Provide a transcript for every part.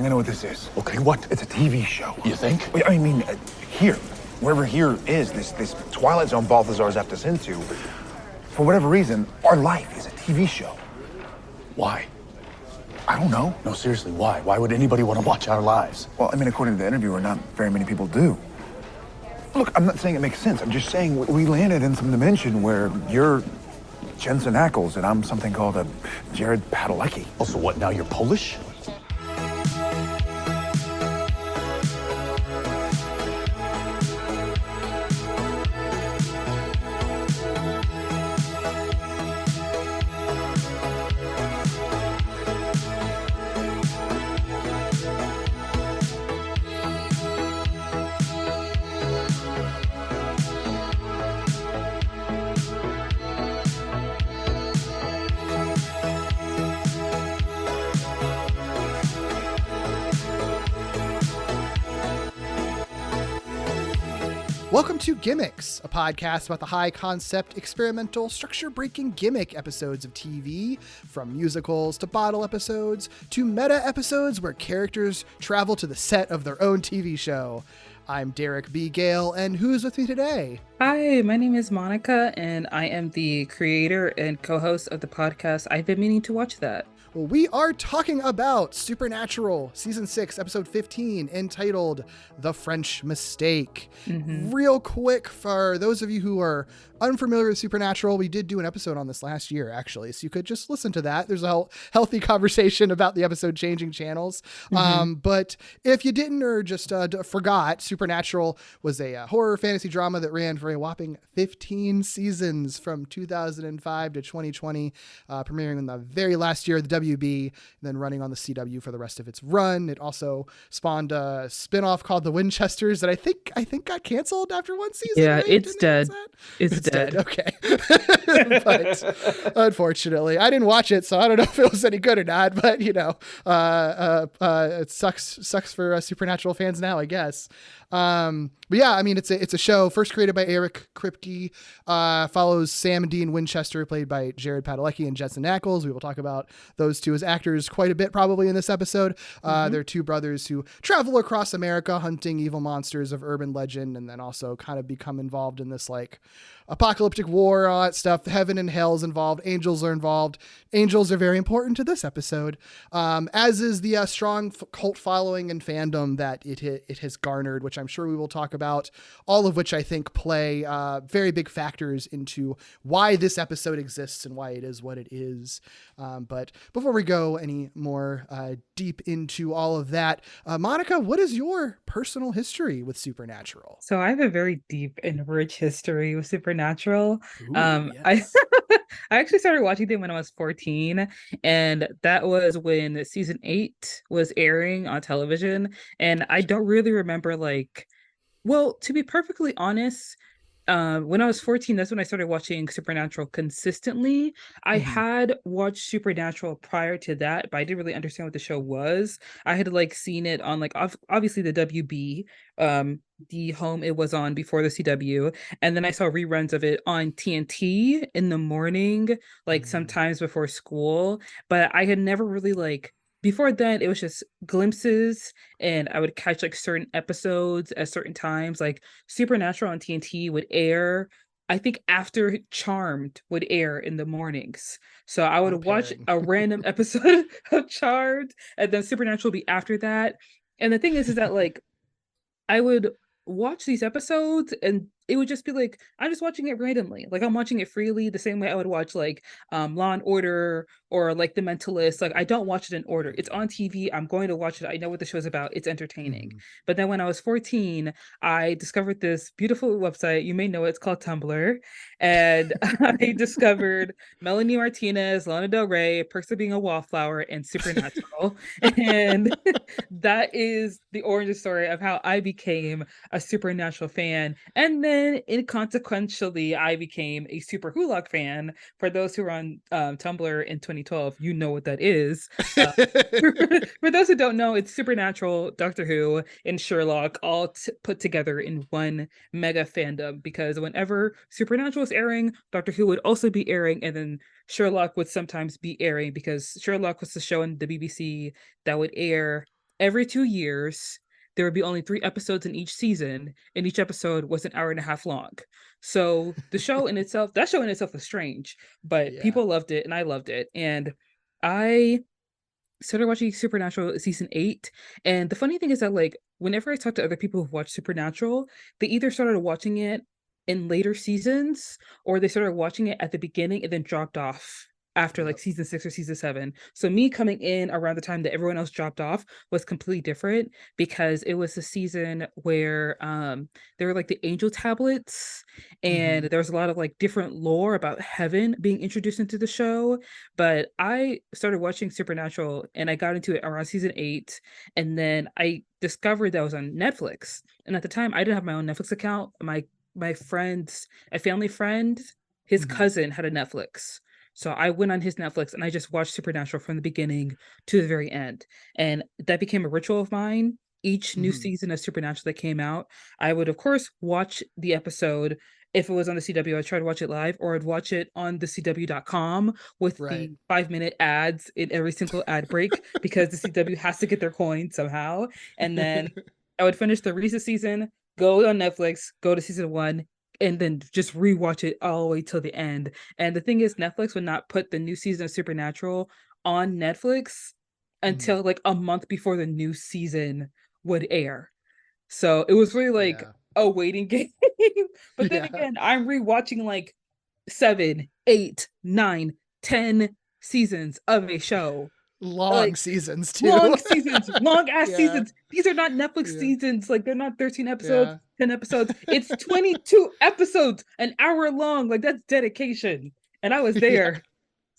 think I know what this is. Okay, what? It's a TV show. You think? I mean, here, wherever here is, this Twilight Zone Balthazar's zapped us into, for whatever reason, our life is a TV show. Why? I don't know. No, seriously, why? Why would anybody want to watch our lives? Well, I mean, according to the interviewer, not very many people do. Look, I'm not saying it makes sense. I'm just saying we landed in some dimension where you're Jensen Ackles and I'm something called a Jared Padalecki. Also, what, now you're Polish? Welcome to Gimmicks, a podcast about the high-concept, experimental, structure-breaking gimmick episodes of TV, from musicals to bottle episodes to meta episodes where characters travel to the set of their own TV show. I'm Derek B. Gale, and who's with me today? Hi, my name is Manika, and I am the creator and co-host of the podcast. I've been meaning to watch that. Well, we are talking about Supernatural, Season 6, Episode 15, entitled The French Mistake. Real quick, for those of you who are unfamiliar with Supernatural, we did do an episode on this last year, actually, so you could just listen to that. There's a healthy conversation about the episode changing channels. But if you didn't or just forgot, Supernatural was a horror fantasy drama that ran for a whopping 15 seasons from 2005 to 2020, premiering in the very last year of the WB, then running on the CW for the rest of its run. It also spawned a spinoff called The Winchesters that I think got canceled after one season. Yeah, right? it's dead. It's dead. Okay. But unfortunately, I didn't watch it, so I don't know if it was any good or not. But you know, it sucks for Supernatural fans now, I guess. But yeah, I mean, it's a show first created by Eric Kripke, follows Sam and Dean Winchester, played by Jared Padalecki and Jensen Ackles. We will talk about those two as actors quite a bit probably in this episode. They're two brothers who travel across America hunting evil monsters of urban legend, and then also kind of become involved in this like apocalyptic war, all that stuff. Heaven and hell's involved. Angels are involved. Angels are very important to this episode, as is the strong cult following and fandom that it has garnered, which I'm sure we will talk about, all of which I think play very big factors into why this episode exists and why it is what it is. But before we go any more deep into all of that, Monica, what is your personal history with Supernatural? So I have a very deep and rich history with Supernatural. Ooh, yes. I actually started watching them when I was 14, and that was when season 8 was airing on television. And I don't really remember to be perfectly honest, when I was 14, that's when I started watching Supernatural consistently. I had watched Supernatural prior to that, but I didn't really understand what the show was. I had seen it on obviously the WB, the home it was on before the CW, and then I saw reruns of it on TNT in the morning, sometimes before school. But I had never really before then, it was just glimpses, and I would catch certain episodes at certain times. Like Supernatural on TNT would air, I think, after Charmed would air in the mornings. So I would watch a random episode of Charmed, and then Supernatural would be after that. And the thing is that I would watch these episodes, and it would just be I'm just watching it randomly. I'm watching it freely, the same way I would watch Law and Order or The Mentalist. I don't watch it in order. It's on TV. I'm going to watch it. I know what the show's about. It's entertaining. But then when I was 14, I discovered this beautiful website. You may know it. It's called Tumblr. And I discovered Melanie Martinez, Lana Del Rey, Perks of Being a Wallflower, and Supernatural. And that is the origin story of how I became a Supernatural fan. And then inconsequentially, I became a Super Hulock fan. For those who are on Tumblr in 2012, you know what that is. For those who don't know, it's Supernatural, Doctor Who, and Sherlock all put together in one mega fandom, because whenever Supernatural was airing, Doctor Who would also be airing, and then Sherlock would sometimes be airing, because Sherlock was the show on the BBC that would air every 2 years there would be only 3 episodes in each season, and each episode was an hour and a half long. So the show in itself, that show in itself was strange, but Yeah. people loved it and I loved it. And I started watching Supernatural season 8. And the funny thing is that, like, whenever I talk to other people who've watched Supernatural, they either started watching it in later seasons or they started watching it at the beginning and then dropped off after like Yep. season 6 or season 7. So me coming in around the time that everyone else dropped off was completely different, because it was the season where there were like the angel tablets, and Mm-hmm. there was a lot of like different lore about heaven being introduced into the show. But I started watching Supernatural and I got into it around season 8, and then I discovered that it was on Netflix. And at the time, I didn't have my own Netflix account. My friend's a family friend, his Mm-hmm. cousin had a Netflix. So I went on his Netflix and I just watched Supernatural from the beginning to the very end. And that became a ritual of mine. Each new Mm-hmm. season of Supernatural that came out, I would of course watch the episode. If it was on the CW, I'd try to watch it live, or I'd watch it on the CW.com with Right. the 5-minute ads in every single ad break, because the CW has to get their coin somehow. And then I would finish the recent season, go on Netflix, go to season 1, and then just rewatch it all the way till the end. And the thing is, Netflix would not put the new season of Supernatural on Netflix Mm. until like a month before the new season would air. So it was really like Yeah. a waiting game. But then Yeah. again, I'm rewatching like 7, 8, 9, 10 seasons of a show. Long Like seasons too. long seasons, long ass Yeah. seasons. These are not Netflix Yeah. seasons. Like, they're not 13 episodes, Yeah. 10 episodes. It's 22 episodes, an hour long. Like, that's dedication. And I was Yeah. there.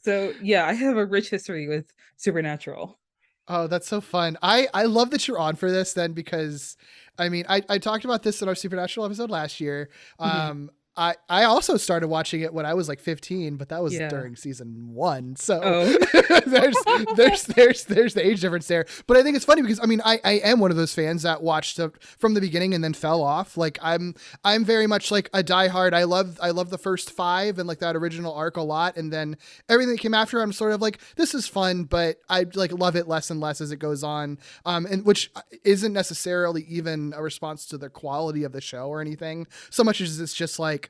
So yeah, I have a rich history with Supernatural. Oh, that's so fun. I love that you're on for this then, because I mean, I talked about this in our Supernatural episode last year. Mhm. I also started watching it when I was like 15, but that was Yeah. during season 1. So Oh. there's there's the age difference there. But I think it's funny because I mean, I am one of those fans that watched from the beginning and then fell off. Like I'm very much like a diehard. I love the first 5 and like that original arc a lot, and then everything that came after, I'm sort of like, this is fun, but I like love it less and less as it goes on. And which isn't necessarily even a response to the quality of the show or anything, so much as it's just like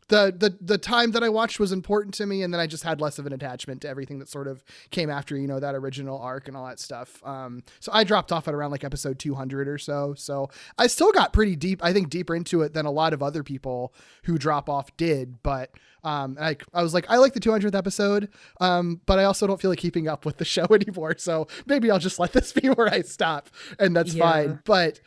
the time that I watched was important to me, and then I just had less of an attachment to everything that sort of came after, you know, that original arc and all that stuff. So I dropped off at around like episode 200 or so. So I still got pretty deep, I think deeper into it than a lot of other people who drop off did. But I was like, I like the 200th episode, but I also don't feel like keeping up with the show anymore. So maybe I'll just let this be where I stop, and that's Yeah. fine. But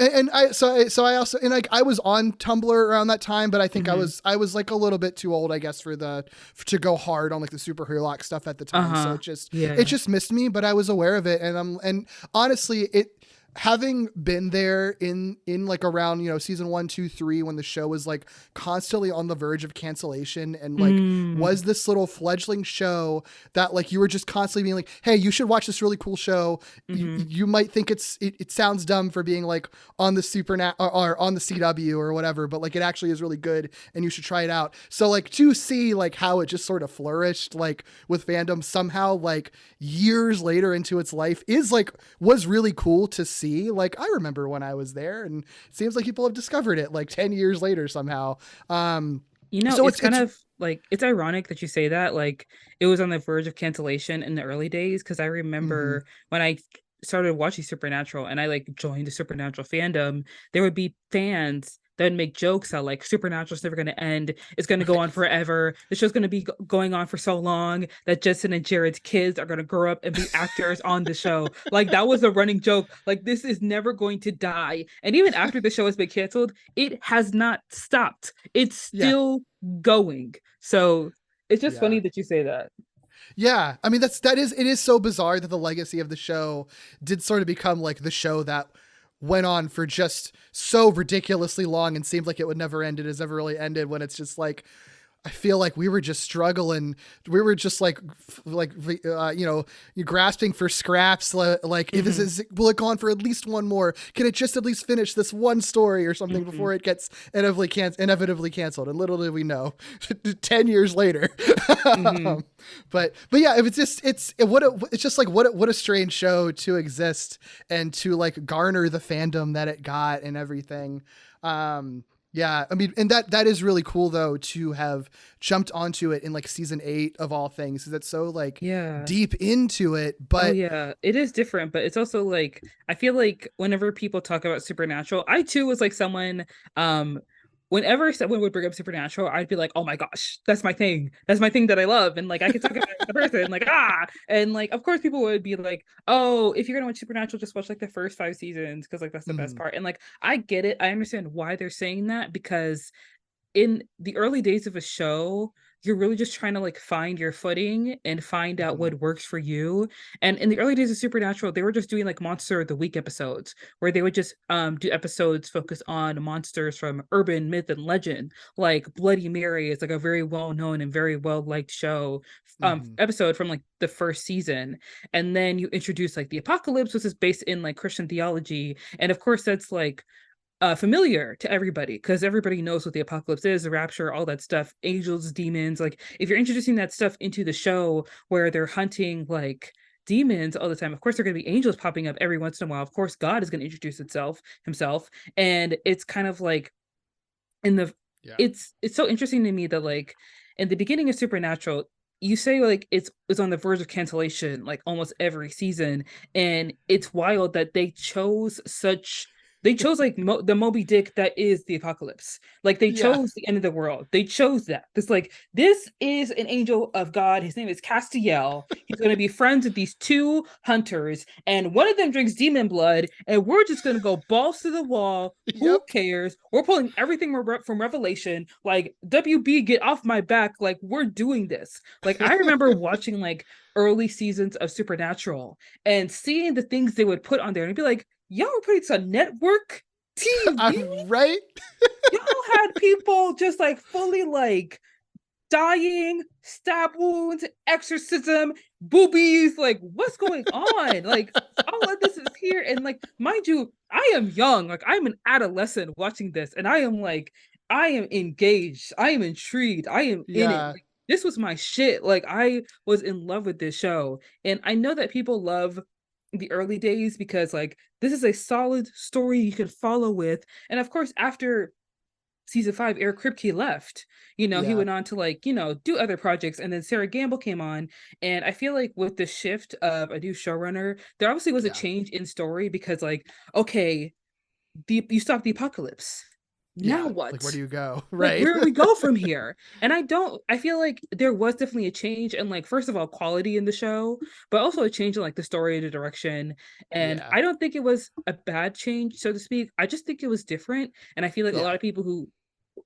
and I also, and like I was on Tumblr around that time, but I think I was like a little bit too old, I guess, to go hard on like the superhero lock stuff at the time. So Yeah. it just missed me, but I was aware of it, and honestly, having been there in like around, you know, season 1, 2, 3, when the show was like constantly on the verge of cancellation, and like was this little fledgling show that like you were just constantly being like, hey, you should watch this really cool show. You might think it sounds dumb for being like on the or on the CW or whatever, but like it actually is really good and you should try it out. So like to see like how it just sort of flourished like with fandom somehow like years later into its life was really cool to see. Like I remember when I was there, and it seems like people have discovered it like 10 years later somehow. You know, So it's kind of like, it's ironic that you say that. Like, it was on the verge of cancellation in the early days, because I Mhm. remember when I started watching Supernatural and I like joined the Supernatural fandom, there would be fans that would make jokes that like Supernatural's never going to end. It's going to go on Right. forever. The show's going to be going on for so long that Justin and Jared's kids are going to grow up and be actors on the show. Like, that was a running joke. Like, this is never going to die. And even after the show has been canceled, it has not stopped. It's Yeah. still going. So it's just Yeah. funny that you say that. Yeah. I mean, it is so bizarre that the legacy of the show did sort of become like the show that went on for just so ridiculously long and seemed like it would never end. It has never really ended, when it's just like, I feel like we were just struggling. We were just like, you grasping for scraps. Like, if will it go on for at least one more? Can it just at least finish this one story or something before it gets inevitably canceled? And little did we know, 10 years later. But yeah, it's just like what a strange show to exist and to like garner the fandom that it got and everything. Yeah, I mean, and that is really cool though to have jumped onto it in like season 8 of all things. That's so like deep into it, but it is different. But it's also like I feel like whenever people talk about Supernatural, I too was like someone whenever someone would bring up Supernatural, I'd be like, oh my gosh, that's my thing. That's my thing that I love. And like, I could talk about the person, like, and like, of course, people would be like, oh, if you're going to watch Supernatural, just watch like the first 5 seasons because like that's the best part. And like, I get it. I understand why they're saying that because in the early days of a show, you're really just trying to like find your footing and find out what works for you. And in the early days of Supernatural, they were just doing like Monster of the Week episodes where they would just do episodes focus on monsters from urban myth and legend. Like Bloody Mary is like a very well-known and very well-liked show episode from like the first season. And then you introduce like the Apocalypse, which is based in like Christian theology. And of course that's like familiar to everybody because everybody knows what the apocalypse is, the rapture, all that stuff, angels, demons. Like if you're introducing that stuff into the show where they're hunting like demons all the time, of course there are going to be angels popping up every once in a while. Of course God is going to introduce himself, and it's kind of like it's so interesting to me that like in the beginning of Supernatural, you say like it's on the verge of cancellation like almost every season, and it's wild that they chose like the Moby Dick that is the apocalypse. Like they chose the end of the world. They chose that. It's like, this is an angel of God. His name is Castiel. He's going to be friends with these 2 hunters, and one of them drinks demon blood, and we're just going to go balls to the wall. Who cares? We're pulling everything from Revelation. Like, WB, get off my back. Like, we're doing this. Like, I remember watching like early seasons of Supernatural and seeing the things they would put on there and be like, y'all were putting some network TV, right? Y'all had people just like fully like dying, stab wounds, exorcism, boobies. Like, what's going on? Like, all of this is here, and like, mind you, I am young. Like, I'm an adolescent watching this, and I am engaged. I am intrigued. I am in it. Like, this was my shit. Like, I was in love with this show, and I know that people love the early days because like this is a solid story you can follow with. And of course after season 5, Eric Kripke left, he went on to like do other projects, and then Sarah Gamble came on. And I feel like with the shift of a new showrunner, there obviously was a change in story because like, okay, you stop the apocalypse, now what? Like, where do you go? Right. Like, where do we go from here? And I feel like there was definitely a change in like, first of all, quality in the show, but also a change in like the story and the direction. And I don't think it was a bad change, so to speak. I just think it was different. And I feel like a lot of people who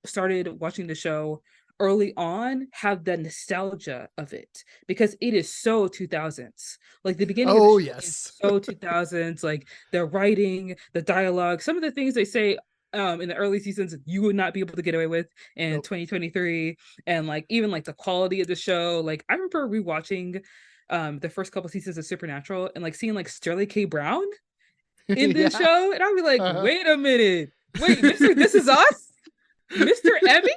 started watching the show early on have the nostalgia of it because it is so 2000s. Like the beginning of the show is so 2000s, like the writing, the dialogue, some of the things they say in the early seasons you would not be able to get away with in 2023. And like even like the quality of the show, like I remember rewatching the first couple seasons of Supernatural and like seeing like Sterling K. Brown in this show, and I'd be like, wait a minute, Mr. This Is Us, Mr. Emmy,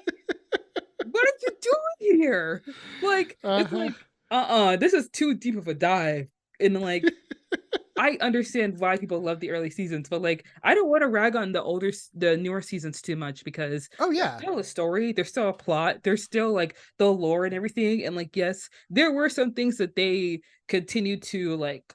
what are you doing here? Like it's like this is too deep of a dive. And like I understand why people love the early seasons, but like I don't want to rag on the newer seasons too much because there's still a story, there's still a plot, there's still like the lore and everything. And like, yes, there were some things that they continued to like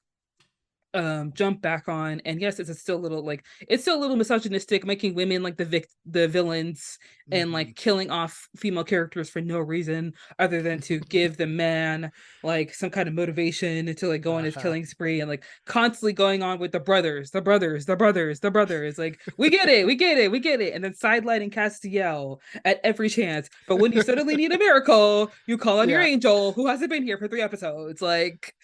jump back on, and yes, it's still a little misogynistic, making women like the villains and like killing off female characters for no reason other than to give the man like some kind of motivation to like go on his killing spree, and like constantly going on with the brothers, like we get it, and then sidelining Castiel at every chance. But when you suddenly need a miracle, you call on your angel who hasn't been here for 3 episodes. Like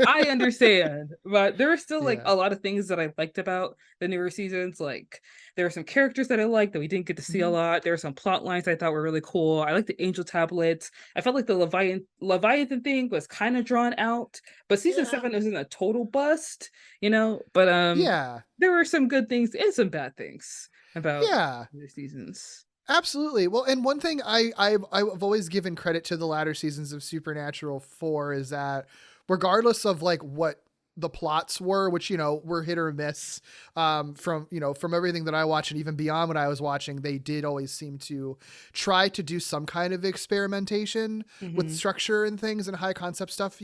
I understand, but there are still like Yeah. a lot of things that I liked about the newer seasons. Like there are some characters that I liked that we didn't get to see a lot. There are some plot lines I thought were really cool. I like the angel tablets. I felt like the Leviathan thing was kind of drawn out, but season 7 isn't a total bust, But Yeah. there were some good things and some bad things about Yeah. the seasons. Absolutely. Well, and one thing I've always given credit to the latter seasons of Supernatural for is that regardless of like what the plots were, which, were hit or miss, from everything that I watch and even beyond what I was watching, they did always seem to try to do some kind of experimentation with structure and things and high concept stuff,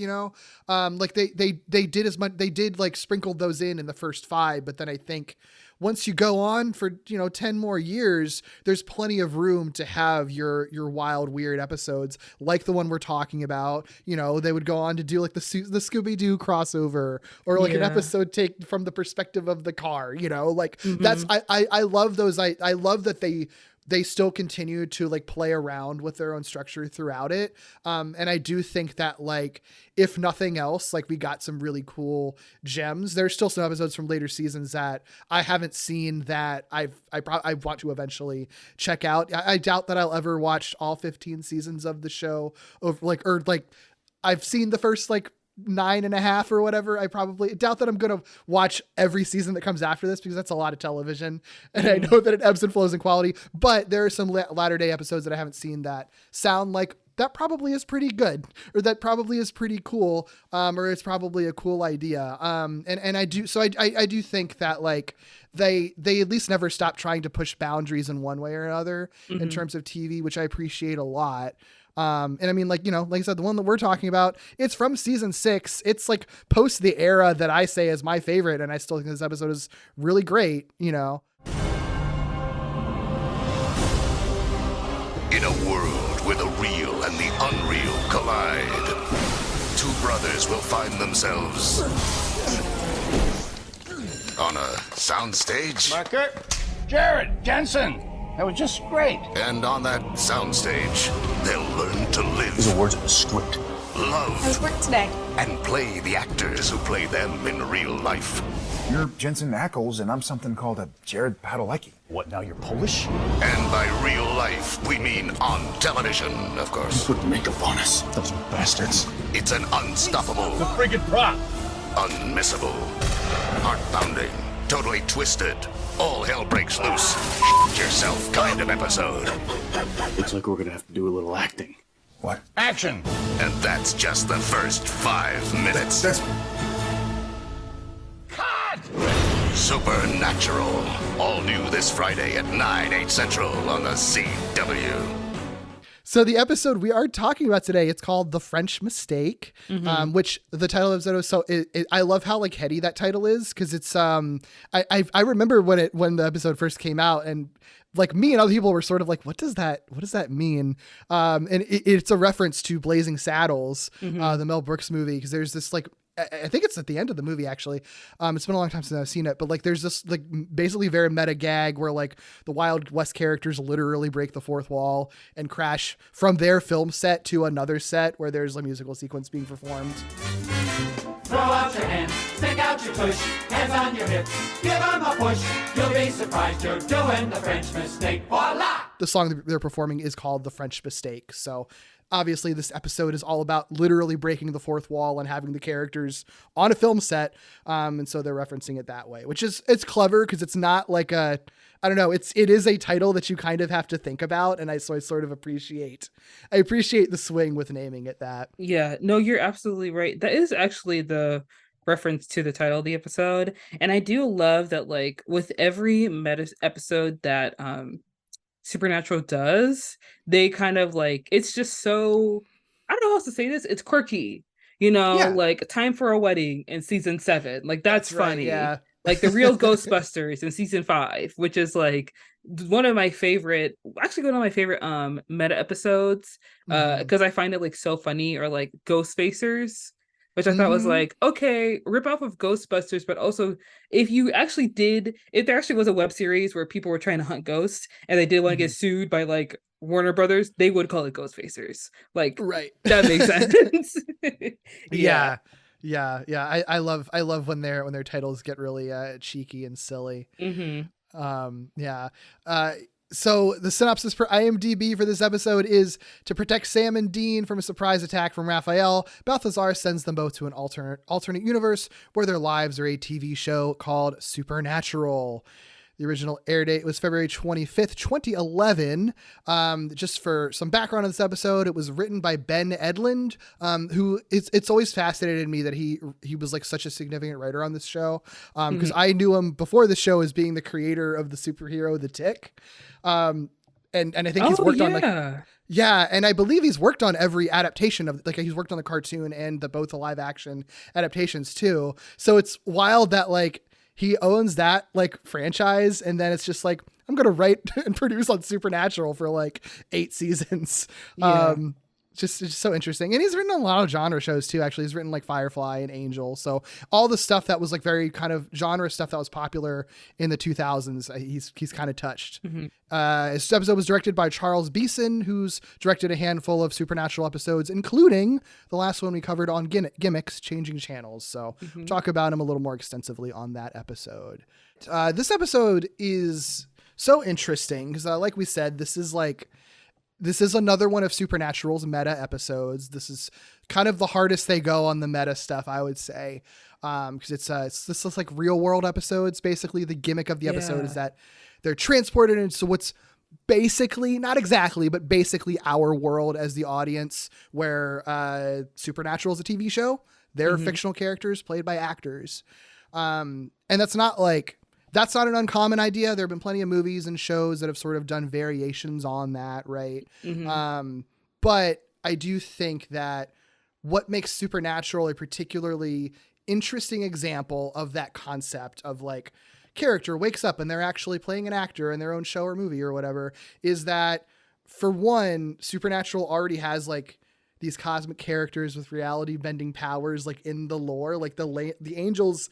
like they did as much, they did like sprinkled those in the first 5, but then I think once you go on for 10 more years, there's plenty of room to have your wild, weird episodes like the one we're talking about. They would go on to do like the Scooby-Doo crossover or like an episode take from the perspective of the car. That's I love those. I love that they still continue to like play around with their own structure throughout it. And I do think that like, if nothing else, like we got some really cool gems. There's still some episodes from later seasons that I haven't seen that I want to eventually check out. I doubt that I'll ever watch all 15 seasons of the show or I've seen the first like 9.5 or whatever. I probably doubt that I'm going to watch every season that comes after this because that's a lot of television. And I know that it ebbs and flows in quality, but there are some latter day episodes that I haven't seen that sound like that probably is pretty good or that probably is pretty cool. Or it's probably a cool idea. And I do, so I do think that like they at least never stop trying to push boundaries in one way or another in terms of TV, which I appreciate a lot. And I mean, like I said, the one that we're talking about, it's from season 6. It's like post the era that I say is my favorite. And I still think this episode is really great, In a world where the real and the unreal collide, 2 brothers will find themselves on a soundstage. Marker, Jared, Jensen. That was just great. And on that soundstage, they'll learn to live. These are words of a script. Love. How's work today? And play the actors who play them in real life. You're Jensen Ackles, and I'm something called a Jared Padalecki. What, now you're Polish? And by real life, we mean on television, of course. Put makeup on us. Those bastards. It's an unstoppable, The friggin' prop. unmissable, heart-pounding, totally twisted, all hell breaks loose, yourself kind of episode. Looks like we're gonna have to do a little acting. What? Action. And that's just the first 5 minutes. That's... Cut! Supernatural. All new this Friday at 9/8 Central on the CW. So the episode we are talking about today, it's called The French Mistake, which the title of the episode. So I love how like heady that title is because it's I remember when the episode first came out and like me and other people were sort of like, what does that mean? And it's a reference to Blazing Saddles, the Mel Brooks movie, because there's this like. I think it's at the end of the movie, actually. It's been a long time since I've seen it, but like there's this like basically very meta gag where like the Wild West characters literally break the fourth wall and crash from their film set to another set where there's a musical sequence being performed. Throw out your hands, stick out your tush, hands on your hips, give them a push. You'll be surprised you're doing the French mistake. Voila! The song that they're performing is called The French Mistake. So obviously this episode is all about literally breaking the fourth wall and having the characters on a film set. And so they're referencing it that way, which is, it's clever because it's not like I don't know. It is a title that you kind of have to think about. And I sort of appreciate the swing with naming it that. Yeah, no, you're absolutely right. That is actually the reference to the title of the episode. And I do love that, like, with every meta episode that Supernatural does, they kind of like, it's just so, I don't know how else to say this, it's quirky, like Time for a Wedding in season 7, like that's funny. Right, yeah. Like the real Ghostbusters in season 5, which is like one of my favorite meta episodes, because I find it like so funny, or like Ghost Facers, which I thought was like, okay, rip off of Ghostbusters, but also if there actually was a web series where people were trying to hunt ghosts and they did want to get sued by like Warner Brothers, they would call it Ghost Facers. Like, right. That makes sense. Yeah. Yeah, yeah. I love when their titles get really cheeky and silly. Yeah. So the synopsis for IMDb for this episode is: to protect Sam and Dean from a surprise attack from Raphael, Balthazar sends them both to an alternate universe where their lives are a TV show called Supernatural. The original air date was February 25th, 2011. Just for some background on this episode, it was written by Ben Edlund, who it's always fascinated me that he was like such a significant writer on this show. Because I knew him before the show as being the creator of the superhero The Tick. And I think he's worked on and I believe he's worked on every adaptation of, like, he's worked on the cartoon and both the live action adaptations too. So it's wild that like he owns that like franchise, and then it's just like, I'm gonna write and produce on Supernatural for like 8 seasons. Just it's so interesting. And he's written on a lot of genre shows too. Actually, he's written like Firefly and Angel. So all the stuff that was like very kind of genre stuff that was popular in the 2000s, he's kind of touched. This episode was directed by Charles Beeson, who's directed a handful of Supernatural episodes, including the last one we covered on Gimmicks, Changing Channels. So we'll talk about him a little more extensively on that episode. This episode is so interesting because, like we said, this is another one of Supernatural's meta episodes. This is kind of the hardest they go on the meta stuff, I would say. Because it's this is like real world episodes. Basically, the gimmick of the episode is that they're transported into what's basically, not exactly, but basically our world as the audience, where Supernatural is a TV show. They're fictional characters played by actors. And that's not an uncommon idea. There have been plenty of movies and shows that have sort of done variations on that, right? But I do think that what makes Supernatural a particularly interesting example of that concept of like character wakes up and they're actually playing an actor in their own show or movie or whatever is that, for one, Supernatural already has like these cosmic characters with reality bending powers, like in the lore, like the angels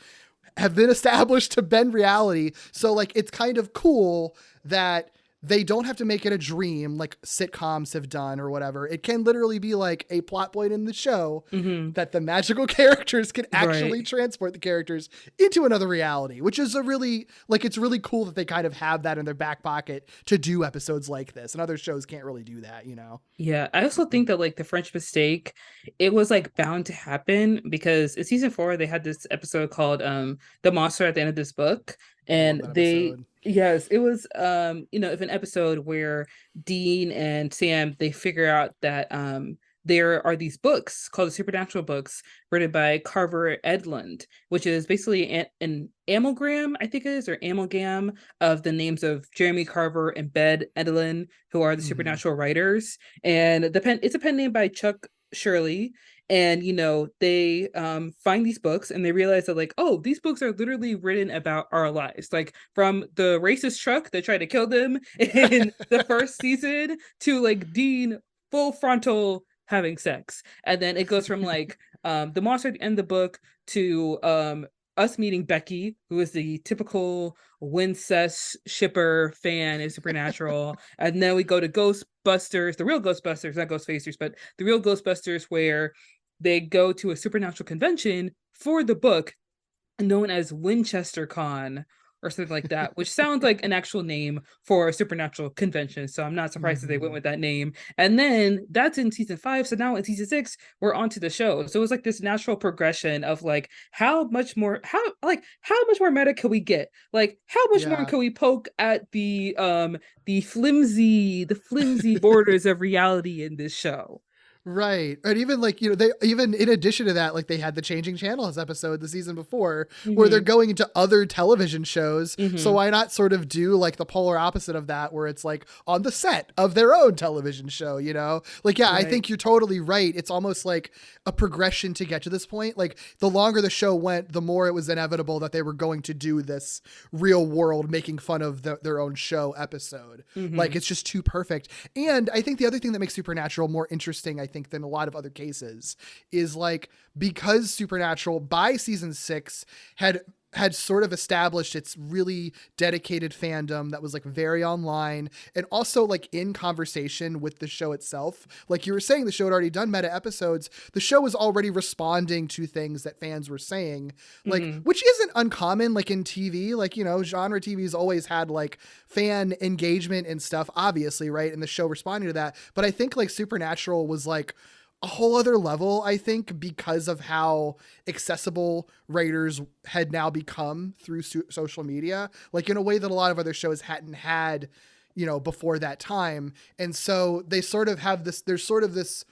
have been established to bend reality. So like, it's kind of cool that they don't have to make it a dream like sitcoms have done or whatever. It can literally be like a plot point in the show that the magical characters can actually transport the characters into another reality, which is it's really cool that they kind of have that in their back pocket to do episodes like this. And other shows can't really do that, you know? Yeah. I also think that like the French Mistake, it was like bound to happen because in season 4, they had this episode called The Monster at the End of This Book. And yes, it was, if an episode where Dean and Sam, they figure out that there are these books called the Supernatural books written by Carver Edlund, which is basically an amalgam, I think it is, or amalgam of the names of Jeremy Carver and Ben Edlund, who are the Supernatural writers. And it's a pen name by Chuck Shirley. And, they find these books and they realize that like, oh, these books are literally written about our lives. Like from the racist truck that tried to kill them in the first season to like Dean full frontal having sex. And then it goes from like the monster at the end of the book to us meeting Becky, who is the typical Wincest shipper fan in Supernatural. And then we go to Ghostbusters, the real Ghostbusters, not Ghostfacers, but the real Ghostbusters, where they go to a Supernatural convention for the book known as Winchester Con or something like that, which sounds like an actual name for a Supernatural convention. So I'm not surprised that they went with that name. And then that's in season 5. So now in season 6, we're onto the show. So it was like this natural progression of like, how much more meta can we get? Like, how much more can we poke at the flimsy borders of reality in this show? Right. And even like, they even in addition to that, like they had the Changing Channels episode the season before where they're going into other television shows. So why not sort of do like the polar opposite of that, where it's like on the set of their own television show, Like, I think you're totally right. It's almost like a progression to get to this point. Like the longer the show went, the more it was inevitable that they were going to do this real world making fun of their own show episode. Like it's just too perfect. And I think the other thing that makes Supernatural more interesting, I think, than a lot of other cases is like, because Supernatural by season 6 had had sort of established its really dedicated fandom that was like very online and also like in conversation with the show itself. Like you were saying, the show had already done meta episodes. The show was already responding to things that fans were saying, like, which isn't uncommon, like in TV, like, you know, genre TV's always had like fan engagement and stuff, obviously. Right. And the show responding to that. But I think like Supernatural was like a whole other level, I think, because of how accessible writers had now become through social media, like in a way that a lot of other shows hadn't had, you know, before that time. And so they sort of have this, there's sort of this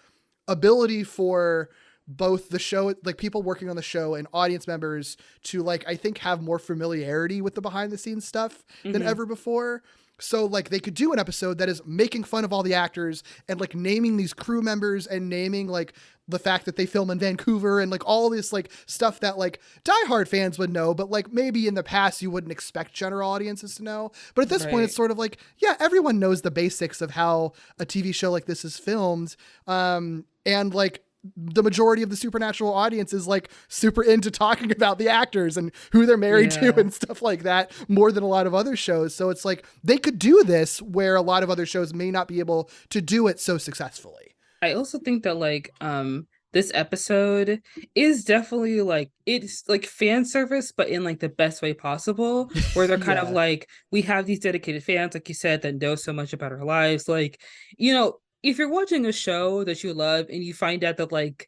ability for both the show, like people working on the show and audience members to like, I think have more familiarity with the behind the scenes stuff than ever before. So like they could do an episode that is making fun of all the actors and like naming these crew members and naming like the fact that they film in Vancouver and like all this like stuff that like diehard fans would know, but like maybe in the past you wouldn't expect general audiences to know. But at this point it's sort of like, yeah, everyone knows the basics of how a TV show like this is filmed. And like the majority of the Supernatural audience is like super into talking about the actors and who they're married to and stuff like that more than a lot of other shows. So it's like they could do this where a lot of other shows may not be able to do it so successfully. I also think that like this episode is definitely like, it's like fan service, but in like the best way possible, where they're kind of like, we have these dedicated fans, like you said, that know so much about our lives. Like, you know, if you're watching a show that you love and you find out that like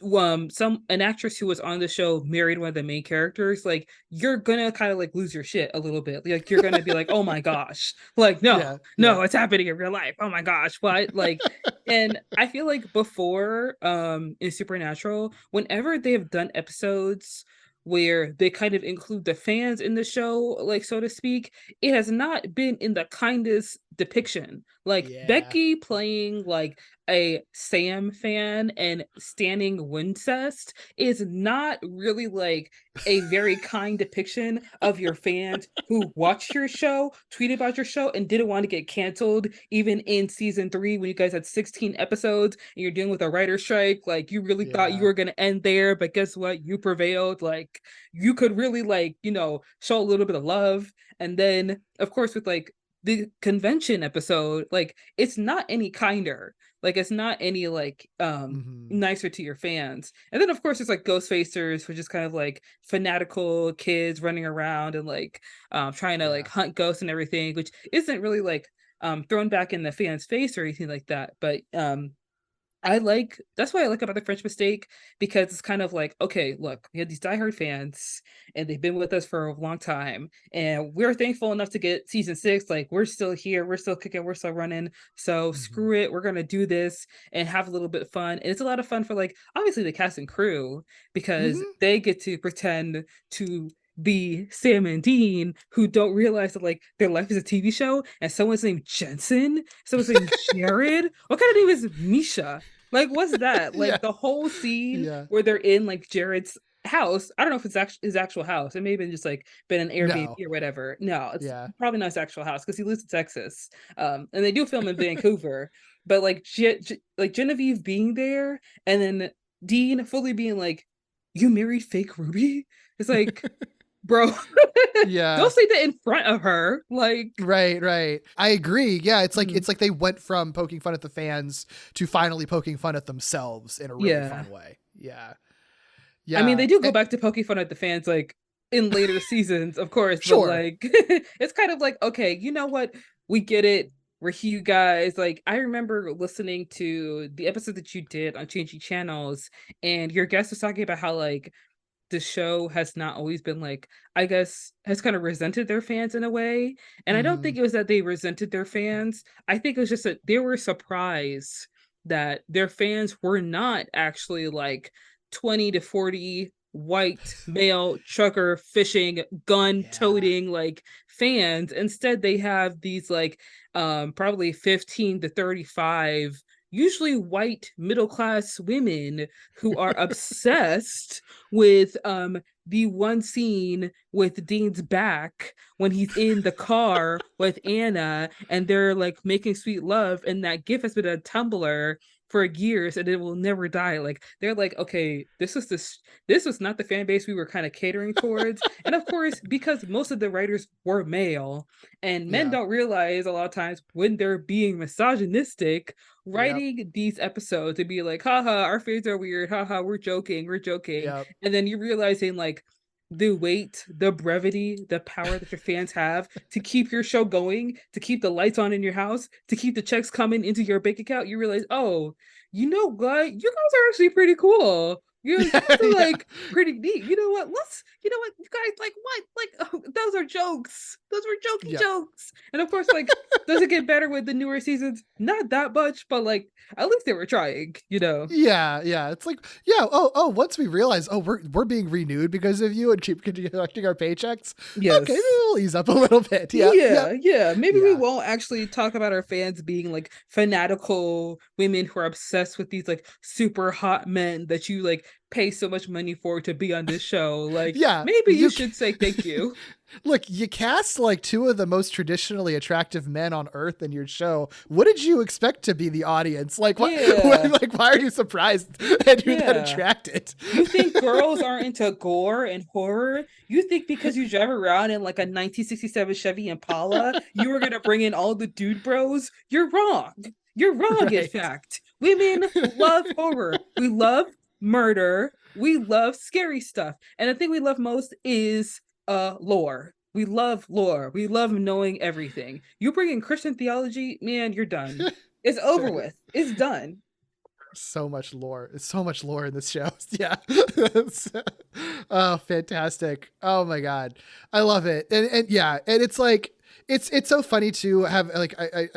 an actress who was on the show married one of the main characters, like you're gonna kind of like lose your shit a little bit. Like you're gonna be like, oh my gosh, like no, it's happening in real life. Oh my gosh, what? Like, and I feel like before in Supernatural, whenever they have done episodes where they kind of include the fans in the show, like so to speak, it has not been in the kindest depiction. Like Becky playing like a Sam fan and standing Wincest is not really like a very kind depiction of your fans who watched your show, tweeted about your show, and didn't want to get canceled even in season 3 when you guys had 16 episodes and you're dealing with a writer's strike. Like you really thought you were going to end there, but guess what? You prevailed. Like you could really like, you know, show a little bit of love. And then of course with like the convention episode, like it's not any kinder. Like it's not any like nicer to your fans. And then of course there's like Ghostfacers, which is kind of like fanatical kids running around and like trying to like hunt ghosts and everything, which isn't really like thrown back in the fans' face or anything like that. But that's what I like about the French Mistake, because it's kind of like, okay, look, we have these diehard fans and they've been with us for a long time and we're thankful enough to get season 6. Like we're still here, we're still kicking, we're still running. So screw it, we're going to do this and have a little bit of fun. And it's a lot of fun for like, obviously the cast and crew, because they get to pretend to be Sam and Dean, who don't realize that like their life is a TV show and someone's named Jensen, someone's named Jared. What kind of name is Misha? Like, what's that? Like the whole scene where they're in like Jared's house. I don't know if it's his actual house. It may have been just like been an Airbnb or whatever. No, it's probably not his actual house because he lives in Texas. And they do film in Vancouver. But like like Genevieve being there and then Dean fully being like, "You married fake Ruby?" It's like, bro, don't say that in front of her. Like, right. I agree. Yeah, it's like it's like they went from poking fun at the fans to finally poking fun at themselves in a really fun way. Yeah. I mean, they do go back to poking fun at the fans like in later seasons, of course. Sure. But like, it's kind of like, okay, you know what? We get it. We're you guys. Like, I remember listening to the episode that you did on Changing Channels, and your guest was talking about how like the show has not always been like, I guess, has kind of resented their fans in a way. And I don't think it was that they resented their fans. I think it was just that they were surprised that their fans were not actually like 20 to 40 white male trucker fishing gun toting like fans. Instead they have these like probably 15 to 35 usually white middle class women who are obsessed with the one scene with Dean's back when he's in the car with Anna and they're like making sweet love, and that gif has been a Tumblr for years and it will never die. Like they're like, okay, this was not the fan base we were kind of catering towards. And of course, because most of the writers were male, and men Yeah. don't realize a lot of times when they're being misogynistic, Yep. writing these episodes to be like, haha, our fans are weird, haha, we're joking, we're joking. Yep. And then you're realizing like the weight, the brevity, the power that your fans have to keep your show going, to keep the lights on in your house, to keep the checks coming into your bank account, you realize, oh, you know what? You guys are actually pretty cool. You guys are Yeah. like pretty neat. You know what? You know what? You guys like what? Like, oh, those are jokes. Those were jokey Yep. jokes. And of course, like, does it get better with the newer seasons? Not that much, but like, at least they were trying, you know? Yeah. It's like, yeah. Oh. Once we realize, oh, we're being renewed because of you and keep collecting our paychecks. Yes. Okay, we'll ease up a little bit. Yeah. Yeah. Maybe we Yeah. won't actually talk about our fans being like fanatical women who are obsessed with these like super hot men that you like pay so much money for to be on this show. Like, Yeah. maybe you should say thank you. Look, you cast like two of the most traditionally attractive men on earth in your show. What did you expect to be the audience? Like, what? Yeah. Like, why are you surprised that you're that Yeah. attracted? You think girls aren't into gore and horror? You think because you drive around in like a 1967 Chevy Impala, you were gonna bring in all the dude bros? You're wrong. You're wrong, in Right. fact. Women love horror. We love murder. We love scary stuff. And the thing we love most is lore. We love lore. We love knowing everything. You bring in Christian theology, man, you're done. It's over Sure. with. It's done. So much lore. It's so much lore in this show. Yeah. Oh, fantastic. Oh my God. I love it. And yeah, and it's like, it's so funny to have like, I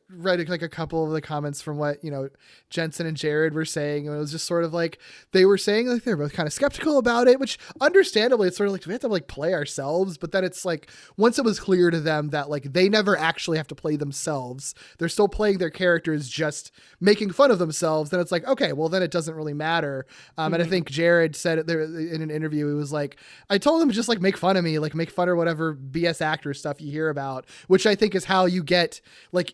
read like a couple of the comments from what, you know, Jensen and Jared were saying. And it was just sort of like, they were saying like, they're both kind of skeptical about it, which understandably it's sort of like, do we have to like play ourselves? But then it's like, once it was clear to them that like, they never actually have to play themselves. They're still playing their characters, just making fun of themselves. Then it's like, okay, well then it doesn't really matter. And I think Jared said it there in an interview. He was like, I told him just like make fun of me, like make fun of whatever BS actor stuff you hear about, which I think is how you get like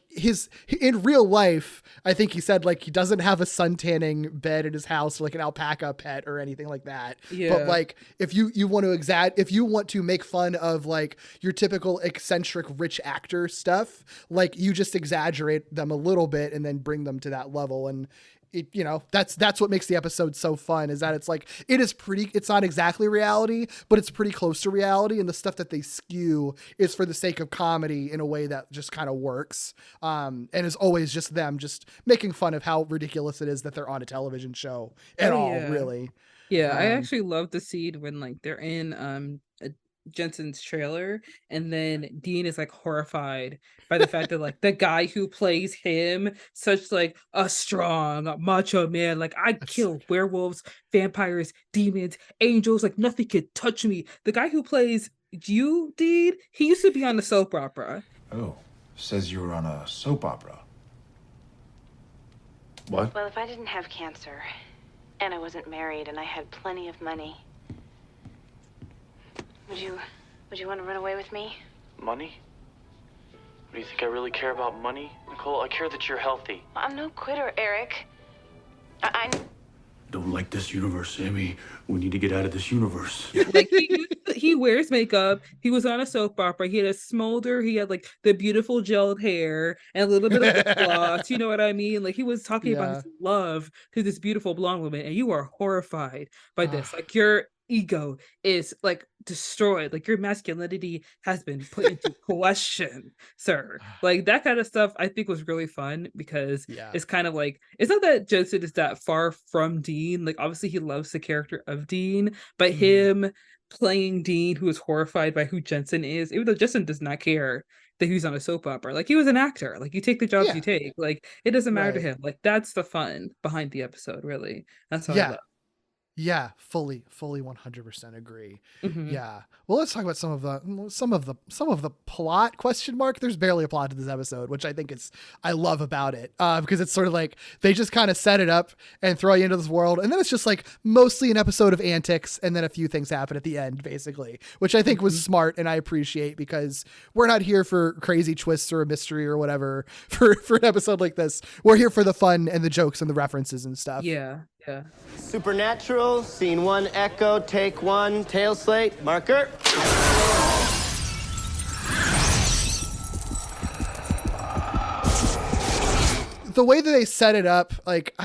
in real life. I think he said like he doesn't have a sun tanning bed in his house or like an alpaca pet or anything like that. Yeah. But like if you want to if you want to make fun of like your typical eccentric rich actor stuff, like you just exaggerate them a little bit and then bring them to that level. And it, you know, that's what makes the episode so fun, is that it's like, it's not exactly reality, but it's pretty close to reality. And the stuff that they skew is for the sake of comedy in a way that just kind of works. And is always just them just making fun of how ridiculous it is that they're on a television show at all, Yeah. really. Yeah, I actually love the scene when like they're in Jensen's trailer, and then Dean is like horrified by the fact that like the guy who plays him, such like a strong macho man, like I kill werewolves, vampires, demons, angels, like nothing could touch me. The guy who plays you, Dean, he used to be on the soap opera. Oh, says you were on a soap opera. What? Well, if I didn't have cancer, and I wasn't married, and I had plenty of money, would you want to run away with me? Money? Do you think I really care about money, Nicole? I care that you're healthy. I'm no quitter, Eric. I Don't like this universe, Amy. We need to get out of this universe. Like he wears makeup. He was on a soap opera. He had a smolder. He had like the beautiful gelled hair and a little bit of lip gloss. You know what I mean? Like he was talking about his love to this beautiful blonde woman, and you are horrified by this. Like your ego is like destroyed. Like your masculinity has been put into question, sir. Like that kind of stuff I think was really fun, because it's kind of like, it's not that Jensen is that far from Dean. Like obviously he loves the character of Dean, but him playing Dean, who is horrified by who Jensen is, even though Jensen does not care that he's on a soap opera. Like he was an actor. Like you take the jobs you take. Like it doesn't matter to him. Like that's the fun behind the episode, really. That's what I love. Yeah, fully 100% agree. Mhm. Yeah. Well, let's talk about some of the plot question mark. There's barely a plot to this episode, which I think I love about it. Because it's sort of like they just kind of set it up and throw you into this world. And then it's just like mostly an episode of antics. And then a few things happen at the end, basically, which I think was smart and I appreciate, because we're not here for crazy twists or a mystery or whatever for an episode like this. We're here for the fun and the jokes and the references and stuff. Yeah. Supernatural, scene 1, echo, take 1, tail slate, marker. The way that they set it up, like,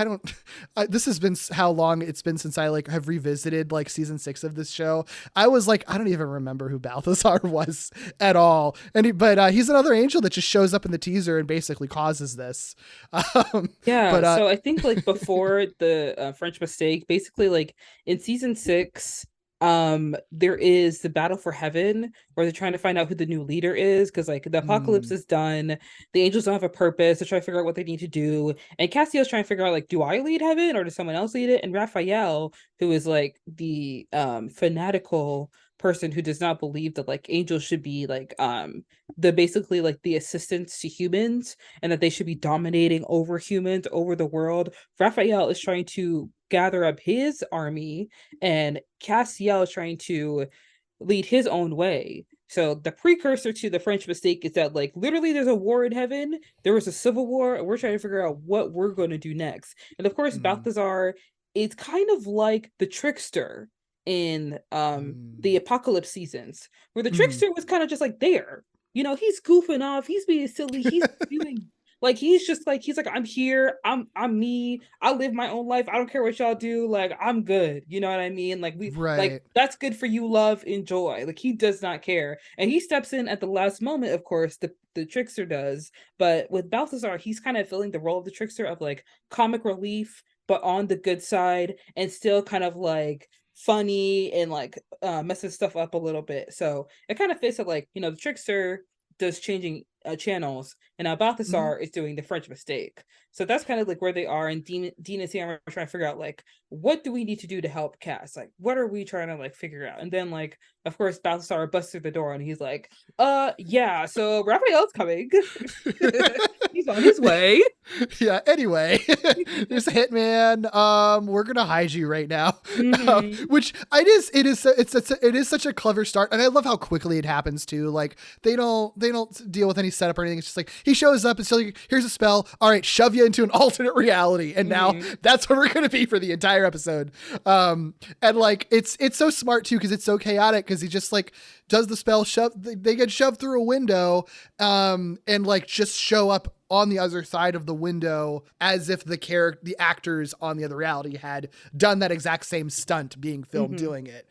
this has been how long it's been since I like have revisited like season 6 of this show. I was like, I don't even remember who Balthazar was at all. But he's another angel that just shows up in the teaser and basically causes this. So I think like before the French mistake, basically like in season 6, there is the battle for heaven where they're trying to find out who the new leader is, because like the apocalypse is done, the angels don't have a purpose, they're trying to figure out what they need to do, and Cassie's trying to figure out like, do I lead heaven or does someone else lead it? And Raphael, who is like the fanatical person who does not believe that like angels should be like the basically like the assistants to humans and that they should be dominating over humans, over the world. Raphael is trying to gather up his army, and Castiel is trying to lead his own way. So the precursor to the French mistake is that like literally there's a war in heaven, there was a civil war, and we're trying to figure out what we're going to do next. And of course Balthazar is kind of like the trickster in the apocalypse seasons, where the trickster was kind of just like there, you know, he's goofing off, he's being silly, he's doing like, he's like, I'm here, I'm me, I live my own life, I don't care what y'all do, like I'm good, you know what I mean? Like like that's good for you, love, enjoy. Like he does not care, and he steps in at the last moment, of course, the trickster does. But with Balthazar, he's kind of filling the role of the trickster, of like comic relief but on the good side, and still kind of like funny and like messes stuff up a little bit. So it kind of fits that, like, you know, the trickster does changing channels, and now Balthazar is doing the French mistake. So that's kind of like where they are, and Dean and Sam are trying to figure out like, what do we need to do to help Cass? Like, what are we trying to like figure out? And then like, of course, Balthazar busts through the door and he's like, yeah, so Raphael's coming. He's on his way. Yeah, anyway, there's a hitman. We're gonna hide you right now. Which it is such a clever start, and I love how quickly it happens too. Like they don't deal with any setup or anything. It's just like he shows up and still like, here's a spell. All right, shove you into an alternate reality, and now that's what we're gonna be for the entire episode. And like it's so smart too, because it's so chaotic, because he just like does the spell, they get shoved through a window, and like just show up on the other side of the window as if the actors on the other reality had done that exact same stunt being filmed doing it,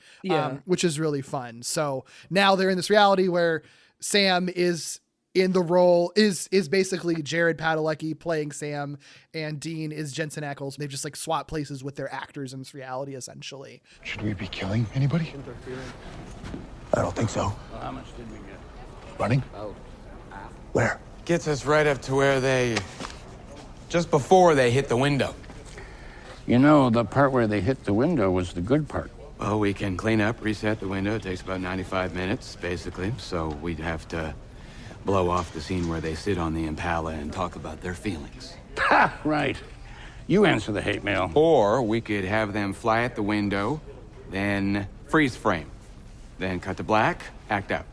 which is really fun. So now they're in this reality where Sam is in the role, is basically Jared Padalecki playing Sam, and Dean is Jensen Ackles. They've just like swapped places with their actors in this reality, essentially. Should we be killing anybody? I don't think so. Well, how much did we get? Running? Oh. Where? Gets us right up to where just before they hit the window. You know, the part where they hit the window was the good part. Well, we can clean up, reset the window. It takes about 95 minutes, basically. So we'd have to blow off the scene where they sit on the Impala and talk about their feelings. Ha! Right. You answer the hate mail. Or we could have them fly at the window, then freeze frame. Then cut to black, act out.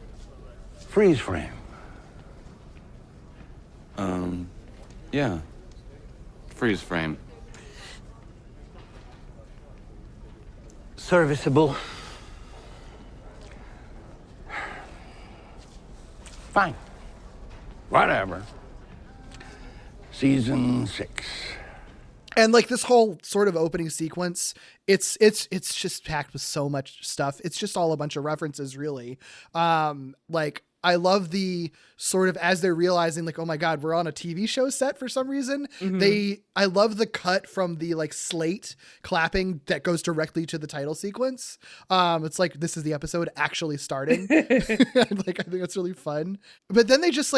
Freeze frame. Yeah. Freeze frame. Serviceable. Fine. Whatever. Season 6. And like this whole sort of opening sequence, it's just packed with so much stuff. It's just all a bunch of references, really. Like I love the sort of, as they're realizing like, oh my God, we're on a TV show set for some reason. I love the cut from the like slate clapping that goes directly to the title sequence. It's like, this is the episode actually starting. Like, I think that's really fun. But then they just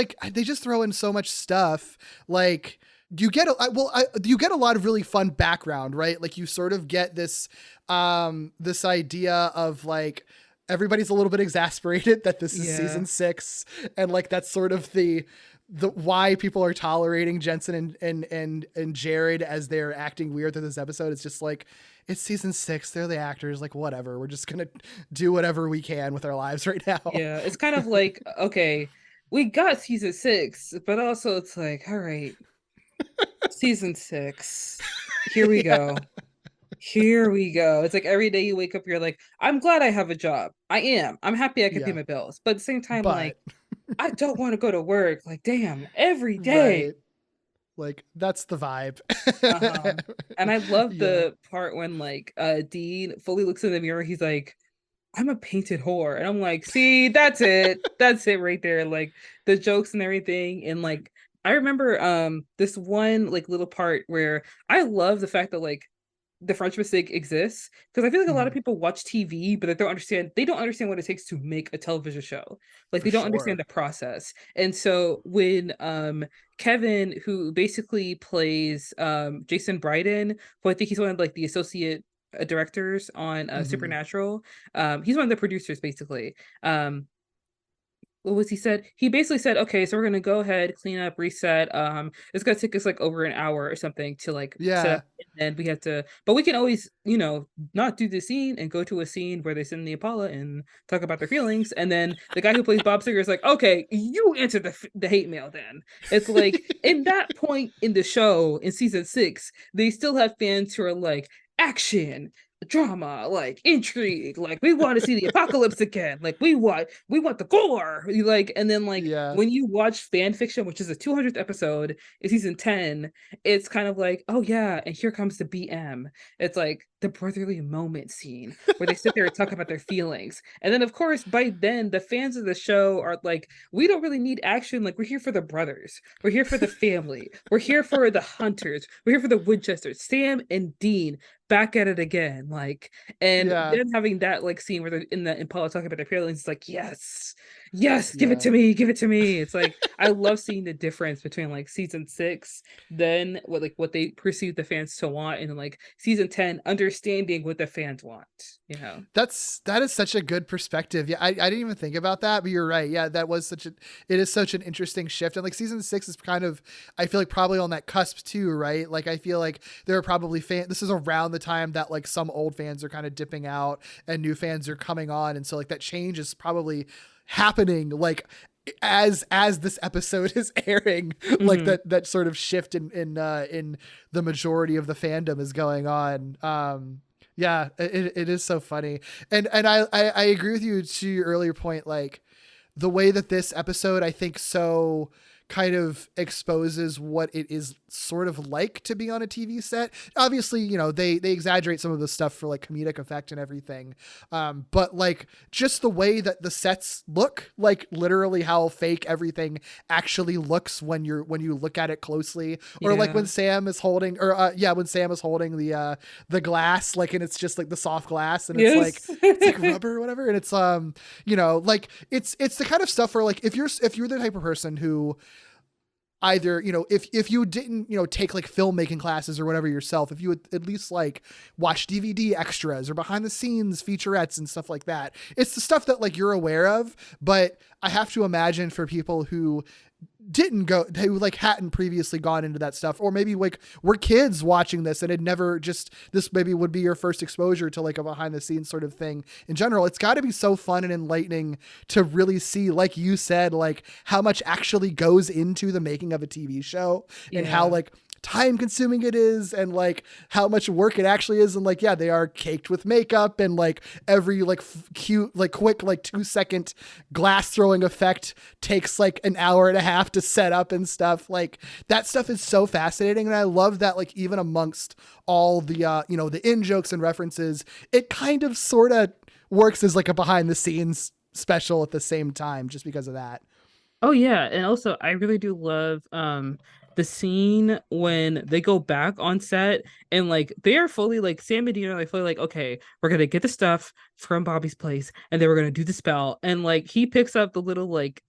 throw in so much stuff. Like you get you get a lot of really fun background, right? Like you sort of get this this idea of like everybody's a little bit exasperated that this is season 6, and like that's sort of the why people are tolerating Jensen and Jared as they're acting weird through this episode. It's just like, it's season 6, they're the actors, like whatever, we're just gonna do whatever we can with our lives right now. Yeah, it's kind of like, okay, we got season 6, but also it's like, all right, season 6, here we go. Here we go. It's like every day you wake up, you're like, I'm glad I have a job. I am. I'm happy I can pay my bills. But at the same time, like, I don't want to go to work. Like, damn, every day. Right. Like, that's the vibe. And I love the part when like Dean fully looks in the mirror. He's like, I'm a painted whore. And I'm like, see, that's it. That's it right there. Like the jokes and everything. And like, I remember this one like little part where I love the fact that like the French mistake exists, because I feel like a lot of people watch TV, but they don't understand what it takes to make a television show. Like they don't understand the process. And so when Kevin, who basically plays Jason Bryden, who I think he's one of like the associate directors on Supernatural, he's one of the producers basically. What was he said? He basically said, okay, so we're gonna go ahead, clean up, reset. It's gonna take us like over an hour or something to like set up, and then we have to, but we can always, not do the scene and go to a scene where they send the Impala and talk about their feelings. And then the guy who plays Bob Singer is like, okay, you answer the hate mail then. It's like in that point in the show in season 6, they still have fans who are like, action, drama, like intrigue, like we want to see the apocalypse again, like we want the gore, like. And then like when you watch fan fiction, which is the 200th episode in season 10, it's kind of like, oh yeah, and here comes the BM. It's like the brotherly moment scene where they sit there and talk about their feelings. And then of course by then the fans of the show are like, we don't really need action, like we're here for the brothers, we're here for the family, we're here for the hunters, we're here for the Winchesters, Sam and Dean back at it again, like. And then having that like scene where they're in the Impala talking about their feelings, it's like, yes, give it to me, it's like I love seeing the difference between like season 6, then what they perceive the fans to want, and then like season 10 understanding what the fans want. That is such a good perspective. I didn't even think about that, but you're right. It is such an interesting shift. And like season 6 is kind of, I feel like probably on that cusp too, right? Like I feel like there are probably this is around the time that like some old fans are kind of dipping out and new fans are coming on, and so like that change is probably happening like as this episode is airing. Like that sort of shift in the majority of the fandom is going on. It is so funny. And I agree with you to your earlier point, like the way that this episode, I think, so kind of exposes what it is sort of like to be on a TV set. Obviously, they exaggerate some of the stuff for like comedic effect and everything. But like just the way that the sets look, like literally how fake everything actually looks when you look at it closely, or like when Sam is holding, the glass, like, and it's just like the soft glass, and it's like rubber or whatever. And it's, like it's the kind of stuff where like, if you're the type of person who either, if you didn't, take like filmmaking classes or whatever yourself, if you would at least like watch DVD extras or behind the scenes featurettes and stuff like that, it's the stuff that like you're aware of. But I have to imagine for people who hadn't previously gone into that stuff, or maybe like were kids watching this and had never this maybe would be your first exposure to like a behind the scenes sort of thing in general. It's got to be so fun and enlightening to really see, like you said, like how much actually goes into the making of a TV show and how like time consuming it is, and like how much work it actually is. And like, they are caked with makeup, and like every like cute, like quick, like 2-second glass throwing effect takes like an hour and a half to set up and stuff. Like that stuff is so fascinating. And I love that, like, even amongst all the, the in jokes and references, it kind of sort of works as like a behind the scenes special at the same time, just because of that. Oh yeah. And also I really do love, the scene when they go back on set and like they are fully like Sam and Dean are like fully like, okay, we're gonna get the stuff from Bobby's place and then we're gonna do the spell. And like he picks up the little like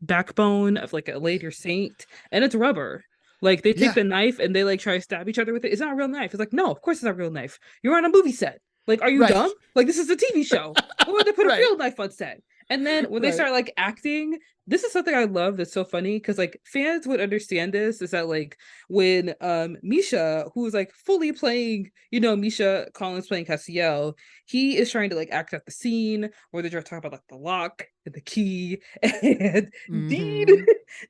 backbone of like a later saint, and it's rubber. Like they take Yeah. the knife and they like try to stab each other with it. It's not a real knife. It's like, no, of course it's not a real knife. You're on a movie set. Like, are you Right. dumb? Like, this is a TV show. Why would they put a Right. real knife on set? And then when they Right. start like acting, this is something I love that's so funny because like fans would understand this is that like when Misha, who's like fully playing, Misha Collins playing Castiel, he is trying to like act out the scene where they're talking about like the lock and the key and Dean Mhm.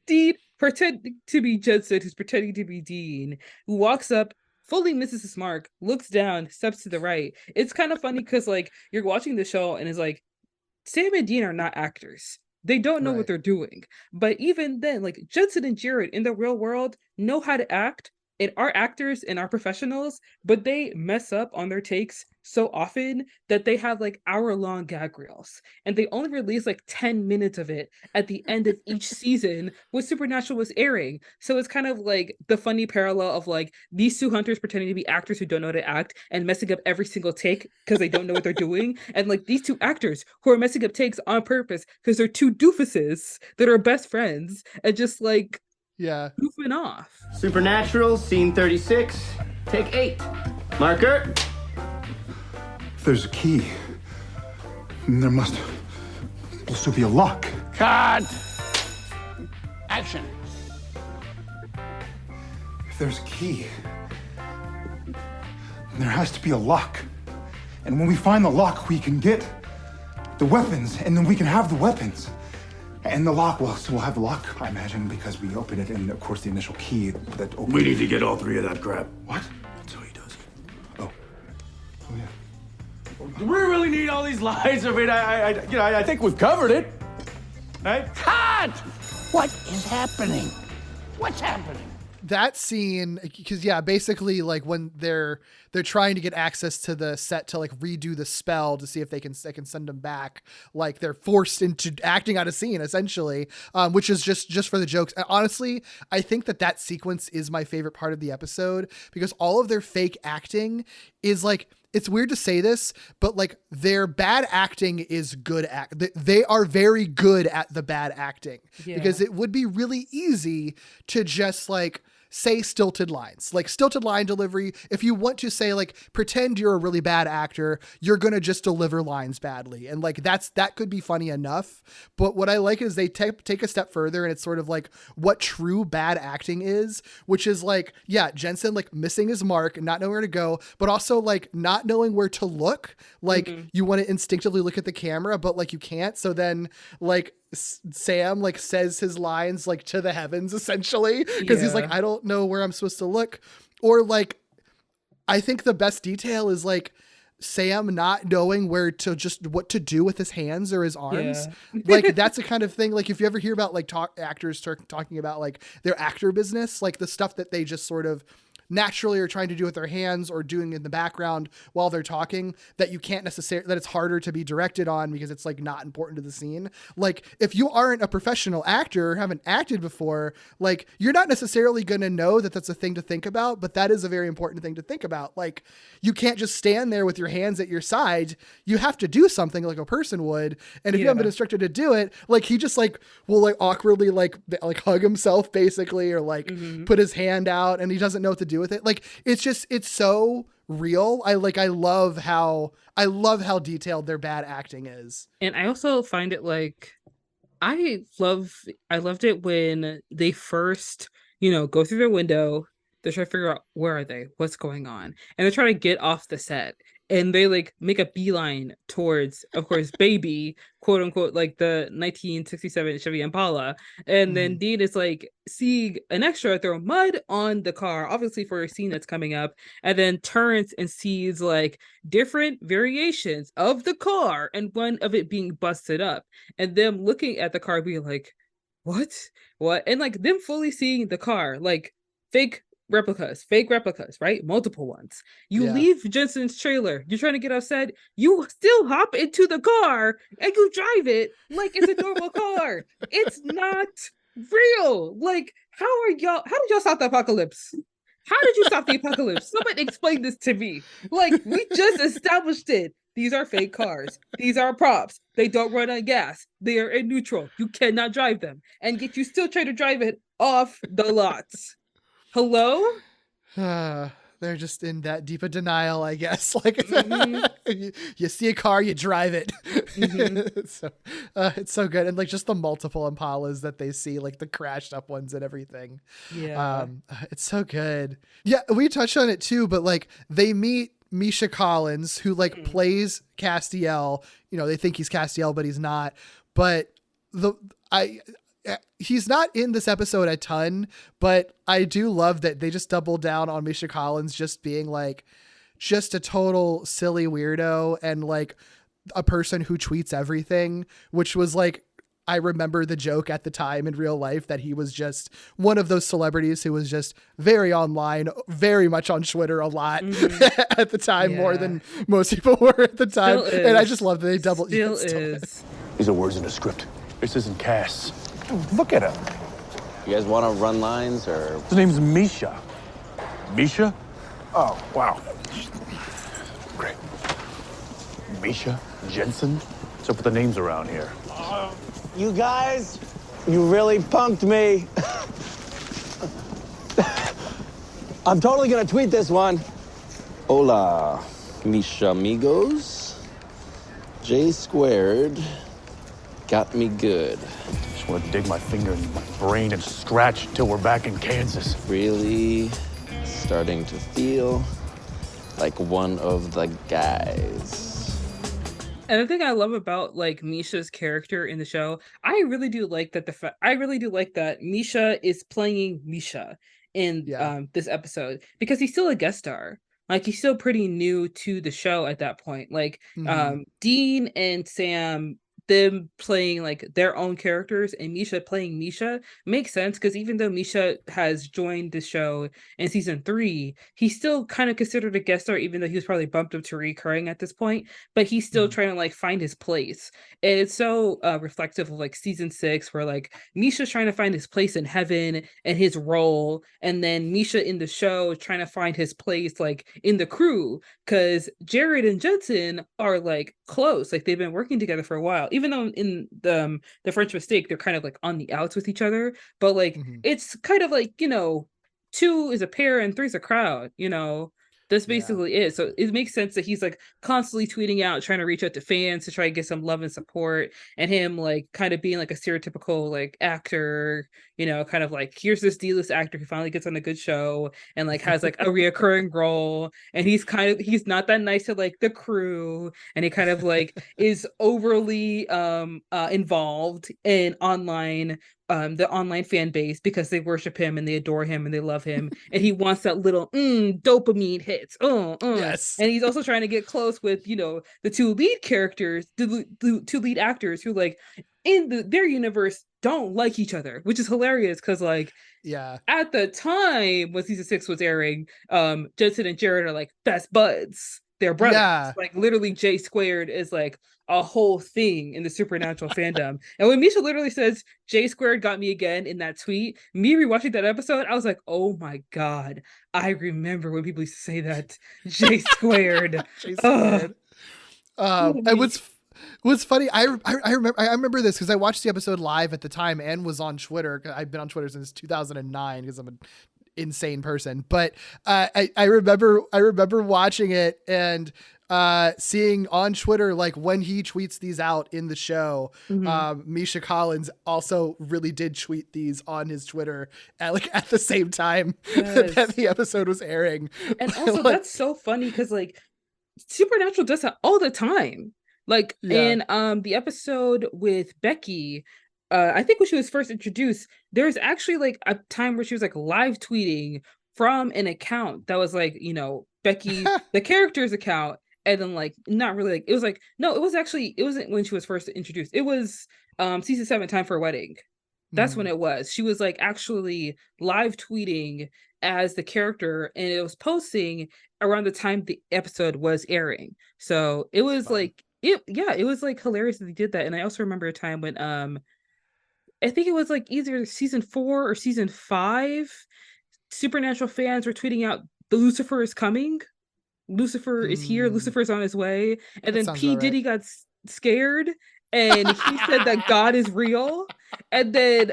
Dean pretending to be Judson, who's pretending to be Dean, who walks up, fully misses his mark, looks down, steps to the right. It's kind of funny because like you're watching the show and it's like Sam and Dean are not actors. They don't know what Right. they're doing. But even then, like Judson and Jared in the real world know how to act and are actors and are professionals, but they mess up on their takes so often that they have like hour-long gag reels. And they only release like 10 minutes of it at the end of each season when Supernatural was airing. So it's kind of like the funny parallel of like these two hunters pretending to be actors who don't know how to act and messing up every single take because they don't know what they're doing. And like these two actors who are messing up takes on purpose because they're two doofuses that are best friends and just like Yeah. goofing off. Supernatural, scene 36, take 8. Marker. If there's a key, then there must also be a lock. Cut! Action. If there's a key, then there has to be a lock. And when we find the lock, we can get the weapons, and then we can have the weapons. And the lock, well, so we'll have the lock, I imagine, because we open it, and of course the initial key that opens. We need to get all three of that crap. What? That's how he does it. Oh yeah. Do we really need all these lies? I mean, I think we've covered it. Right? Cut! What is happening? What's happening? That scene, because yeah, basically like when they're trying to get access to the set to like redo the spell to see if they can send them back, like they're forced into acting out a scene essentially, which is just for the jokes. And honestly, I think that sequence is my favorite part of the episode because all of their fake acting is like, it's weird to say this, but like their bad acting is good they are very good at the bad acting because it would be really easy to just like say stilted lines, like stilted line delivery. If you want to say like, pretend you're a really bad actor, you're going to just deliver lines badly. And like, that could be funny enough. But what I like is they take a step further and it's sort of like what true bad acting is, which is like, yeah, Jensen like missing his mark, not knowing where to go, but also like not knowing where to look. Like you want to instinctively look at the camera, but like you can't. So then like, Sam like says his lines like to the heavens essentially because he's like, I don't know where I'm supposed to look. Or like, I think the best detail is like Sam not knowing what to do with his hands or his arms. Like that's the kind of thing, like if you ever hear about like actors talking about like their actor business, like the stuff that they just sort of naturally are trying to do with their hands or doing in the background while they're talking that you can't necessarily, that it's harder to be directed on because it's like not important to the scene. Like if you aren't a professional actor or haven't acted before, like you're not necessarily going to know that that's a thing to think about, but that is a very important thing to think about. Like you can't just stand there with your hands at your side. You have to do something like a person would. And if you haven't been instructed to do it, like he just like will like awkwardly like hug himself basically, or like put his hand out and he doesn't know what to do with it. Like it's so real. I love how detailed their bad acting is. And I also find it like I loved it when they first, go through their window. They're trying to figure out where are they, what's going on, and they're trying to get off the set. And they like make a beeline towards, of course, baby, quote unquote, like the 1967 Chevy Impala. And then Dean is like seeing an extra throw mud on the car, obviously for a scene that's coming up, and then turns and sees like different variations of the car and one of it being busted up. And them looking at the car being like, what? And like them fully seeing the car, like fake replicas, right? Multiple ones. You leave Jensen's trailer, you're trying to get outside, you still hop into the car and you drive it like it's a normal car. It's not real. Like, how did y'all stop the apocalypse? How did you stop the apocalypse? Somebody explain this to me. Like, we just established it. These are fake cars. These are props. They don't run on gas. They are in neutral. You cannot drive them. And yet you still try to drive it off the lots. Hello? They're just in that deep of denial, I guess. Like you see a car, you drive it. So it's so good, and like just the multiple Impalas that they see, like the crashed up ones and everything. Yeah. It's so good. Yeah, we touched on it too, but like they meet Misha Collins, who like plays Castiel. You know, they think he's Castiel, but he's not. But he's not in this episode a ton, but I do love that they just double down on Misha Collins just being like just a total silly weirdo and like a person who tweets everything, which was like, I remember the joke at the time in real life that he was just one of those celebrities who was just very online, very much on Twitter a lot at the time, more than most people were at the time. And I just love that they double. Still is. These are words in the script. This isn't Cass. Look at him. You guys want to run lines or? His name's Misha. Misha? Oh, wow. Great. Misha? Jensen? What's up with the names around here? You guys, you really punked me. I'm totally gonna tweet this one. Hola, mis amigos. J squared got me good. Just want to dig my finger in my brain and scratch until we're back in Kansas. Really starting to feel like one of the guys. And the thing I love about like Misha's character in the show, I really do like that Misha is playing Misha in this episode, because he's still a guest star. Like he's still pretty new to the show at that point. Like Dean and Sam, them playing like their own characters and Misha playing Misha makes sense, because even though Misha has joined the show in season 3, he's still kind of considered a guest star, even though he was probably bumped up to recurring at this point, but he's still trying to like find his place. And it's so reflective of like season 6, where like Misha's trying to find his place in heaven and his role, and then Misha in the show trying to find his place like in the crew, because Jared and Jensen are like close, like they've been working together for a while, even though in the French Mistake they're kind of like on the outs with each other, but like it's kind of like, you know, 2 is a pair and 3 is a crowd, you know. That's basically it. So it makes sense that he's like constantly tweeting out, trying to reach out to fans to try and get some love and support, and him like kind of being like a stereotypical like actor, you know, kind of like here's this D-list actor who finally gets on a good show and like has like a reoccurring role, and he's not that nice to like the crew, and he kind of like is overly involved in online the online fan base, because they worship him and they adore him and they love him, and he wants that little dopamine hits. Yes. And he's also trying to get close with, you know, the 2 lead characters, the 2 lead actors who like in their universe don't like each other, which is hilarious, because like at the time when season 6 was airing, Jensen and Jared are like best buds. They're brothers. Like literally J squared is like a whole thing in the Supernatural fandom. And when Misha literally says J squared got me again in that tweet, me rewatching that episode, I was like, oh my God, I remember when people used to say that. J squared. J squared. And what's funny, I remember this because I watched the episode live at the time and was on Twitter. I've been on Twitter since 2009 because I'm an insane person, but I remember watching it and seeing on Twitter, like when he tweets these out in the show, Misha Collins also really did tweet these on his Twitter at the same time that the episode was airing. And also like, that's so funny because like Supernatural does that all the time. Like in the episode with Becky, I think when she was first introduced, there's actually like a time where she was like live tweeting from an account that was like, you know, Becky, the character's account. And then like, not really like, it was like, no, it wasn't when she was first introduced. It was season 7, Time for a Wedding. That's when it was. She was like actually live tweeting as the character, and it was posting around the time the episode was airing. So it was like, it was like hilarious that they did that. And I also remember a time when I think it was like either season 4 or season 5, Supernatural fans were tweeting out, "The Lucifer is coming. Lucifer is here. Lucifer's on his way." And then P. Diddy got scared and he said that God is real. And then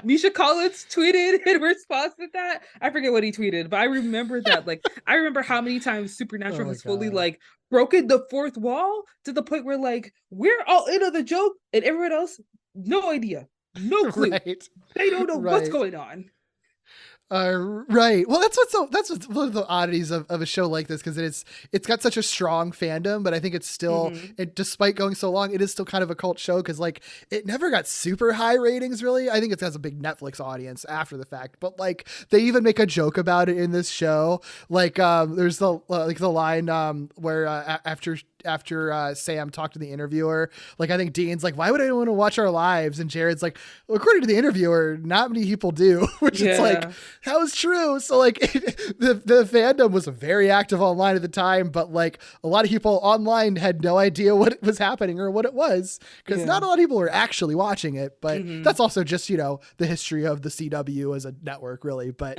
Misha Collins tweeted in response to that. I forget what he tweeted, but I remember that. Like, I remember how many times Supernatural has fully like broken the fourth wall to the point where like we're all in on the joke and everyone else, no idea, no clue. Right. They don't know what's going on. Right. Well, that's what's one of the oddities of a show like this, because it's got such a strong fandom, but I think it's still, despite going so long, it is still kind of a cult show, because like it never got super high ratings really. I think it has a big Netflix audience after the fact, but like they even make a joke about it in this show. Like there's the line where after Sam talked to the interviewer, like I think Dean's like, why would anyone want to watch our lives? And Jared's like, well, according to the interviewer, not many people do, which is like, that was true. So like the fandom was very active online at the time, but like a lot of people online had no idea what was happening or what it was, because not a lot of people were actually watching it. But that's also just, you know, the history of the CW as a network really. But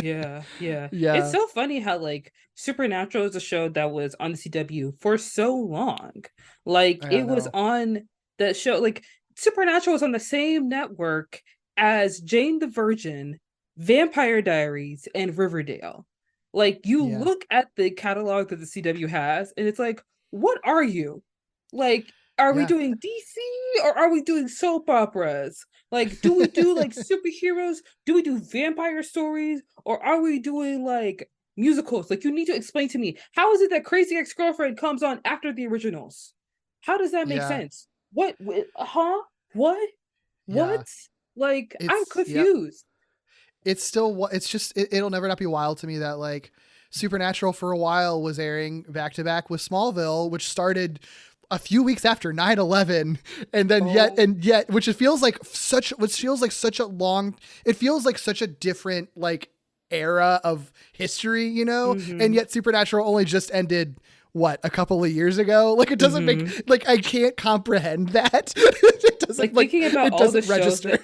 yeah. It's so funny how like Supernatural is a show that was on the CW for so long. Like it was on that show, like Supernatural was on the same network as Jane the Virgin, Vampire Diaries, and Riverdale. Like you look at the catalog that the CW has, and it's like, what are you? Like, are we doing DC or are we doing soap operas? Like, do we do like superheroes? Do we do vampire stories? Or are we doing like musicals? Like, you need to explain to me, how is it that Crazy Ex-Girlfriend comes on after the originals? How does that make sense? What? What? Like, I'm confused. It's still, it's just, it'll never not be wild to me that like Supernatural for a while was airing back to back with Smallville, which started a few weeks after 9/11, and then yet, which it feels like such a different like era of history, you know, and yet Supernatural only just ended a couple of years ago. Like it doesn't make, like I can't comprehend that. It doesn't, like thinking about all the register.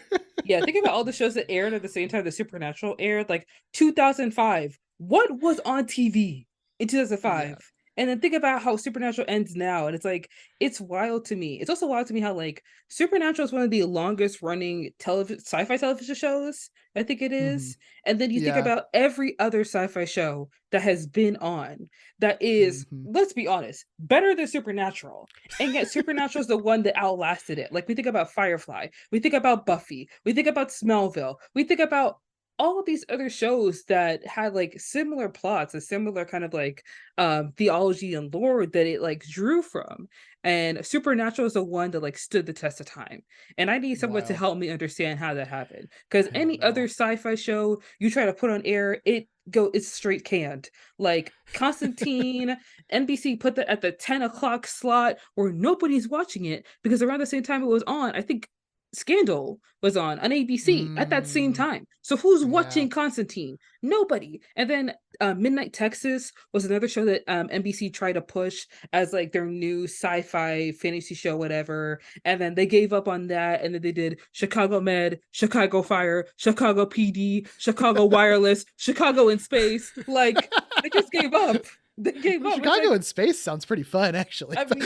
Thinking about all the shows that aired at the same time the Supernatural aired, like 2005. What was on TV in 2005? And then think about how Supernatural ends now. And it's like, it's wild to me. It's also wild to me how like Supernatural is one of the longest running sci-fi television shows. I think it is. And then you think about every other sci-fi show that has been on that is, let's be honest, better than Supernatural. And yet Supernatural is the one that outlasted it. Like we think about Firefly, we think about Buffy, we think about Smallville, we think about all of these other shows that had like similar plots, a similar kind of like theology and lore that it like drew from. And Supernatural is the one that like stood the test of time. And I need someone to help me understand how that happened. Because any other sci-fi show you try to put on air, it's straight canned. Like Constantine, NBC put that at the 10 o'clock slot where nobody's watching it, because around the same time it was on, I think Scandal was on ABC at that same time. So who's watching Constantine? Nobody. And then Midnight Texas was another show that NBC tried to push as like their new sci-fi fantasy show, whatever. And then they gave up on that. And then they did Chicago Med, Chicago Fire, Chicago PD, Chicago Wireless, Chicago in Space. Like they just gave up. They gave up. Chicago in Space sounds pretty fun, actually. I mean,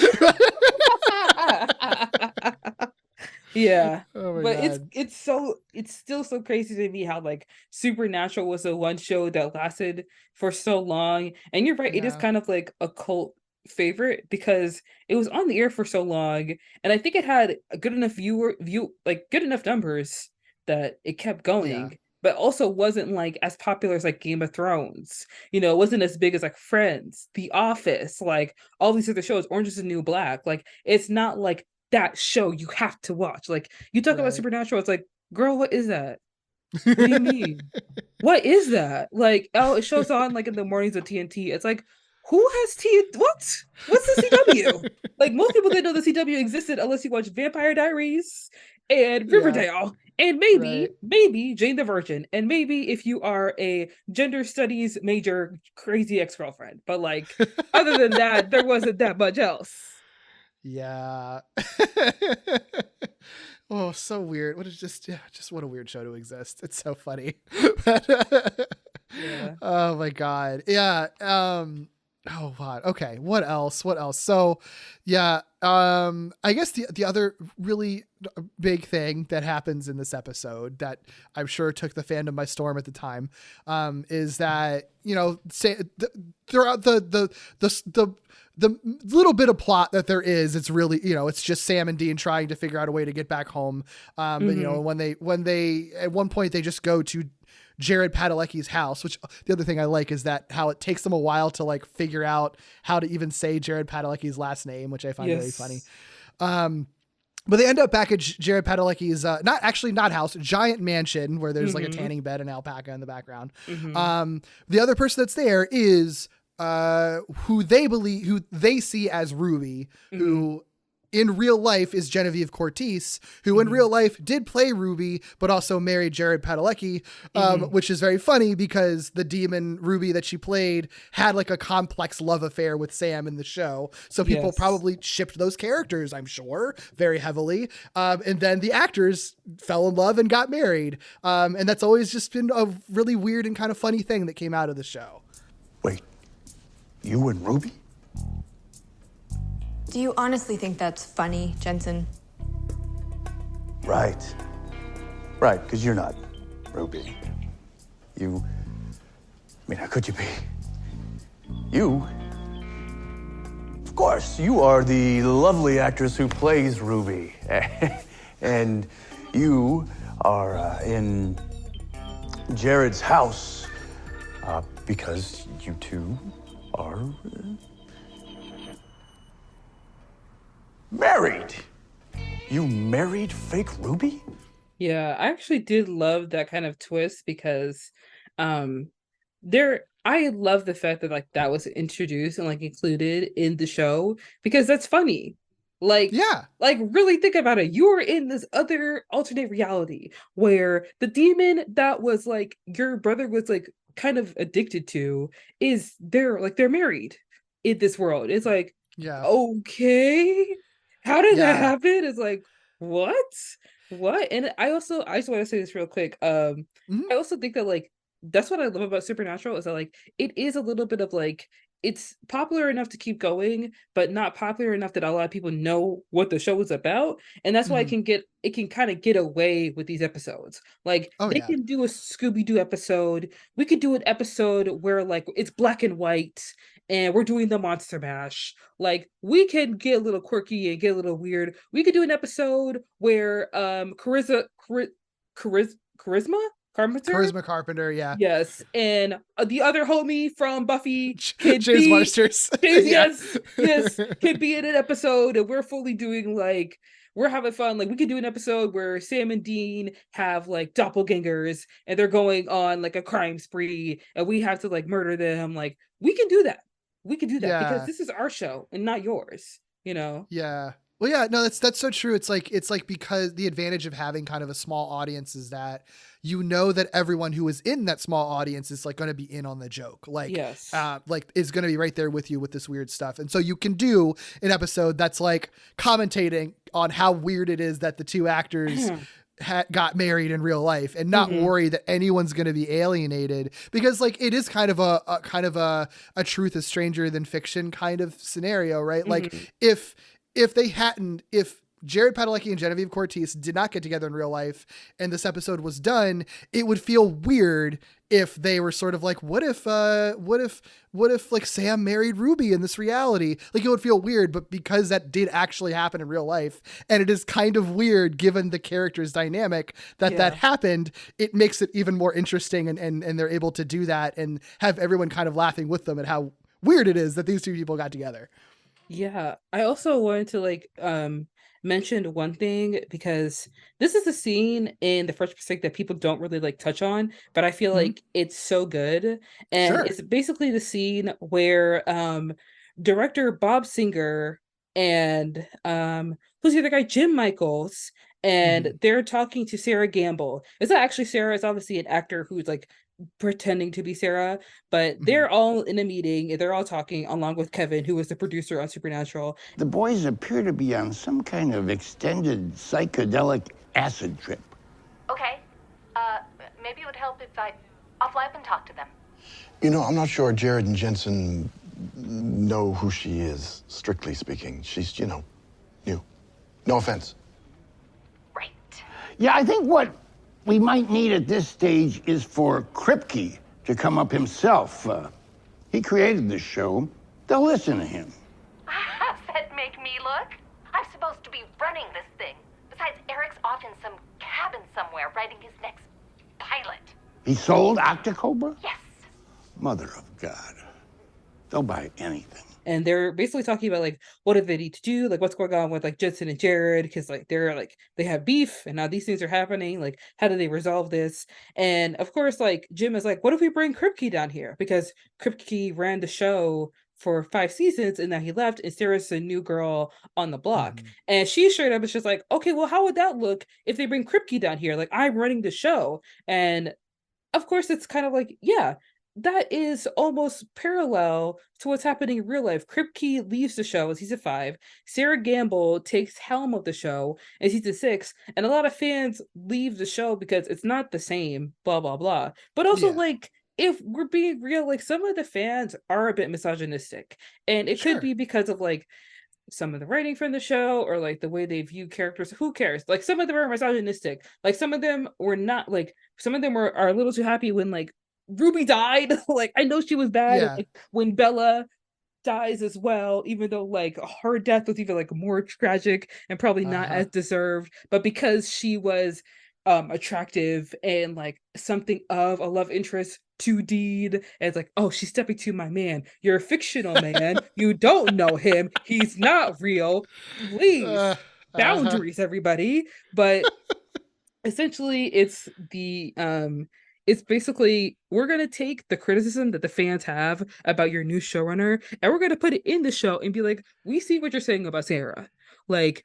yeah, but God. it's still so crazy to me how like Supernatural was the one show that lasted for so long. And you're right, it is kind of like a cult favorite because it was on the air for so long, and I think it had a good enough good enough numbers that it kept going. But also wasn't like as popular as like Game of Thrones. You know, it wasn't as big as like Friends, The Office, like all these other shows, Orange is the New Black. Like it's not like that show you have to watch. Like you talk about Supernatural, it's like, girl, what is that? What do you mean? What is that? Like, oh, it shows on like in the mornings of TNT. It's like, who has what's the CW? Like most people didn't know the CW existed unless you watch Vampire Diaries and Riverdale. And maybe Jane the Virgin. And maybe if you are a gender studies major, Crazy Ex-Girlfriend. But like other than that, there wasn't that much else. Yeah. Oh, so weird. What is just what a weird show to exist. It's so funny. Oh my God. Yeah. Oh God. Okay. What else? So yeah, I guess the other really big thing that happens in this episode that I'm sure took the fandom by storm at the time, is that, throughout the little bit of plot that there is, it's really, it's just Sam and Dean trying to figure out a way to get back home. But when they at one point they just go to Jared Padalecki's house, which the other thing I like is that how it takes them a while to like figure out how to even say Jared Padalecki's last name, which I find very funny. But they end up back at Jared Padalecki's, not house, giant mansion where there's like a tanning bed and alpaca in the background. The other person that's there is who they see as Ruby, who in real life is Genevieve Cortese, who in real life did play Ruby, but also married Jared Padalecki, which is very funny because the demon Ruby that she played had like a complex love affair with Sam in the show. So people probably shipped those characters, I'm sure, very heavily. And then the actors fell in love and got married. And that's always just been a really weird and kind of funny thing that came out of the show. Wait, you and Ruby? Do you honestly think that's funny, Jensen? Right, because you're not Ruby. How could you be? You? Of course, you are the lovely actress who plays Ruby. And you are in Jared's house because you two are married. You married fake Ruby? Yeah, I actually did love that kind of twist because I love the fact that like that was introduced and like included in the show because that's funny. Like really think about it. You're in this other alternate reality where the demon that was like your brother was like kind of addicted to is they're married in this world. It's like, okay. How did that happen? It's like, what? And I just want to say this real quick. I also think that like that's what I love about Supernatural is that like it is a little bit of like it's popular enough to keep going, but not popular enough that a lot of people know what the show is about. And that's why it can kind of get away with these episodes. Like they can do a Scooby-Doo episode. We could do an episode where like it's black and white and we're doing the Monster Mash. Like we can get a little quirky and get a little weird. We could do an episode where Charisma Carpenter, yes, and the other homie from Buffy, James Marsters, yes, could be in an episode, and we're fully doing like we're having fun. Like we could do an episode where Sam and Dean have like doppelgangers, and they're going on like a crime spree, and we have to like murder them. Like we can do that. Because this is our show and not yours. Yeah. Well, yeah, no, that's so true. It's like because the advantage of having kind of a small audience is that that everyone who is in that small audience is like going to be in on the joke. Like, is going to be right there with you with this weird stuff. And so you can do an episode that's like commentating on how weird it is that the two actors got married in real life and not worry that anyone's going to be alienated because like it is kind of a truth is stranger than fiction kind of scenario, right? Like if Jared Padalecki and Genevieve Cortese did not get together in real life and this episode was done, it would feel weird if they were sort of like, what if like Sam married Ruby in this reality? Like it would feel weird, but because that did actually happen in real life and it is kind of weird given the character's dynamic that happened, it makes it even more interesting and they're able to do that and have everyone kind of laughing with them at how weird it is that these two people got together. Yeah, I also wanted to like mention one thing because this is a scene in the Fresh Prince that people don't really like touch on, but I feel like it's so good. And it's basically the scene where director Bob Singer and who's the other guy, Jim Michaels, and they're talking to Sarah Gamble. It's not actually Sarah, it's obviously an actor who's like pretending to be Sarah, but they're all in a meeting and they're all talking along with Kevin, who was the producer on Supernatural. The boys appear to be on some kind of extended psychedelic acid trip. Okay. Maybe it would help if I'll fly up and talk to them. I'm not sure Jared and Jensen know who she is, strictly speaking. She's, new. No offense. Yeah, I think what we might need at this stage is for Kripke to come up himself. He created this show. They'll listen to him. How's that make me look? I'm supposed to be running this thing. Besides, Eric's off in some cabin somewhere writing his next pilot. He sold Octocobra? Yes. Mother of God. They'll buy anything. And they're basically talking about like what do they need to do, like what's going on with like Jensen and Jared, because like they have beef and now these things are happening. Like, how do they resolve this? And of course, like Jim is like, what if we bring Kripke down here? Because Kripke ran the show for 5 seasons and now he left, and Sarah's a new girl on the block. And she straight up is just like, okay, well, how would that look if they bring Kripke down here? Like, I'm running the show. And of course, it's kind of like, yeah, that is almost parallel to what's happening in real life. Kripke leaves the show in season 5. Sarah Gamble takes helm of the show in season 6, and a lot of fans leave the show because it's not the same, blah, blah, blah. But also, like, if we're being real, like, some of the fans are a bit misogynistic, and it could be because of, like, some of the writing from the show or like the way they view characters. Who cares? Like, some of them are misogynistic. Like, some of them were not, like, some of them are a little too happy when like Ruby died. Like, I know she was bad. Yeah. Like, when Bella dies as well, even though like her death was even like more tragic and probably not as deserved, but because she was attractive and like something of a love interest to Deed, and it's like, oh, she's stepping to my man. You're a fictional man. You don't know him. He's not real. Please, boundaries, everybody. But essentially, it's basically, we're going to take the criticism that the fans have about your new showrunner and we're going to put it in the show and be like, we see what you're saying about Sarah. Like,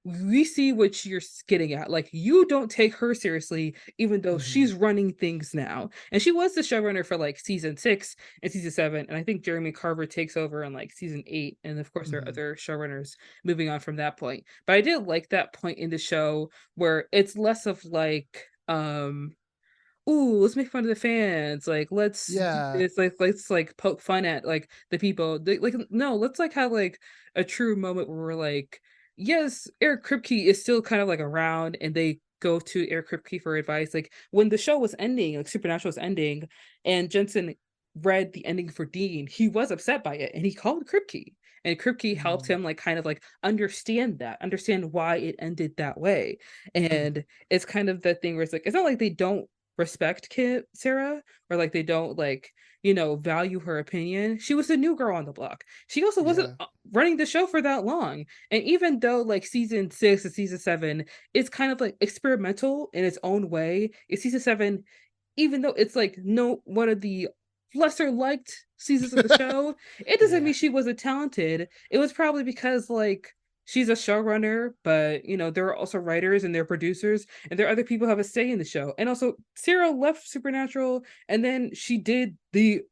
we see what you're getting at. Like, you don't take her seriously, even though she's running things now. And she was the showrunner for like season 6 and season 7. And I think Jeremy Carver takes over in like season 8. And of course, there are other showrunners moving on from that point. But I did like that point in the show where it's less of like, ooh, let's make fun of the fans. Like, it's like, let's like poke fun at like the people. Like, no, let's like have like a true moment where we're like, yes, Eric Kripke is still kind of like around, and they go to Eric Kripke for advice. Like, when the show was ending, like Supernatural was ending, and Jensen read the ending for Dean, he was upset by it, and he called Kripke. And Kripke helped him like kind of like understand why it ended that way. And it's kind of the thing where it's like, it's not like they don't respect Sarah, or like they don't like, value her opinion. She was a new girl on the block. She also wasn't running the show for that long. And even though like season 6 and season 7 is kind of like experimental in its own way, in season 7, even though it's like one of the lesser liked seasons of the show, it doesn't mean she wasn't talented. It was probably because like she's a showrunner, but there are also writers and there are producers and there are other people who have a say in the show. And also, Sarah left Supernatural and then she did the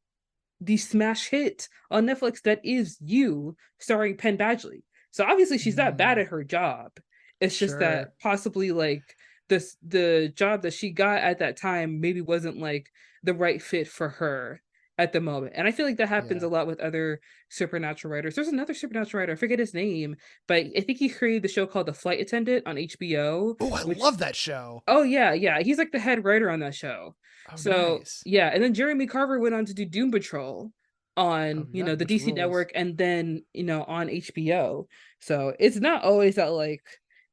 smash hit on Netflix that is You, starring Penn Badgley. So obviously she's not bad at her job. It's just that possibly like the job that she got at that time maybe wasn't like the right fit for her at the moment. And I feel like that happens a lot with other Supernatural writers. There's another Supernatural writer, I forget his name, but I think he created the show called The Flight Attendant on HBO. Oh, I love that show. Oh yeah. He's like the head writer on that show. Oh, so nice. yeah, and then Jeremy Carver went on to do Doom Patrol on the DC rules. network, and then on HBO. So it's not always that like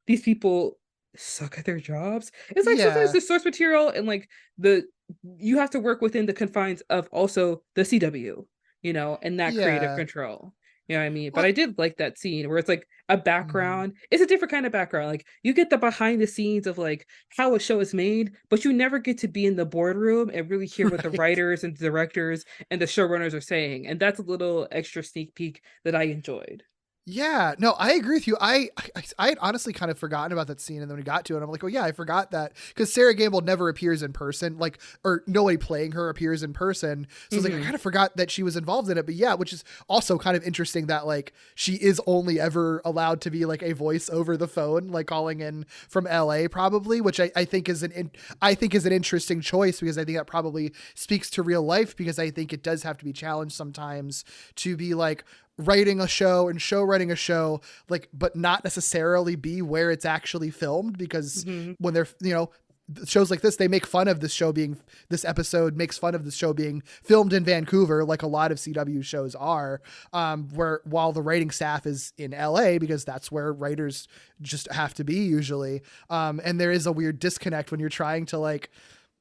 these people suck at their jobs. It's like sometimes the source material and like you have to work within the confines of also the CW, and that creative control. You know what I mean? But I did like that scene where it's like a background. It's a different kind of background. Like, you get the behind the scenes of like how a show is made, but you never get to be in the boardroom and really hear what the writers and directors and the showrunners are saying. And that's a little extra sneak peek that I enjoyed. Yeah, no, I agree with you. I had honestly kind of forgotten about that scene, and then when we got to it, I'm like, oh yeah, I forgot that, because Sarah Gamble never appears in person, like, or nobody playing her appears in person. So I was like, I kind of forgot that she was involved in it. But yeah, which is also kind of interesting that like she is only ever allowed to be like a voice over the phone, like calling in from LA probably, which I think is an interesting choice, because I think that probably speaks to real life, because I think it does have to be challenged sometimes to be like writing a show and running a show, like, but not necessarily be where it's actually filmed, because when they're, shows like this, they make fun of this episode makes fun of the show being filmed in Vancouver, like a lot of CW shows are, while the writing staff is in LA, because that's where writers just have to be usually. And there is a weird disconnect when you're trying to like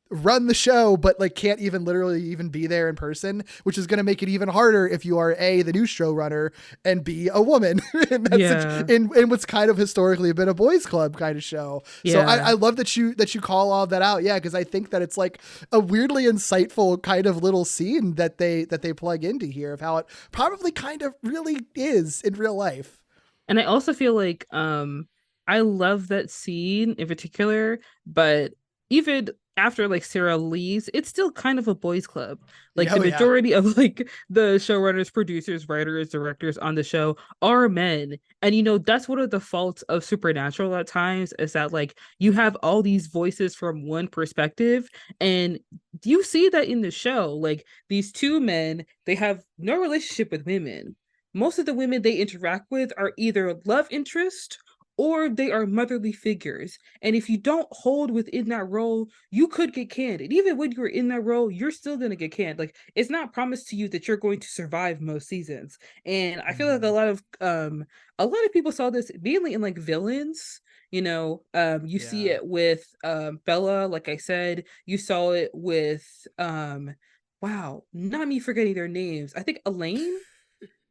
run the show, but like can't even literally even be there in person, which is going to make it even harder if you are A, the new showrunner, and B, a woman. And that's in what's kind of historically been a boys club kind of show. So I love that you call all that out. Yeah. Because I think that it's like a weirdly insightful kind of little scene that they plug into here of how it probably kind of really is in real life. And I also feel like I love that scene in particular, but even after like Sarah leaves, it's still kind of a boys club. Like the majority of like the showrunners, producers, writers, directors on the show are men. And that's one of the faults of Supernatural at times, is that like you have all these voices from one perspective, and you see that in the show. Like these two men, they have no relationship with women. Most of the women they interact with are either love interest or they are motherly figures. And if you don't hold within that role, you could get canned. And even when you're in that role, you're still going to get canned. Like it's not promised to you that you're going to survive most seasons. And I feel like a lot of people saw this mainly in like villains. You see it with Bella, like I said. You saw it with wow, not me forgetting their names. I think Elaine,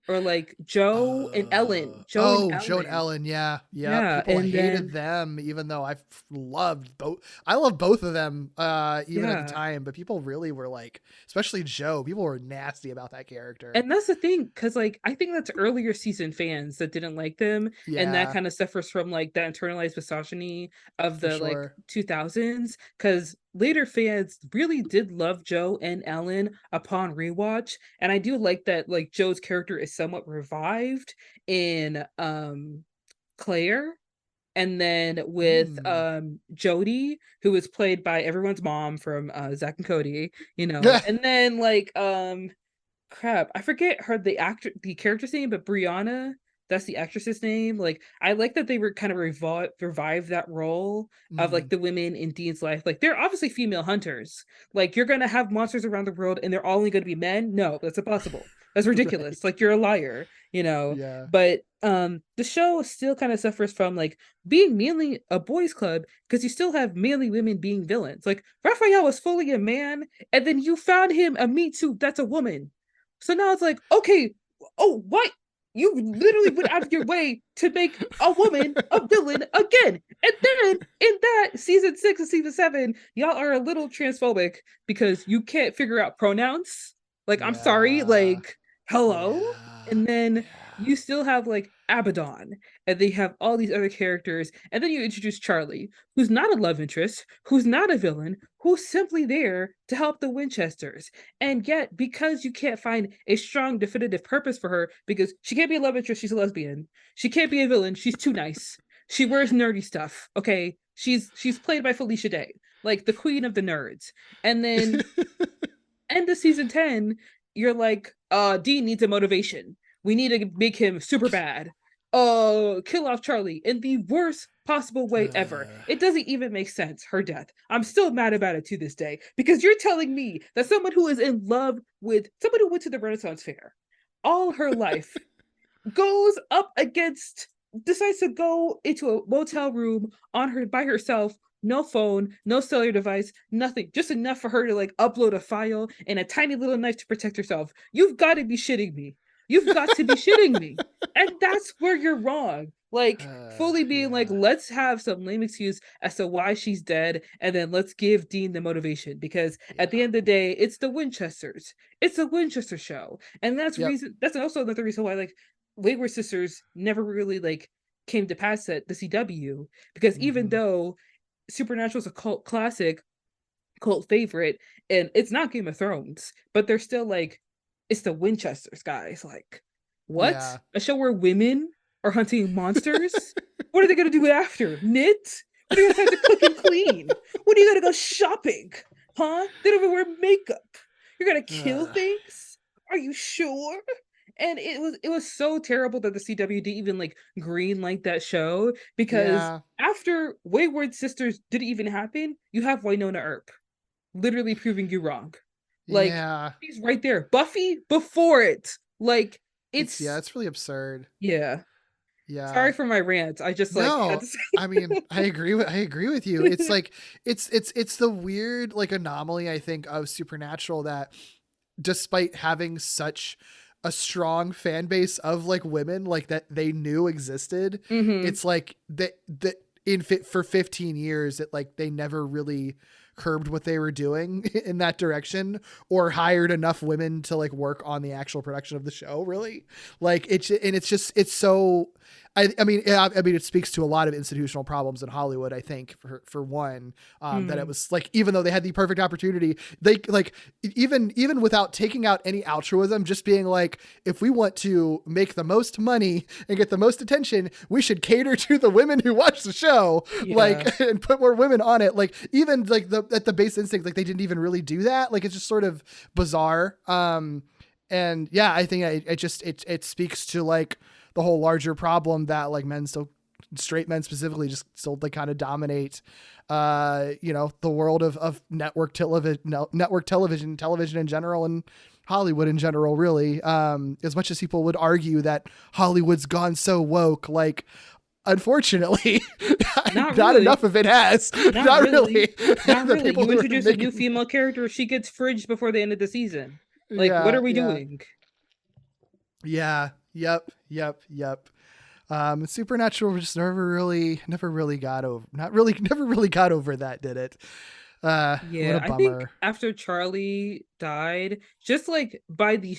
or like Joe and Ellen. Joe and Ellen. Yeah. Yeah. People and hated them, even though I loved both. I love both of them, even at the time, but people really were like, especially Joe, people were nasty about that character. And that's the thing, because like I think that's earlier season fans that didn't like them. And that kind of suffers from like that internalized misogyny of the like 2000s, because later fans really did love Joe and Ellen upon rewatch. And I do like that like Joe's character is somewhat revived in Claire. And then with Jody, who was played by everyone's mom from Zack and Cody, and then like crap, I forget the character's name, but Brianna, that's the actress's name. Like I like that they were kind of revive that role of like the women in Dean's life. Like they're obviously female hunters. Like you're gonna have monsters around the world and they're only gonna be men. No, that's impossible. That's ridiculous. Like you're a liar, But the show still kind of suffers from like being mainly a boys club, because you still have mainly women being villains. Like Raphael was fully a man, and then you found him a meat suit that's a woman. So now it's like, okay, oh, what? You literally went out of your way to make a woman a villain again. And then in that season 6 and season 7, y'all are a little transphobic because you can't figure out pronouns. Like, I'm sorry, like, hello? And then you still have like Abaddon, and they have all these other characters, and then you introduce Charlie, who's not a love interest, who's not a villain, who's simply there to help the Winchesters. And yet, because you can't find a strong definitive purpose for her, because she can't be a love interest, she's a lesbian, she can't be a villain, she's too nice, she wears nerdy stuff, okay, she's played by Felicia Day, like the queen of the nerds. And then end of season 10, you're like, Dean needs a motivation. We need to make him super bad. Kill off Charlie in the worst possible way ever. It doesn't even make sense, her death. I'm still mad about it to this day, because you're telling me that someone who is in love with someone who went to the Renaissance Fair all her life decides to go into a motel room by herself, no phone, no cellular device, nothing, just enough for her to like upload a file and a tiny little knife to protect herself. You've got to be shitting me. You've got to be shitting me. And that's where you're wrong. Like, fully being like, let's have some lame excuse as to why she's dead, and then let's give Dean the motivation. Because at the end of the day, it's the Winchesters. It's a Winchester show. And that's also another reason why, like, Wayward Sisters never really like came to pass at the CW, because even though Supernatural is a cult classic, cult favorite, and it's not Game of Thrones, but they're still like, it's the Winchesters, guys. Like, what? Yeah. A show where women are hunting monsters? What are they gonna do after? Knit? What are you gonna have to cook and clean? What are you gonna go shopping? Huh? They don't even wear makeup. You're gonna kill things? Are you sure? And it was so terrible that the CW didn't even like green light that show, because Yeah. after Wayward Sisters didn't even happen, you have Winona Earp literally proving you wrong. Like, Yeah. she's right there. Buffy before it. Like, It's really absurd. yeah. Yeah. Sorry for my rant. I just like had No, to say I mean, I agree with you. It's like it's the weird like anomaly, I think, of Supernatural, that despite having such a strong fan base of like women like that they knew existed, it's like that for 15 years it like they never really curbed what they were doing in that direction, or hired enough women to like work on the actual production of the show, really. Like it's so I mean, it speaks to a lot of institutional problems in Hollywood, I think, for one, that it was like, even though they had the perfect opportunity, they like, even without taking out any altruism, just being like, if we want to make the most money and get the most attention, we should cater to the women who watch the show, like, and put more women on it. Like, even like at the base instinct, like they didn't even really do that. Like, it's just sort of bizarre. And yeah, I think it speaks to like the whole larger problem that like straight men specifically just still like kind of dominate, the world of network television in general, and Hollywood in general, really. As much as people would argue that Hollywood's gone so woke, like, unfortunately, not enough of it has. Not really. Not really. You introduce a new female character, she gets fridged before the end of the season. Like, what are we doing? Yeah. Yep. Supernatural just never really got over that, did it? Yeah, what a bummer. I think after Charlie died, just like by the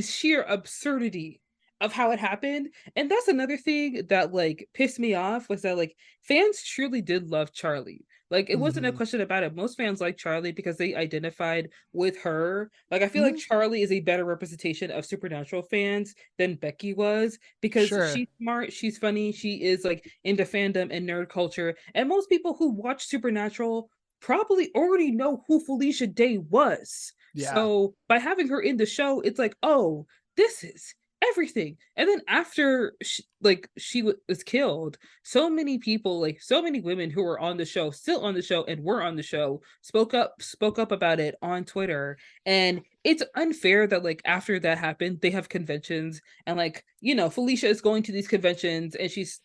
sheer absurdity of how it happened, and that's another thing that like pissed me off, was that like fans truly did love Charlie. Like, it wasn't a question about it. Most fans like Charlie because they identified with her. Like, I feel like Charlie is a better representation of Supernatural fans than Becky was, because she's smart, she's funny, she is like into fandom and nerd culture. And most people who watch Supernatural probably already know who Felicia Day was. Yeah. So by having her in the show, it's like, oh, this is everything. And then after she was killed, so many people, like so many women who were on the show, still on the show and were on the show, spoke up about it on Twitter. And it's unfair that like after that happened, they have conventions, and like, Felicia is going to these conventions and she's,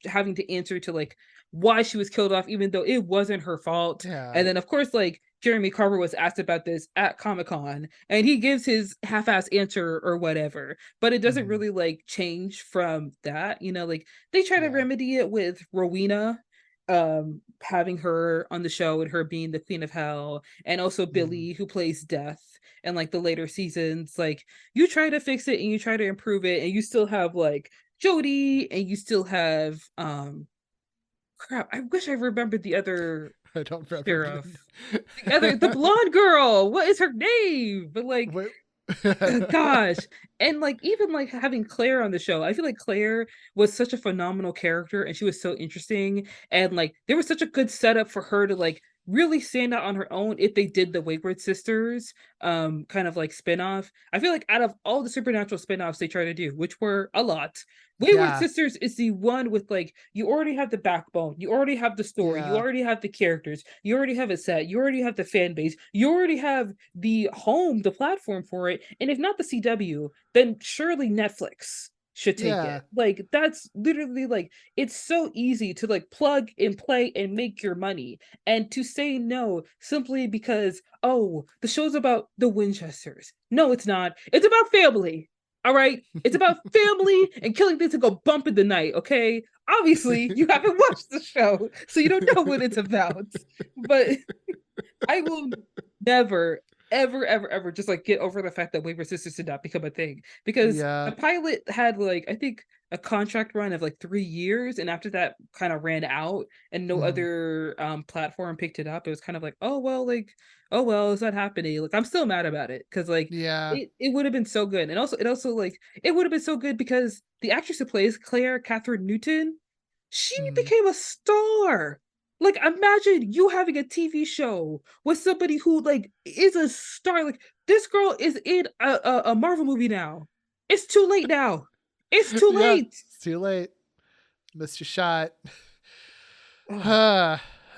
having to answer to like why she was killed off, even though it wasn't her fault. Yeah. And then of course, like, Jeremy Carver was asked about this at Comic-Con, and he gives his half-ass answer or whatever, but it doesn't really like change from that. Like, they try to remedy it with Rowena, having her on the show and her being the Queen of Hell, and also Billy, who plays Death, and like the later seasons. Like, you try to fix it and you try to improve it, and you still have like Jodie, and you still have crap, I wish I remembered the other I don't remember. the blonde girl. What is her name? But like, gosh. And like, even like having Claire on the show, I feel like Claire was such a phenomenal character, and she was so interesting, and like there was such a good setup for her to like really stand out on her own if they did the Wayward Sisters kind of like spinoff. I feel like out of all the Supernatural spinoffs they try to do, which were a lot, Wayward Sisters is the one with like, you already have the backbone, you already have the story, you already have the characters, you already have a set, you already have the fan base, you already have the home, the platform for it. And if not the CW, then surely Netflix should take it. Like, that's literally like, it's so easy to like plug and play and make your money, and to say no simply because, oh, the show's about the Winchesters. No, it's not. It's about family. All right, it's about family and killing things to go bump in the night. Okay, obviously you haven't watched the show, so you don't know what it's about. But I will never, ever just like get over the fact that Wayward Sisters did not become a thing, because the pilot had like, I think, a contract run of like 3 years, and after that kind of ran out and no other platform picked it up. It was kind of like, oh well, it's not happening. Like, I'm still mad about it, because like it would have been so good. And also it would have been so good because the actress who plays Claire, Catherine Newton, she became a star. Like, imagine you having a TV show with somebody who like is a star. Like, this girl is in a Marvel movie now. It's too late now. It's too late. It's too late. Missed your shot.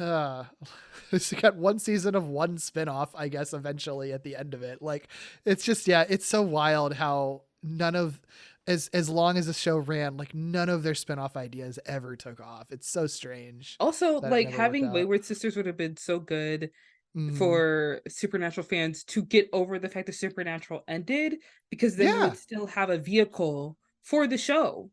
So got one season of one spinoff, I guess, eventually at the end of it. Like, it's just, it's so wild how none of, as long as the show ran, like none of their spinoff ideas ever took off. It's so strange. Also, like, having Wayward Sisters would have been so good for Supernatural fans to get over the fact that Supernatural ended, because then you would still have a vehicle for the show.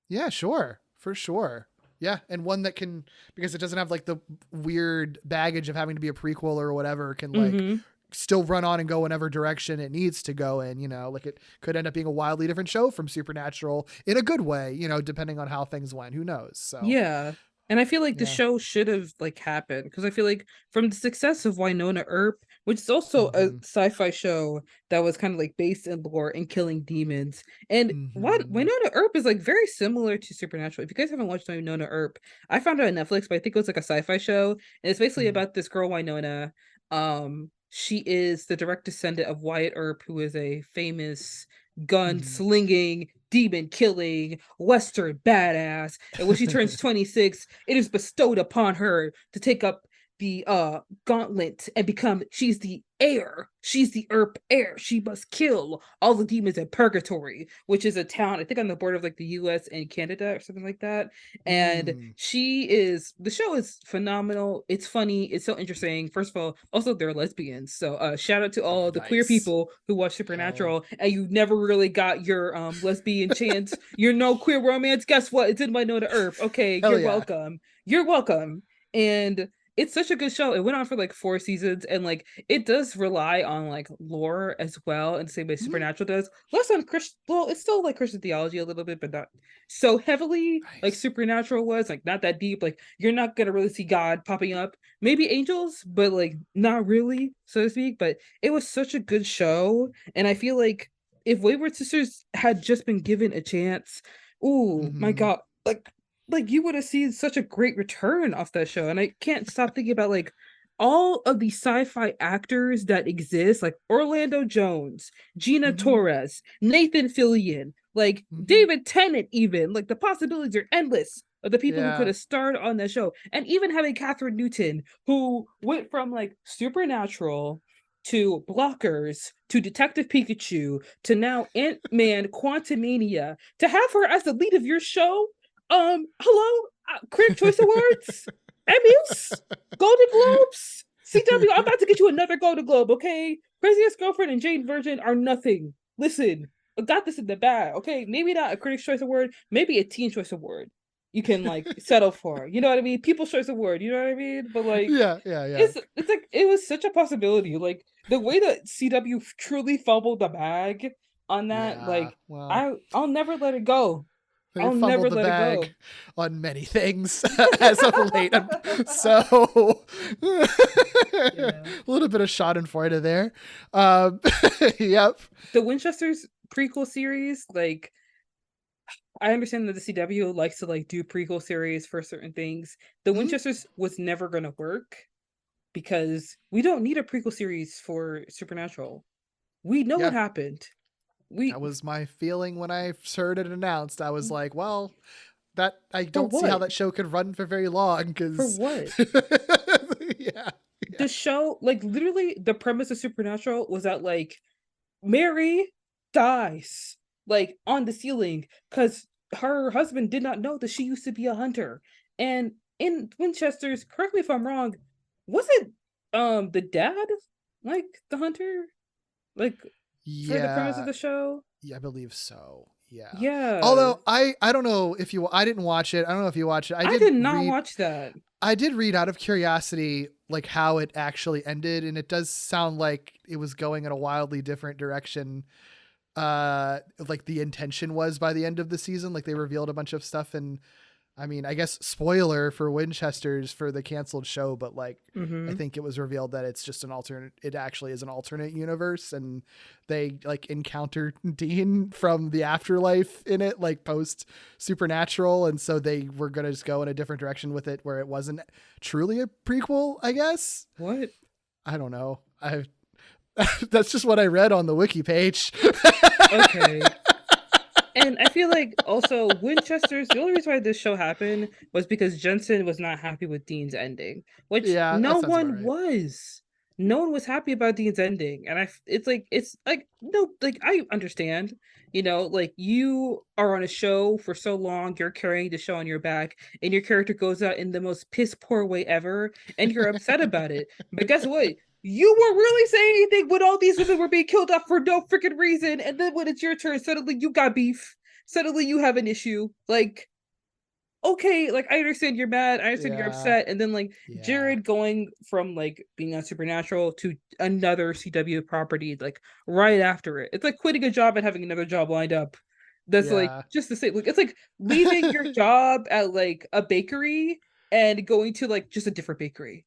Yeah, sure. For sure. Yeah, and one that can, because it doesn't have like the weird baggage of having to be a prequel or whatever, can like still run on and go whatever direction it needs to go in, you know, like it could end up being a wildly different show from Supernatural in a good way, you know, depending on how things went, who knows. So yeah. And I feel like the show should have like happened, because I feel like from the success of Winona Earp, which is also a sci-fi show that was kind of like based in lore and killing demons, and what Winona Earp is like very similar to Supernatural. If you guys haven't watched Winona Earp, I found it on Netflix, but I think it was like a sci-fi show, and it's basically about this girl Winona. She is the direct descendant of Wyatt Earp, who is a famous gun slinging, demon killing Western badass. And when she turns 26, it is bestowed upon her to take up the gauntlet and become, she's the heir. She's the Earp heir. She must kill all the demons in Purgatory, which is a town, I think, on the border of like the US and Canada or something like that. And the show is phenomenal. It's funny. It's so interesting. First of all, also they're lesbians. So shout out to all the queer people who watch Supernatural and you never really got your lesbian chance. You're no queer romance. Guess what? It's in Winona Earp. Okay, you're welcome. You're welcome. And it's such a good show. It went on for like 4 seasons, and like it does rely on like lore as well, in the same way Supernatural does. Less on Christian, well, it's still like Christian theology a little bit, but not so heavily like Supernatural was. Like, not that deep. Like, you're not gonna really see God popping up. Maybe angels, but like not really, so to speak. But it was such a good show, and I feel like if Wayward Sisters had just been given a chance, my God, like you would have seen such a great return off that show. And I can't stop thinking about like all of the sci-fi actors that exist, like Orlando Jones, Gina Torres, Nathan Fillion, like David Tennant, even. Like, the possibilities are endless of the people who could have starred on that show. And even having Catherine Newton, who went from like Supernatural to Blockers to Detective Pikachu to now Ant-Man Quantumania, to have her as the lead of your show. Hello, Critic Choice Awards, Emmys, Golden Globes, CW. I'm about to get you another Golden Globe, okay? Crazy Ex-Girlfriend and Jane Virgin are nothing. Listen, I got this in the bag, okay? Maybe not a Critics' Choice Award, maybe a Teen Choice Award. You can like settle for, you know what I mean? People's Choice Award, you know what I mean? But like, yeah. It's like, it was such a possibility. Like, the way that CW truly fumbled the bag on that, like, I'll never let it go. I'll never let it go on many things as of late. So a little bit of Schadenfreude there. Yep. The Winchester's prequel series, like, I understand that the CW likes to like do prequel series for certain things. The Winchesters was never going to work because we don't need a prequel series for Supernatural. We know what happened. That was my feeling when I heard it announced. I was like, well, that I don't see how that show could run for very long. Because for what? The show, like, literally the premise of Supernatural was that like Mary dies like on the ceiling because her husband did not know that she used to be a hunter. And in Winchester's, correct me if I'm wrong, was it the dad like the hunter? Like, for the premise of the show? Yeah, I believe so. Yeah. Yeah. Although I don't know if I didn't watch it. I don't know if you watched it. I did not watch that. I did read out of curiosity, like how it actually ended. And it does sound like it was going in a wildly different direction. Like the intention was by the end of the season, like they revealed a bunch of stuff. And I mean, I guess spoiler for Winchester's for the canceled show, but like, I think it was revealed that it's just it actually is an alternate universe, and they like encounter Dean from the afterlife in it, like post Supernatural. And so they were going to just go in a different direction with it where it wasn't truly a prequel, I guess. What? I don't know. That's just what I read on the wiki page. Okay. And I feel like also Winchester's, the only reason why this show happened was because Jensen was not happy with Dean's ending, which no one was. No one was happy about Dean's ending. And it's like, no, like I understand, like you are on a show for so long, you're carrying the show on your back, and your character goes out in the most piss poor way ever, and you're upset about it. But guess what? You weren't really saying anything when all these women were being killed off for no freaking reason. And then when it's your turn, suddenly you got beef. Suddenly you have an issue. Like, okay, like I understand you're mad. I understand you're upset. And then like Jared going from like being on Supernatural to another CW property, like right after it. It's like quitting a job and having another job lined up. That's like just the same. Like it's like leaving your job at like a bakery and going to like just a different bakery.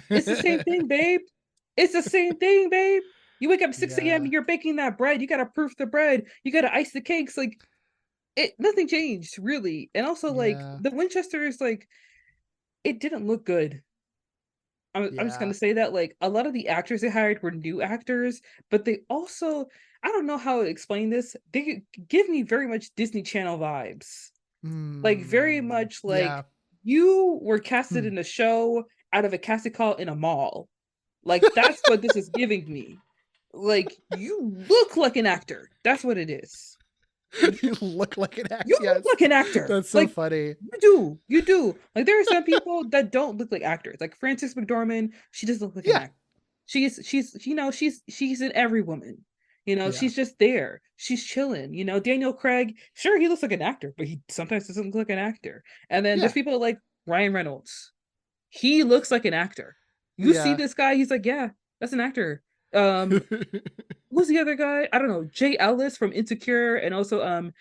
It's the same thing, babe. It's the same thing, babe. You wake up 6 a.m. and you're baking that bread. You gotta proof the bread. You gotta ice the cakes. Like nothing changed really. And also like the Winchesters, like it didn't look good. I'm just gonna say that like a lot of the actors they hired were new actors, but they also, I don't know how to explain this. They give me very much Disney Channel vibes. Like very much like you were casted in a show out of a casting call in a mall. Like that's what this is giving me. Like you look like an actor. That's what it is. You look like an actor. You look like an actor. That's so like, funny. You do. Like there are some people that don't look like actors. Like Frances McDormand, she doesn't look like an actor. She's an every woman. She's just there. She's chilling. Daniel Craig, sure, he looks like an actor, but he sometimes doesn't look like an actor. And then there's people like Ryan Reynolds. He looks like an actor. You see this guy, he's like, yeah, that's an actor. Who's the other guy? I don't know. Jay Ellis from Insecure, and also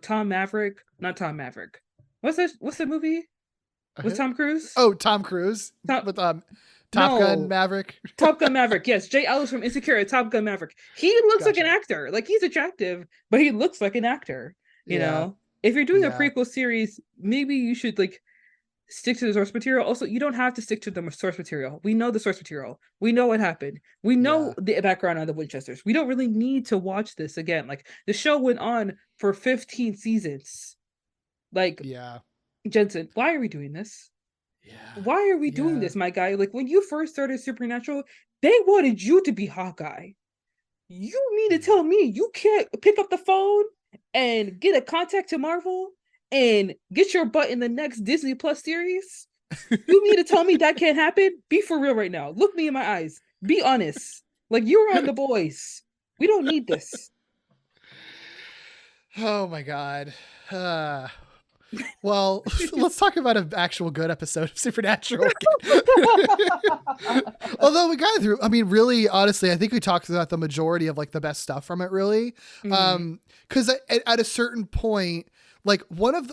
Tom Maverick. Not Tom Maverick. What's the movie? With Tom Cruise? Oh, Tom Cruise with Top Gun Maverick. Top Gun Maverick. Yes, Jay Ellis from Insecure and Top Gun Maverick. He looks like an actor. Like he's attractive, but he looks like an actor. You know, if you're doing a prequel series, maybe you should like stick to the source material. Also, you don't have to stick to the source material. We know the source material. We know what happened. We know the background on the Winchesters. We don't really need to watch this again. Like the show went on for 15 seasons. Like, Jensen, why are we doing this? Why are we doing this, my guy? Like when you first started Supernatural, they wanted you to be Hawkeye. You mean to tell me you can't pick up the phone and get a contact to Marvel and get your butt in the next Disney Plus series? You mean to tell me that can't happen? Be for real right now. Look me in my eyes. Be honest. Like you're on The Boys. We don't need this. Oh my God. Well, let's talk about an actual good episode of Supernatural. Although we got through, I mean, really, honestly, I think we talked about the majority of like the best stuff from it, really. Because at a certain point, like one of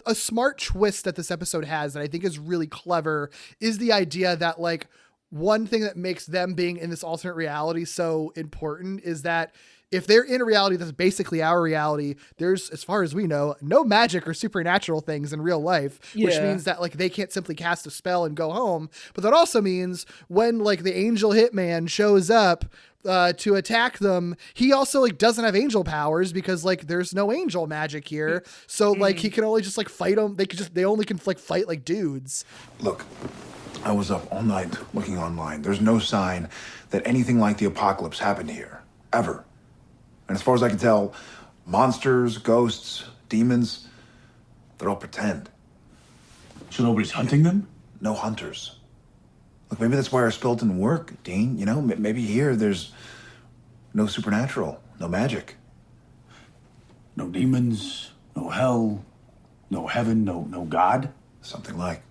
a smart twist that this episode has that I think is really clever is the idea that like one thing that makes them being in this alternate reality so important is that if they're in a reality that's basically our reality, there's, as far as we know, no magic or supernatural things in real life, which means that like they can't simply cast a spell and go home. But that also means when like the angel hitman shows up to attack them, he also like doesn't have angel powers because like there's no angel magic here. So like he can only just like fight them. They only can like fight like dudes. Look, I was up all night looking online. There's no sign that anything like the apocalypse happened here, ever. And as far as I can tell, monsters, ghosts, demons, they're all pretend. So nobody's hunting them? No hunters. Look, maybe that's why our spell didn't work, Dean. You know, maybe here there's no supernatural, no magic. No demons, no hell, no heaven, no God? Something like.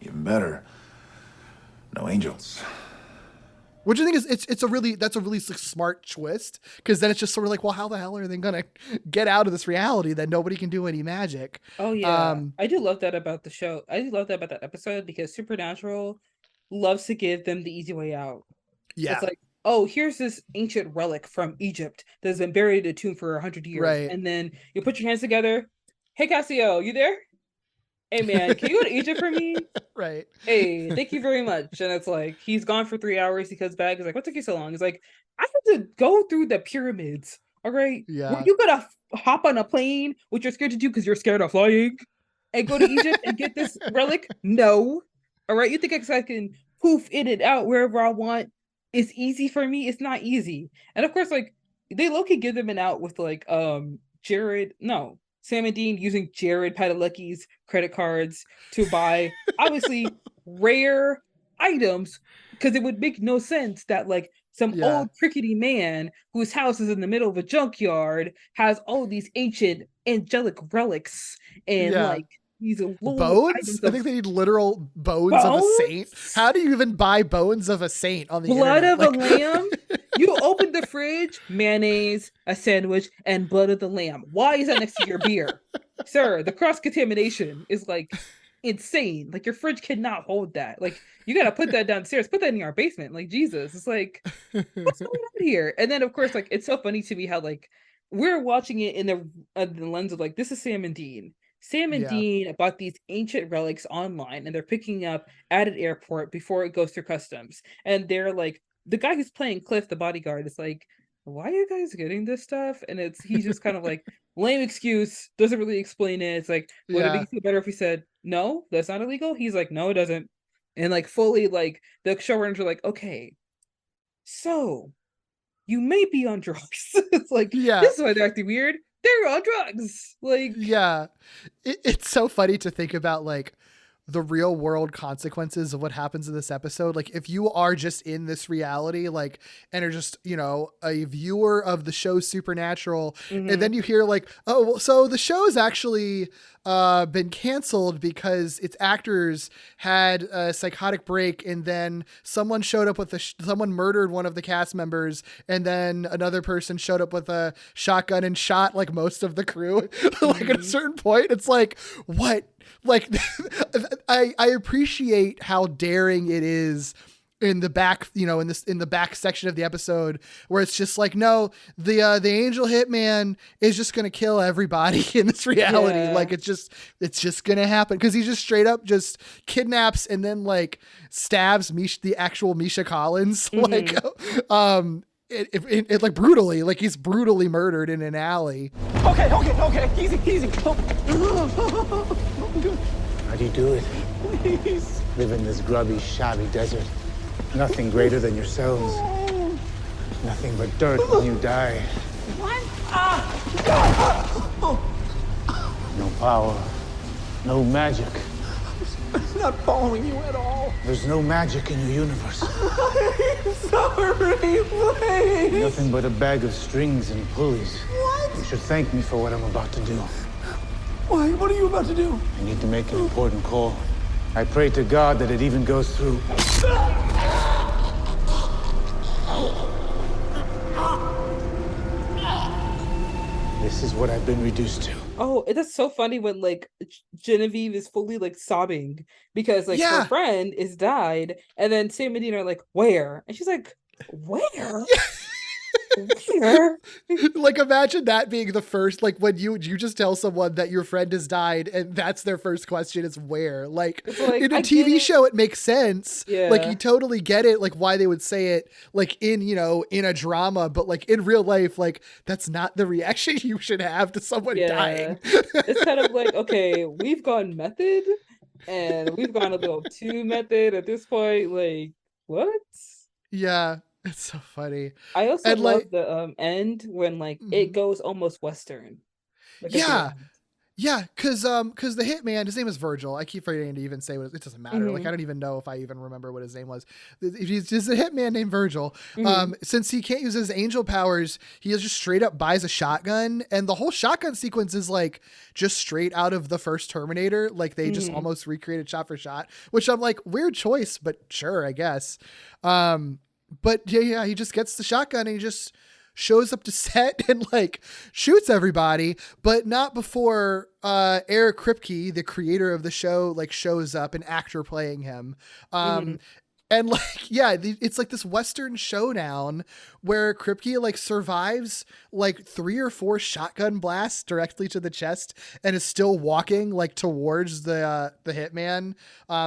Even better, no angels. Which I think is that's a really like, smart twist, because then it's just sort of like, well, how the hell are they gonna get out of this reality that nobody can do any magic? Oh yeah, I do love that about the show. I do love that about that episode because Supernatural loves to give them the easy way out. Yeah. It's like, oh, here's this ancient relic from Egypt that's been buried in a tomb for 100 years, Right. and then you put your hands together. Hey Cassio, you there? Hey man, can you go to Egypt for me? Right. Hey, thank you very much. And it's like he's gone for 3 hours. He comes back. He's like, what took you so long? He's like, I had to go through the pyramids. All right. Yeah. Were you gonna hop on a plane, which you're scared to do because you're scared of flying, and go to Egypt and get this relic? No. All right. You think I can poof in and out wherever I want? It's easy for me. It's not easy. And of course, like they low-key give them an out with like Sam and Dean using Jared Padalecki's credit cards to buy obviously rare items, because it would make no sense that like some old crickety man whose house is in the middle of a junkyard has all these ancient angelic relics and like these bones. I think they need literal bones of a saint. How do you even buy bones of a saint on the blood internet? of a lamb? You open the fridge, mayonnaise, a sandwich, and blood of the lamb. Why is that next to your beer? Sir, the cross-contamination is like insane. Like your fridge cannot hold that. Like you gotta put that downstairs, put that in your basement. Like Jesus. It's like, what's going on here? And then of course, like it's so funny to me how like we're watching it in the lens of like, this is Sam and Dean. Sam and Dean bought these ancient relics online and they're picking up at an airport before it goes through customs. And they're like, the guy who's playing Cliff, the bodyguard, is like, why are you guys getting this stuff? And he's just kind of like, lame excuse, doesn't really explain it. It's like, would it make you feel better if we said, no, that's not illegal? He's like, no, it doesn't. And like fully like the showrunners are like, okay, so you may be on drugs. It's like, this is why they're acting weird. They're on drugs. Like, it's so funny to think about like the real world consequences of what happens in this episode. Like if you are just in this reality, like, and are just, you know, a viewer of the show Supernatural, and then you hear like, oh, well, so the show's actually been canceled because its actors had a psychotic break, and then someone showed up with someone murdered one of the cast members, and then another person showed up with a shotgun and shot like most of the crew. Like at a certain point, it's like, what? Like I appreciate how daring it is in the back, you know, in the back section of the episode, where it's just like, no, the angel hitman is just gonna kill everybody in this reality. Like it's just gonna happen, because he just straight up just kidnaps and then like stabs the actual Misha Collins, like it like brutally, like he's brutally murdered in an alley. Okay, easy. How do you do it? Please. Live in this grubby, shabby desert. Nothing greater than yourselves. Nothing but dirt when you die. What? No power. No magic. It's not following you at all. There's no magic in your universe. I'm sorry, please. Nothing but a bag of strings and pulleys. What? You should thank me for what I'm about to do. Why? What are you about to do? I need to make an important call. I pray to God that it even goes through. This is what I've been reduced to. Oh, that's so funny when like Genevieve is fully like sobbing because like her friend is died, and then Sam and Dean are like, where? And she's like, where? Where? Like imagine that being the first, like when you just tell someone that your friend has died and that's their first question is where. Like in a TV show it makes sense. Like you totally get it, like why they would say it like in, you know, in a drama, but like in real life, like that's not the reaction you should have to someone dying. It's kind of like, okay, we've gone method and we've gone a little too method at this point. Like, what? Yeah. It's so funny. I also love the end when like it goes almost Western. Like, Yeah, because the hitman, his name is Virgil. I keep forgetting to even say what it doesn't matter. Like I don't even know if I even remember what his name was. If he's just a hitman named Virgil. Since he can't use his angel powers, he just straight up buys a shotgun, and the whole shotgun sequence is like just straight out of the first Terminator. Like they just almost recreated shot for shot, which I'm like, weird choice, but sure, I guess. But yeah, he just gets the shotgun and he just shows up to set and like shoots everybody, but not before Eric Kripke, the creator of the show, like shows up, an actor playing him. And like, yeah, it's like this Western showdown where Kripke like survives like 3 or 4 shotgun blasts directly to the chest and is still walking like towards the hitman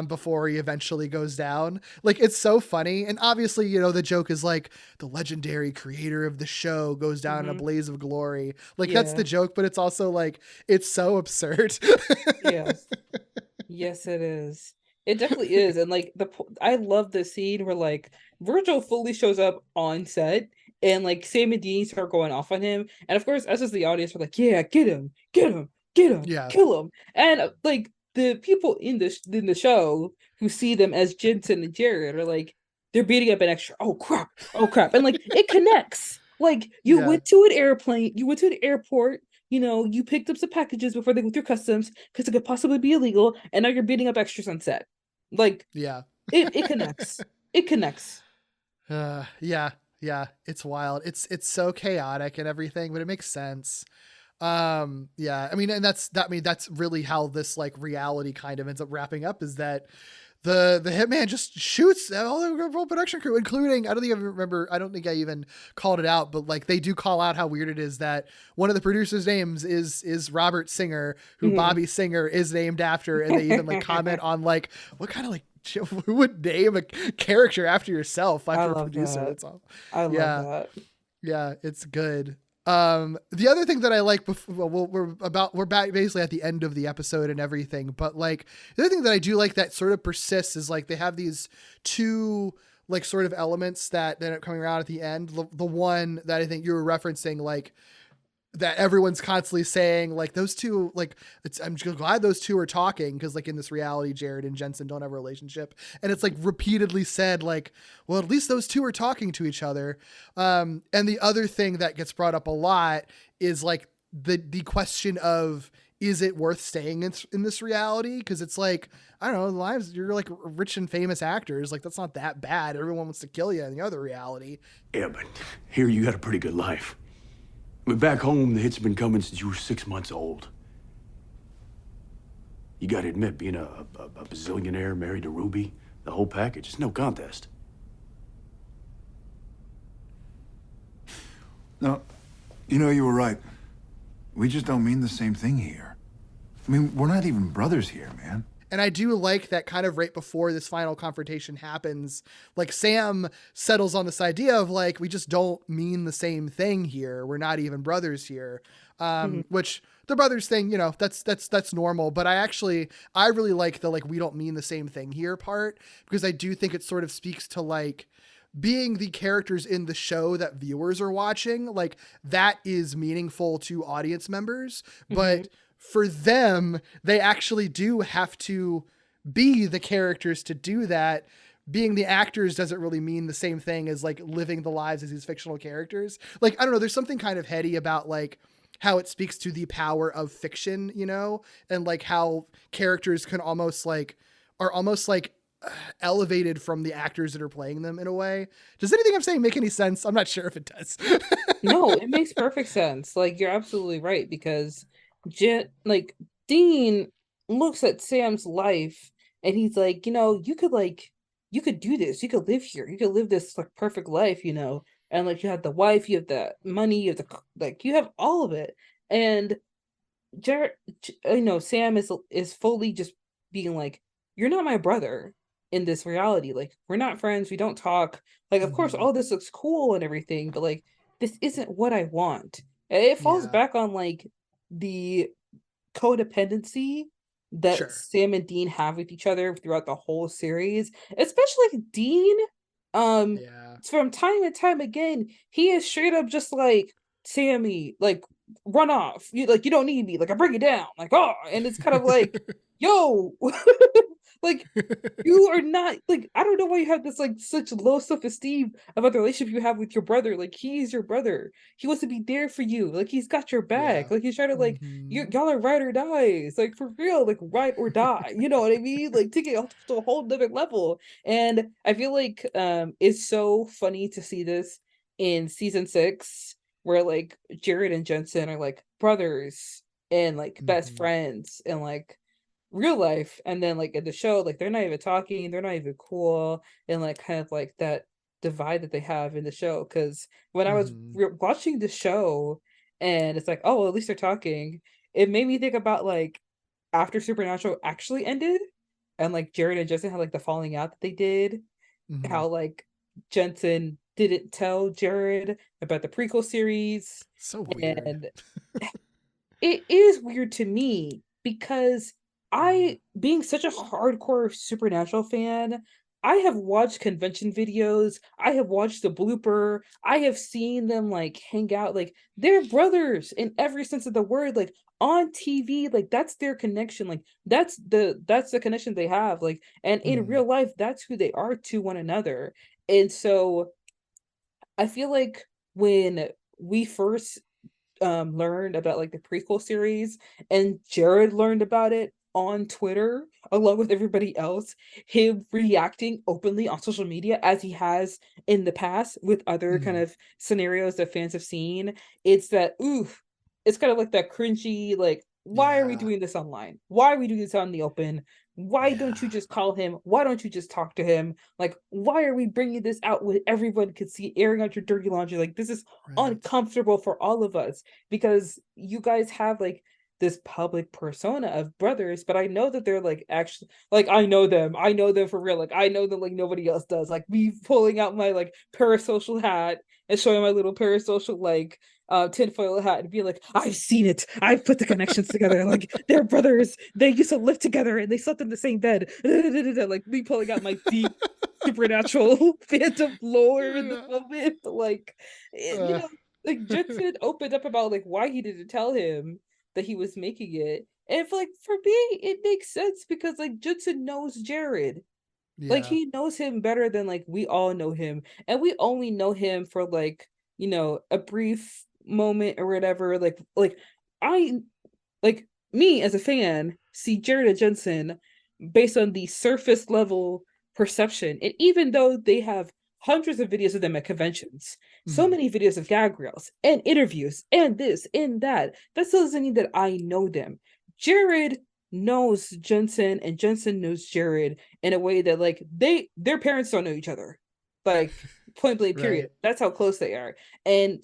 before he eventually goes down. Like, it's so funny. And obviously, you know, the joke is like the legendary creator of the show goes down in a blaze of glory. Like that's the joke, but it's also like, it's so absurd. Yes, it is. It definitely is. And like I love the scene where like Virgil fully shows up on set and like Sam and Dean start going off on him. And of course, us as the audience, we're like, yeah, get him, kill him. And like the people in the show who see them as Jensen and Jared are like, they're beating up an extra. Oh crap. And like it connects. Like you went to an airplane, you went to an airport, you know, you picked up some packages before they went through customs because it could possibly be illegal, and now you're beating up extras on set. Like, it connects. It connects. Yeah, it's wild. It's so chaotic and everything, but it makes sense. I mean, and that's really how this like reality kind of ends up wrapping up, is that the hitman just shoots all the whole production crew, including, I don't think I even called it out, but like they do call out how weird it is that one of the producers' names is Robert Singer, who Bobby Singer is named after, and they even like comment on like what kind of like who would name a character after yourself after a producer. That's all. I love that. Yeah, it's good. The other thing that I like we're back basically at the end of the episode and everything, but like the other thing that I do like that sort of persists is like they have these 2 like sort of elements that end up coming around at the end. The one that I think you were referencing, like that everyone's constantly saying, like those 2, like I'm just glad those 2 are talking, because like in this reality, Jared and Jensen don't have a relationship, and it's like repeatedly said like, well, at least those 2 are talking to each other. And the other thing that gets brought up a lot is like the question of, is it worth staying in this reality? Because it's like, I don't know, you're like rich and famous actors, like that's not that bad. Everyone wants to kill you in the other reality. Yeah, but here you got a pretty good life. But back home, the hits have been coming since you were 6 months old. You gotta admit, being a bazillionaire married to Ruby, the whole package, is no contest. No, you know, you were right. We just don't mean the same thing here. I mean, we're not even brothers here, man. And I do like that kind of right before this final confrontation happens, like Sam settles on this idea of like, we just don't mean the same thing here. We're not even brothers here. Which the brothers thing, you know, that's normal. But I really like the, like, we don't mean the same thing here part, because I do think it sort of speaks to like being the characters in the show that viewers are watching. Like that is meaningful to audience members, but for them, they actually do have to be the characters to do that. Being the actors doesn't really mean the same thing as like living the lives as these fictional characters. Like, I don't know, there's something kind of heady about like how it speaks to the power of fiction, you know, and like how characters can almost like elevated from the actors that are playing them in a way. Does anything I'm saying make any sense? I'm not sure if it does. No, it makes perfect sense. Like, you're absolutely right, because Dean looks at Sam's life and he's like, you know, you could do this, you could live here, you could live this like perfect life, you know, and like you have the wife, you have the money, you have you have all of it. And Jared, you know, Sam is fully just being like, you're not my brother in this reality. Like, we're not friends, we don't talk. Like, of course, all this looks cool and everything, but like, this isn't what I want. And it falls back on like the codependency that Sam and Dean have with each other throughout the whole series, especially Dean. From time and time again, he is straight up just like, Sammy, like, run off. You don't need me. Like I bring you down. Like, oh, and it's kind of like, yo, like you are not like, I don't know why you have this like such low self-esteem about the relationship you have with your brother. Like he's your brother. He wants to be there for you. Like he's got your back. Like he's trying to like y'all are ride or dies. Like for real, like ride or die. You know what I mean? Like take it to a whole different level. And I feel like it's so funny to see this in season 6 where like Jared and Jensen are like brothers and like best friends and like real life, and then like in the show like they're not even talking, they're not even cool, and like kind of like that divide that they have in the show. Because when I was watching the show and it's like, oh well, at least they're talking, it made me think about like after Supernatural actually ended and like Jared and Jensen had like the falling out that they did, how like Jensen didn't tell Jared about the prequel series. So weird. And it is weird to me because I, being such a hardcore Supernatural fan, I have watched convention videos, I have watched the blooper, I have seen them like hang out, like they're brothers in every sense of the word, like on TV, like that's their connection, like that's the connection they have, like, and in real life, that's who they are to one another. And so I feel like when we first learned about like the prequel series and Jared learned about it on Twitter along with everybody else, him reacting openly on social media as he has in the past with other kind of scenarios that fans have seen, it's that oof, it's kind of like that cringy, like, why are we doing this online? Why are we doing this out in the open? Why don't you just call him? Why don't you just talk to him? Like, why are we bringing this out with everyone could see, airing out your dirty laundry? Like, this is uncomfortable for all of us because you guys have like this public persona of brothers, but I know that they're like actually like I know them for real. Like I know them like nobody else does. Like me pulling out my like parasocial hat and showing my little parasocial like tinfoil hat and be like, I've seen it. I've put the connections together. Like they're brothers. They used to live together and they slept in the same bed. Like me pulling out my deep supernatural phantom lore in the moment. Like like Jensen opened up about like why he didn't tell him that he was making it. And for me, it makes sense because like Jensen knows Jared. Like he knows him better than like we all know him. And we only know him for like, a brief moment or whatever. I like me as a fan see Jared and Jensen based on the surface level perception. And even though they have hundreds of videos of them at conventions, so many videos of gag reels and interviews and this and that, that still doesn't mean that I know them. Jared knows Jensen and Jensen knows Jared in a way that like their parents don't know each other. Like point blank period. Right. That's how close they are. And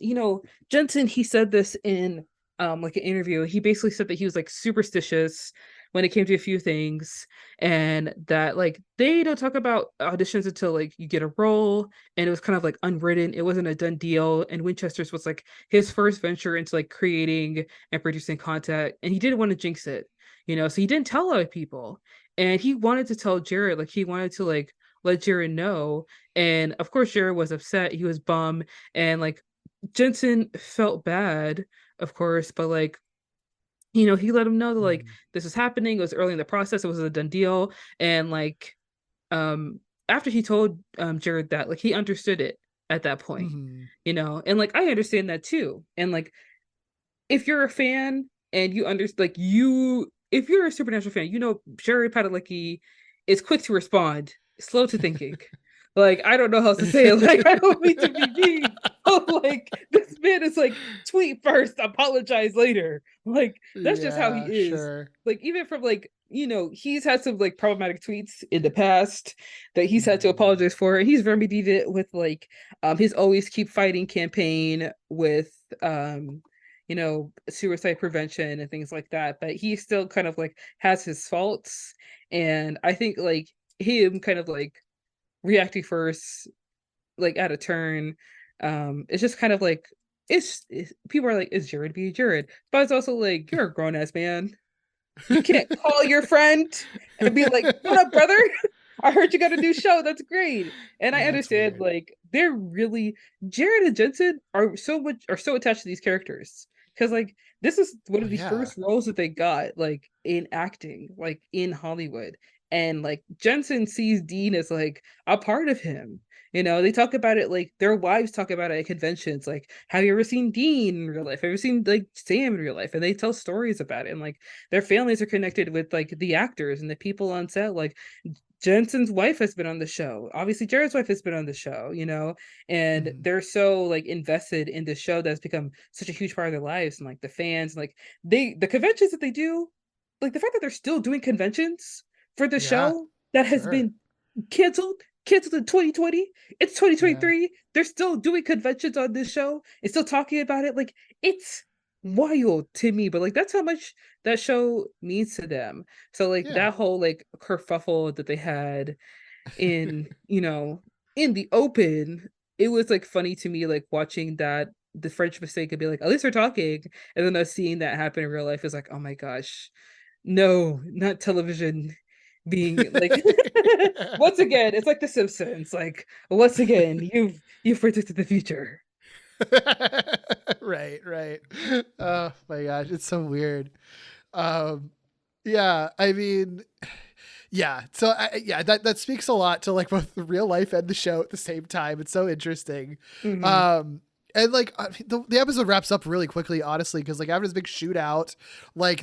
Jensen, he said this in like an interview. He basically said that he was like superstitious when it came to a few things, and that like they don't talk about auditions until like you get a role, and it was kind of like unwritten. It wasn't a done deal, and Winchester's was like his first venture into like creating and producing content, and he didn't want to jinx it, so he didn't tell a lot of people, and he wanted to tell Jared, like he wanted to like let Jared know, and of course Jared was upset, he was bummed, and like Jensen felt bad, of course, but like he let him know that like this was happening. It was early in the process. It was a done deal. And like after he told Jared that, like he understood it at that point, and like I understand that too. And like if you're a fan and you understand, like if you're a Supernatural fan, Jared Padalecki is quick to respond, slow to thinking. Like, I don't know how to say it. Like, I don't mean to be mean. But, like, this man is like, tweet first, apologize later. Like, that's just how he is. Sure. Like, even from like, he's had some like problematic tweets in the past that he's had to apologize for. He's remedied it with like his Always Keep Fighting campaign with suicide prevention and things like that. But he still kind of like has his faults. And I think like him kind of like reacting first, like at a turn, it's just kind of like it's people are like, is Jared being Jared? But it's also like, you're a grown-ass man. You can't call your friend and be like, what up, brother? I heard you got a new show. That's great. And I understand like they're really, Jared and Jensen are so attached to these characters because like this is one of the yeah. first roles that they got like in acting, like in Hollywood. And like Jensen sees Dean as like a part of him. You know, they talk about it like their wives talk about it at conventions. Like, have you ever seen Dean in real life? Have you ever seen like Sam in real life? And they tell stories about it. And like their families are connected with like the actors and the people on set. Like Jensen's wife has been on the show. Obviously, Jared's wife has been on the show, you know, and they're so like invested in the show that's become such a huge part of their lives. And like the fans, like the conventions that they do, like the fact that they're still doing conventions for the show that has been canceled in 2020. It's 2023. Yeah. They're still doing conventions on this show and still talking about it. Like it's wild to me, but like that's how much that show means to them. So like that whole like kerfuffle that they had in you know in the open, it was like funny to me, like watching that the French mistake and be like, at least they're talking, and then us seeing that happen in real life is like, oh my gosh, no, not television being like once again, it's like The Simpsons. Like once again, you've predicted the future. Right. Oh my gosh, it's so weird. Yeah, I mean, yeah. So that speaks a lot to like both the real life and the show at the same time. It's so interesting. And like the episode wraps up really quickly, honestly, because like after this big shootout, like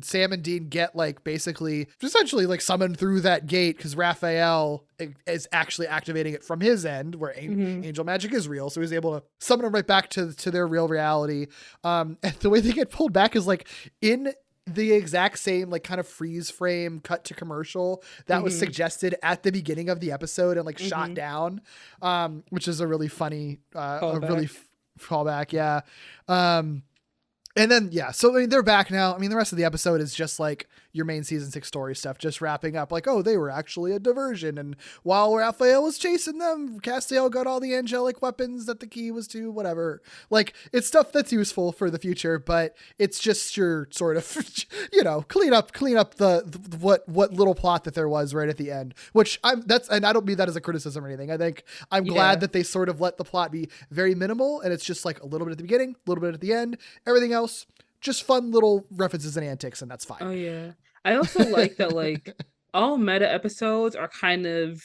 Sam and Dean get like basically essentially like summoned through that gate because Raphael is actually activating it from his end where angel magic is real. So he's able to summon them right back to their real reality. And the way they get pulled back is like in the exact same like kind of freeze frame cut to commercial that was suggested at the beginning of the episode and like shot down, which is a really funny, callback. Yeah. And then, so I mean, they're back now. I mean, the rest of the episode is just like your main season 6 story stuff, just wrapping up like, oh, they were actually a diversion. And while Raphael was chasing them, Castiel got all the angelic weapons that the key was to, whatever. Like, it's stuff that's useful for the future, but it's just your sort of, clean up the what little plot that there was right at the end, which and I don't mean that as a criticism or anything. I think I'm glad that they sort of let the plot be very minimal and it's just like a little bit at the beginning, a little bit at the end, everything else just fun little references and antics, and that's fine. Oh yeah, I also like that like all meta episodes are kind of,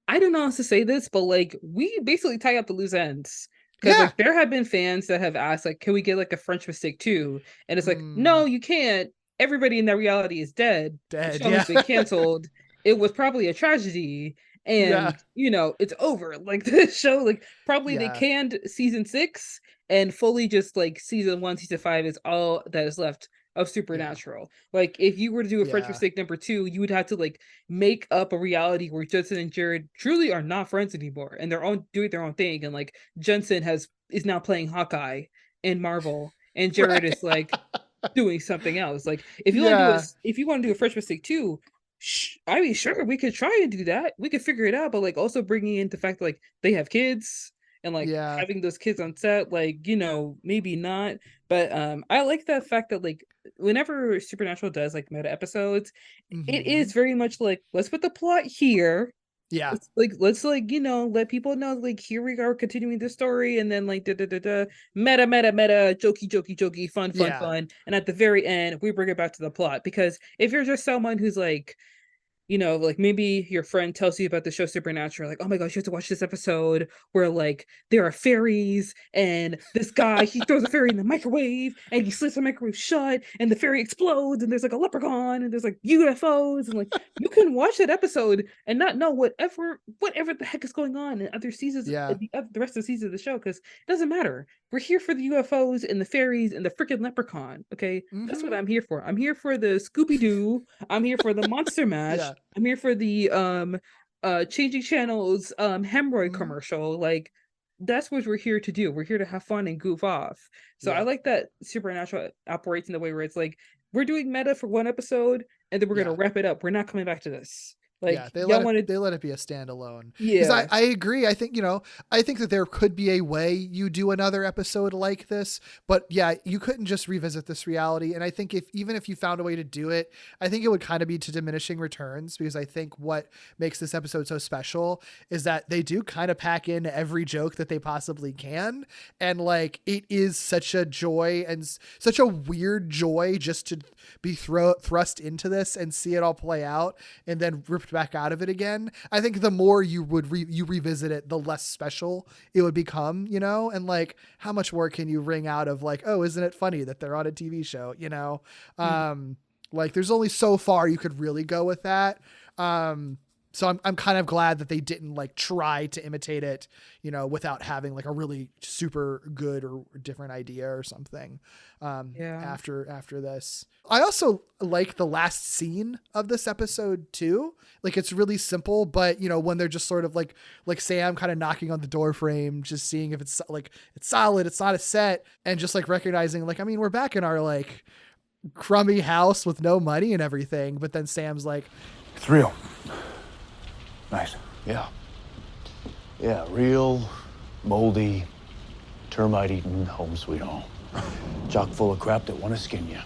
I don't know how to say this, but like we basically tie up the loose ends because like there have been fans that have asked like, can we get like a French mistake too? And it's like, no, you can't. Everybody in that reality is dead. The show has been canceled. It was probably a tragedy. And it's over. Like the show, like probably they canned season 6 and fully just like season 1, season 5 is all that is left of Supernatural. Like if you were to do a French mistake number 2, you would have to like make up a reality where Jensen and Jared truly are not friends anymore and they're all doing their own thing. And like Jensen is now playing Hawkeye in Marvel and Jared is like doing something else. Like if you want to do a French mistake 2, I mean, sure, we could try and do that. We could figure it out, but like also bringing in the fact that like they have kids and like having those kids on set, like maybe not. But I like the fact that like whenever Supernatural does like meta episodes, it is very much like let's put the plot here. Yeah, let's let people know like here we are continuing the story, and then like meta, jokey, fun, and at the very end we bring it back to the plot. Because if you're just someone who's like, like maybe your friend tells you about the show Supernatural, like, oh my gosh, you have to watch this episode where like there are fairies and this guy, he throws a fairy in the microwave and he slits the microwave shut and the fairy explodes and there's like a leprechaun and there's like UFOs and like you can watch that episode and not know whatever the heck is going on in other seasons, the rest of the seasons of the show, because it doesn't matter. We're here for the UFOs and the fairies and the freaking leprechaun. Okay, that's what I'm here for. I'm here for the Scooby-Doo. I'm here for the Monster Mash. I'm here for the changing channels hemorrhoid commercial. Like that's what we're here to do. We're here to have fun and goof off. So I like that Supernatural operates in the way where it's like we're doing meta for one episode and then we're gonna wrap it up. We're not coming back to this. Like, Yeah, y'all wanted, they let it be a standalone. yeah. Because I agree. I think, I think that there could be a way you do another episode like this, but yeah, you couldn't just revisit this reality. And I think even if you found a way to do it, I think it would kind of be to diminishing returns, because I think what makes this episode so special is that they do kind of pack in every joke that they possibly can. And like, it is such a joy and such a weird joy just to be thrust into this and see it all play out and then ripped back out of it again. I think the more you would you revisit it, the less special it would become, and like, how much more can you wring out of like, oh, isn't it funny that they're on a TV show, like there's only so far you could really go with that. So I'm kind of glad that they didn't like try to imitate it, without having like a really super good or different idea or something. After this, I also like the last scene of this episode too. Like, it's really simple, but when they're just sort of like Sam kind of knocking on the door frame, just seeing if it's like, it's solid, it's not a set, and just like recognizing like, I mean, we're back in our like crummy house with no money and everything. But then Sam's like, it's real. Nice. Yeah. Yeah, real, moldy, termite-eaten home sweet home. Chock full of crap that want to skin you.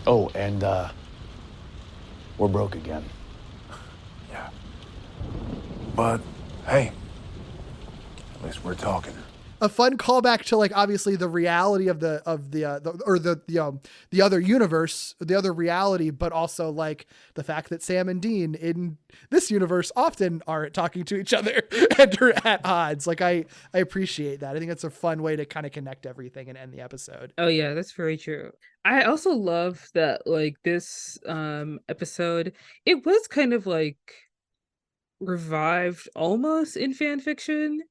Oh, and we're broke again. Yeah. But hey, at least we're talking. a fun callback to like obviously the reality of the other universe, the other reality, but also like the fact that Sam and Dean in this universe often aren't talking to each other and are at odds. Like I appreciate that. I think it's a fun way to kind of connect everything and end the episode. Oh yeah, that's very true. I also love that like this episode, it was kind of like revived almost in fan fiction.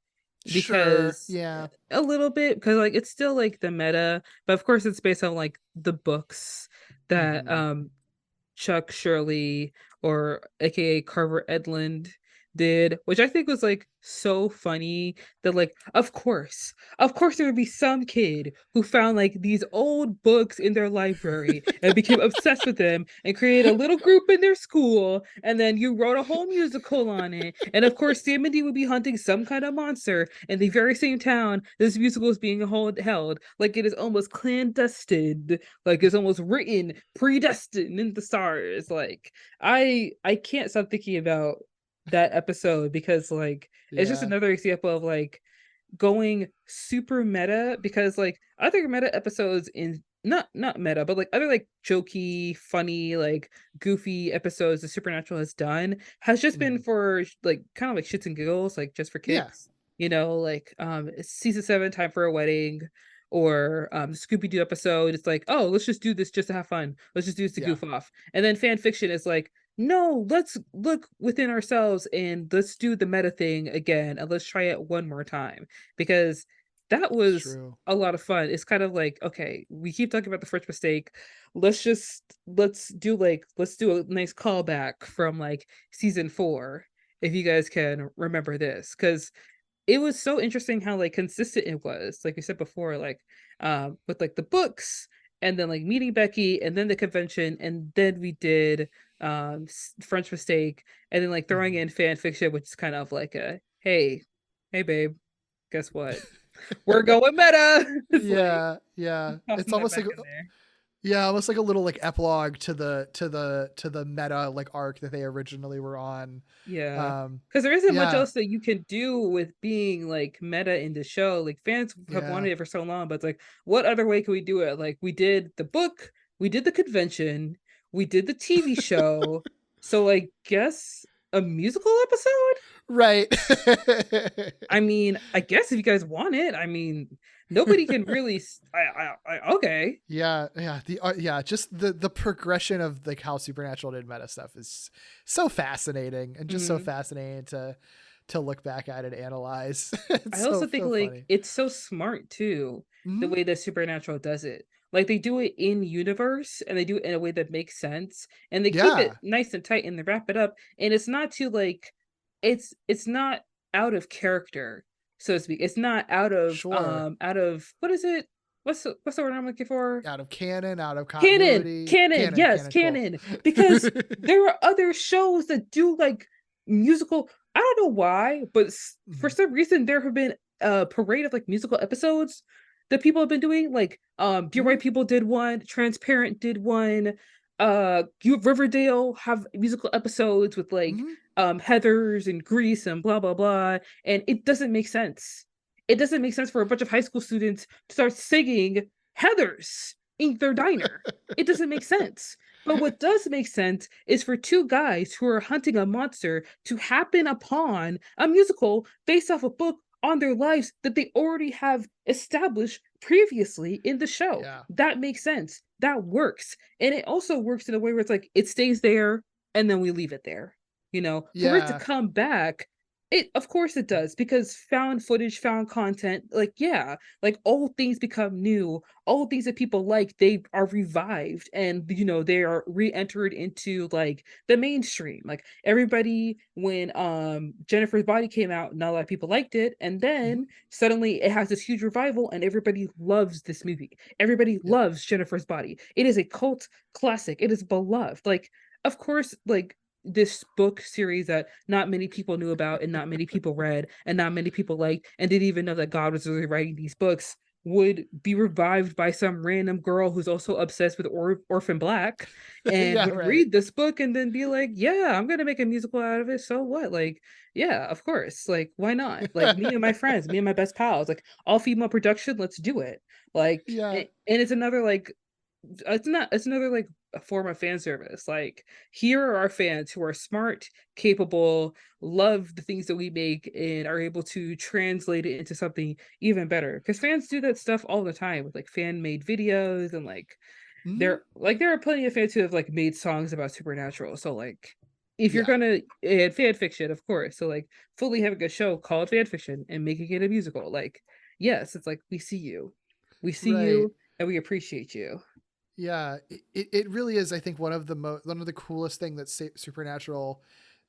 Because sure, yeah, a little bit, because like it's still like the meta, but of course it's based on like the books that Chuck Shirley, or aka Carver Edlund, did, which I think was like so funny that like of course there would be some kid who found like these old books in their library and became obsessed with them and created a little group in their school, and then you wrote a whole musical on it, and of course Sam and Dean would be hunting some kind of monster in the very same town this musical is being held. Like it is almost clandestine, like it's almost written predestined in the stars. Like I can't stop thinking about that episode, because like it's just another example of like going super meta, because like other meta episodes in not meta, but like other like jokey, funny, like goofy episodes the Supernatural has done has just been for like kind of like shits and giggles, like just for kicks. Like season 7 Time for a Wedding, or Scooby-Doo episode, it's like, oh, let's just do this just to have fun, let's just do this to goof off. And then fan fiction is like, no, let's look within ourselves and let's do the meta thing again, and let's try it one more time, because that was a lot of fun. It's kind of like, okay, we keep talking about the French mistake, let's do a nice callback from like season 4, if you guys can remember this, because it was so interesting how like consistent it was, like we said before, like with like the books, and then like meeting Becky, and then the convention, and then we did French mistake, and then like throwing in fan fiction, which is kind of like a hey babe, guess what, we're going meta. It's almost like almost like a little like epilogue to the meta like arc that they originally were on. Because there isn't much else that you can do with being like meta in the show. Like fans have wanted it for so long, but it's like, what other way can we do it? Like we did the book, we did the convention, we did the TV show, so like guess a musical episode, right? I mean, I guess if you guys want it, I mean, nobody can really. Okay. Just the progression of like how Supernatural did meta stuff is so fascinating, and just so fascinating to look back at and analyze. I also think like funny. It's so smart too, the way that Supernatural does it. Like they do it in universe, and they do it in a way that makes sense, and they keep it nice and tight, and they wrap it up, and it's not too like, it's not out of character, so to speak. It's not out of what is it? What's the word I'm looking for? Out of canon, out of continuity. Canon. Yes, canon. Cool. Because there are other shows that do like musical. I don't know why, but for some reason there have been a parade of like musical episodes that people have been doing. Like, Dear White People did one, Transparent did one. You Riverdale have musical episodes with like Heathers and Grease and blah blah blah, and it doesn't make sense. It doesn't make sense for a bunch of high school students to start singing Heathers in their diner. It doesn't make sense. But what does make sense is for two guys who are hunting a monster to happen upon a musical based off a book on their lives that they already have established previously in the show. That makes sense. That works. And it also works in a way where it's like it stays there and then we leave it there. You know, for it to come back, it of course it does, because found footage, found content, like like old things become new, old things that people like, they are revived and they are re-entered into like the mainstream. Like everybody, when Jennifer's Body came out, not a lot of people liked it, and then suddenly it has this huge revival and everybody loves this movie. Everybody loves Jennifer's Body. It is a cult classic. It is beloved. Like, of course, like this book series that not many people knew about and not many people read and not many people liked and didn't even know that God was really writing these books would be revived by some random girl who's also obsessed with Orphan Black and would read this book and then be like, yeah, I'm gonna make a musical out of it, so what? Like, yeah, of course, like, why not? Like, me and my friends, me and my best pals, like, all female production, let's do it. Like, and it's another like it's another like a form of fan service. Like, here are our fans who are smart, capable, love the things that we make, and are able to translate it into something even better. Because fans do that stuff all the time with like fan made videos, and like there are plenty of fans who have like made songs about Supernatural. So like, if you're gonna add fan fiction, of course, so like fully having a show called fan fiction and making it a musical, like, yes, it's like we see you, you, and we appreciate you. Yeah, it really is. I think one of the coolest thing that Supernatural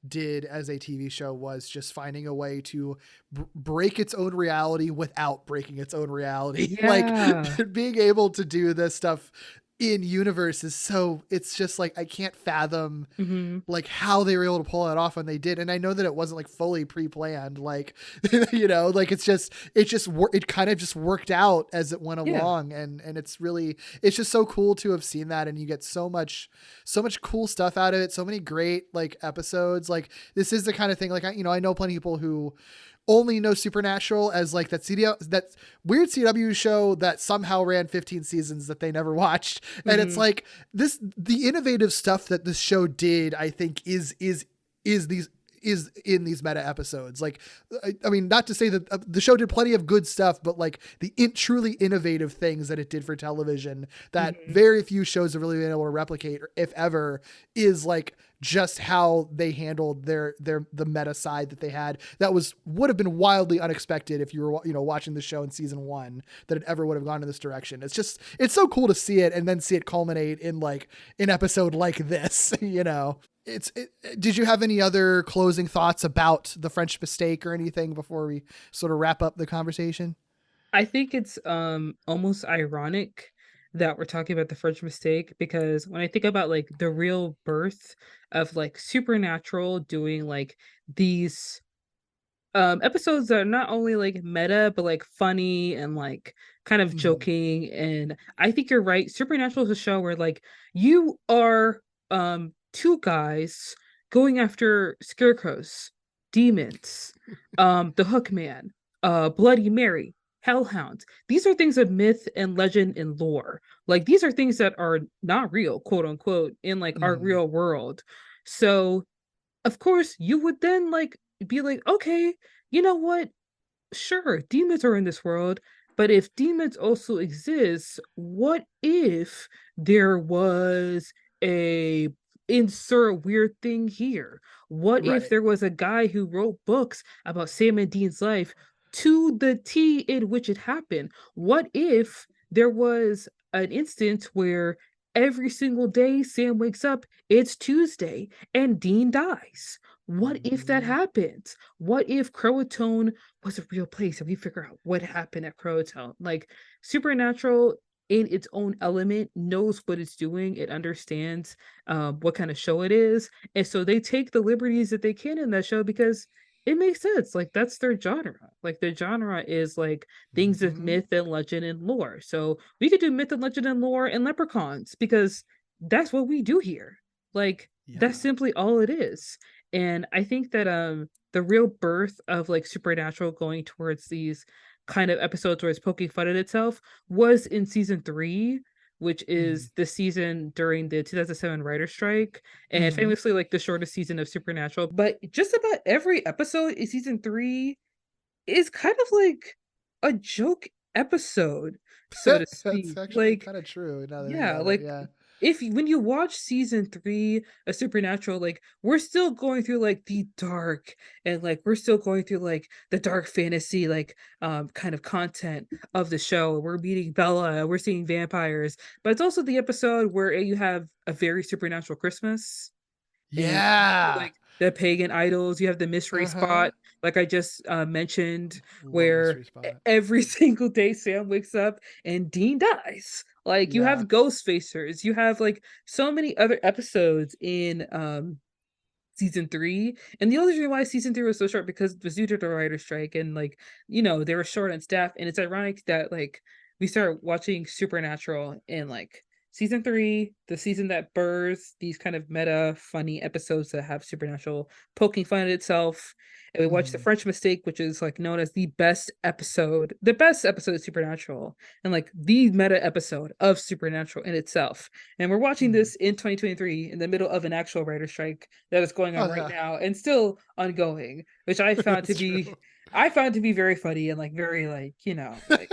did as a TV show was just finding a way to break its own reality without breaking its own reality. Like being able to do this stuff in universe is so, it's just like I can't fathom like how they were able to pull it off when they did. And I know that it wasn't like fully pre-planned, like like it kind of just worked out as it went along. And it's just so cool to have seen that, and you get so much cool stuff out of it, so many great like episodes. Like, this is the kind of thing, like, I know plenty of people who only know Supernatural as like that weird CW show that somehow ran 15 seasons that they never watched. And it's like the innovative stuff that this show did, I think is in these meta episodes. Like, I mean, not to say that the show did plenty of good stuff, but like the truly innovative things that it did for television that very few shows have really been able to replicate, or if ever, is like just how they handled the meta side that they had. That would have been wildly unexpected if you were, watching the show in season 1, that it ever would have gone in this direction. It's so cool to see it and then see it culminate in like an episode like this, Did you have any other closing thoughts about The French Mistake or anything before we sort of wrap up the conversation? I think it's almost ironic that we're talking about The French Mistake, because when I think about like the real birth of like Supernatural doing like these episodes that are not only like meta but like funny and like kind of joking, and I think you're right, Supernatural is a show where like you are two guys going after scarecrows, demons, the Hook Man, Bloody Mary, hellhounds. These are things of myth and legend and lore. Like, these are things that are not real, quote unquote, in like our real world. So of course you would then like be like, okay, you know what? Sure, demons are in this world, but if demons also exist, what if there was a insert weird thing here? What if there was a guy who wrote books about Sam and Dean's life to the T in which it happened? What if there was an instance where every single day Sam wakes up, it's Tuesday, and Dean dies? What if that happens? What if Croatoan was a real place and we figure out what happened at Croatoan? Like, Supernatural in its own element knows what it's doing. It understands what kind of show it is. And so they take the liberties that they can in that show because it makes sense. Like that's their genre. Like their genre is like things of myth and legend and lore. So we could do myth and legend and lore and leprechauns because that's what we do here. Like that's simply all it is. And I think that the real birth of like Supernatural going towards these kind of episodes where it's poking fun at itself was in season 3, which is the season during the 2007 writer strike, and famously like the shortest season of Supernatural. But just about every episode in season 3 is kind of like a joke episode, so to That's speak. actually Like kind of true. Now that I think yeah, about it, like yeah. if when you watch season 3 of Supernatural, like we're still going through like the dark and like we're still going through like the dark fantasy like kind of content of the show. We're meeting Bella, we're seeing vampires, but it's also the episode where you have a very supernatural Christmas and Yeah. like the pagan idols. You have the mystery spot, like I just mentioned, Love where Mystery Spot. every single day Sam wakes up and Dean dies. Like you Yeah. have ghost facers. You have like so many other episodes in season 3. And the only reason why season 3 was so short because it was due to the writer's strike and like, you know, they were short on staff. And it's ironic that like we started watching Supernatural in like season 3, the season that births these kind of meta funny episodes that have Supernatural poking fun at itself. And we watched The French Mistake, which is like known as the best episode of Supernatural, and like the meta episode of Supernatural in itself. And we're watching this in 2023 in the middle of an actual writer strike that is going on right now and still ongoing, which I found to be I found to be very funny and like very like, you know, like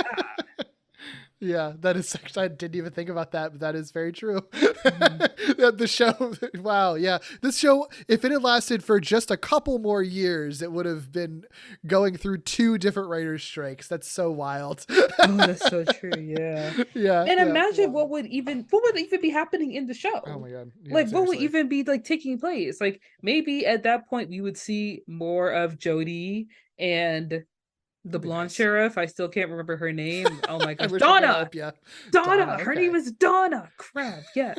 Yeah, that is actually, I didn't even think about that, but that is very true. The show, wow, yeah. This show, if it had lasted for just a couple more years, it would have been going through 2 different writers' strikes. That's so wild. Oh, that's so true. Yeah. Yeah. And yeah, imagine wow. what would even be happening in the show. Oh my God. Yeah, Like what would seriously. even be like taking place? Like maybe at that point we would see more of Jody and the blonde sheriff. I still can't remember her name. Oh my I gosh. wish I could Donna. help ya. Donna. Her okay. name is Donna. Crap. Yes.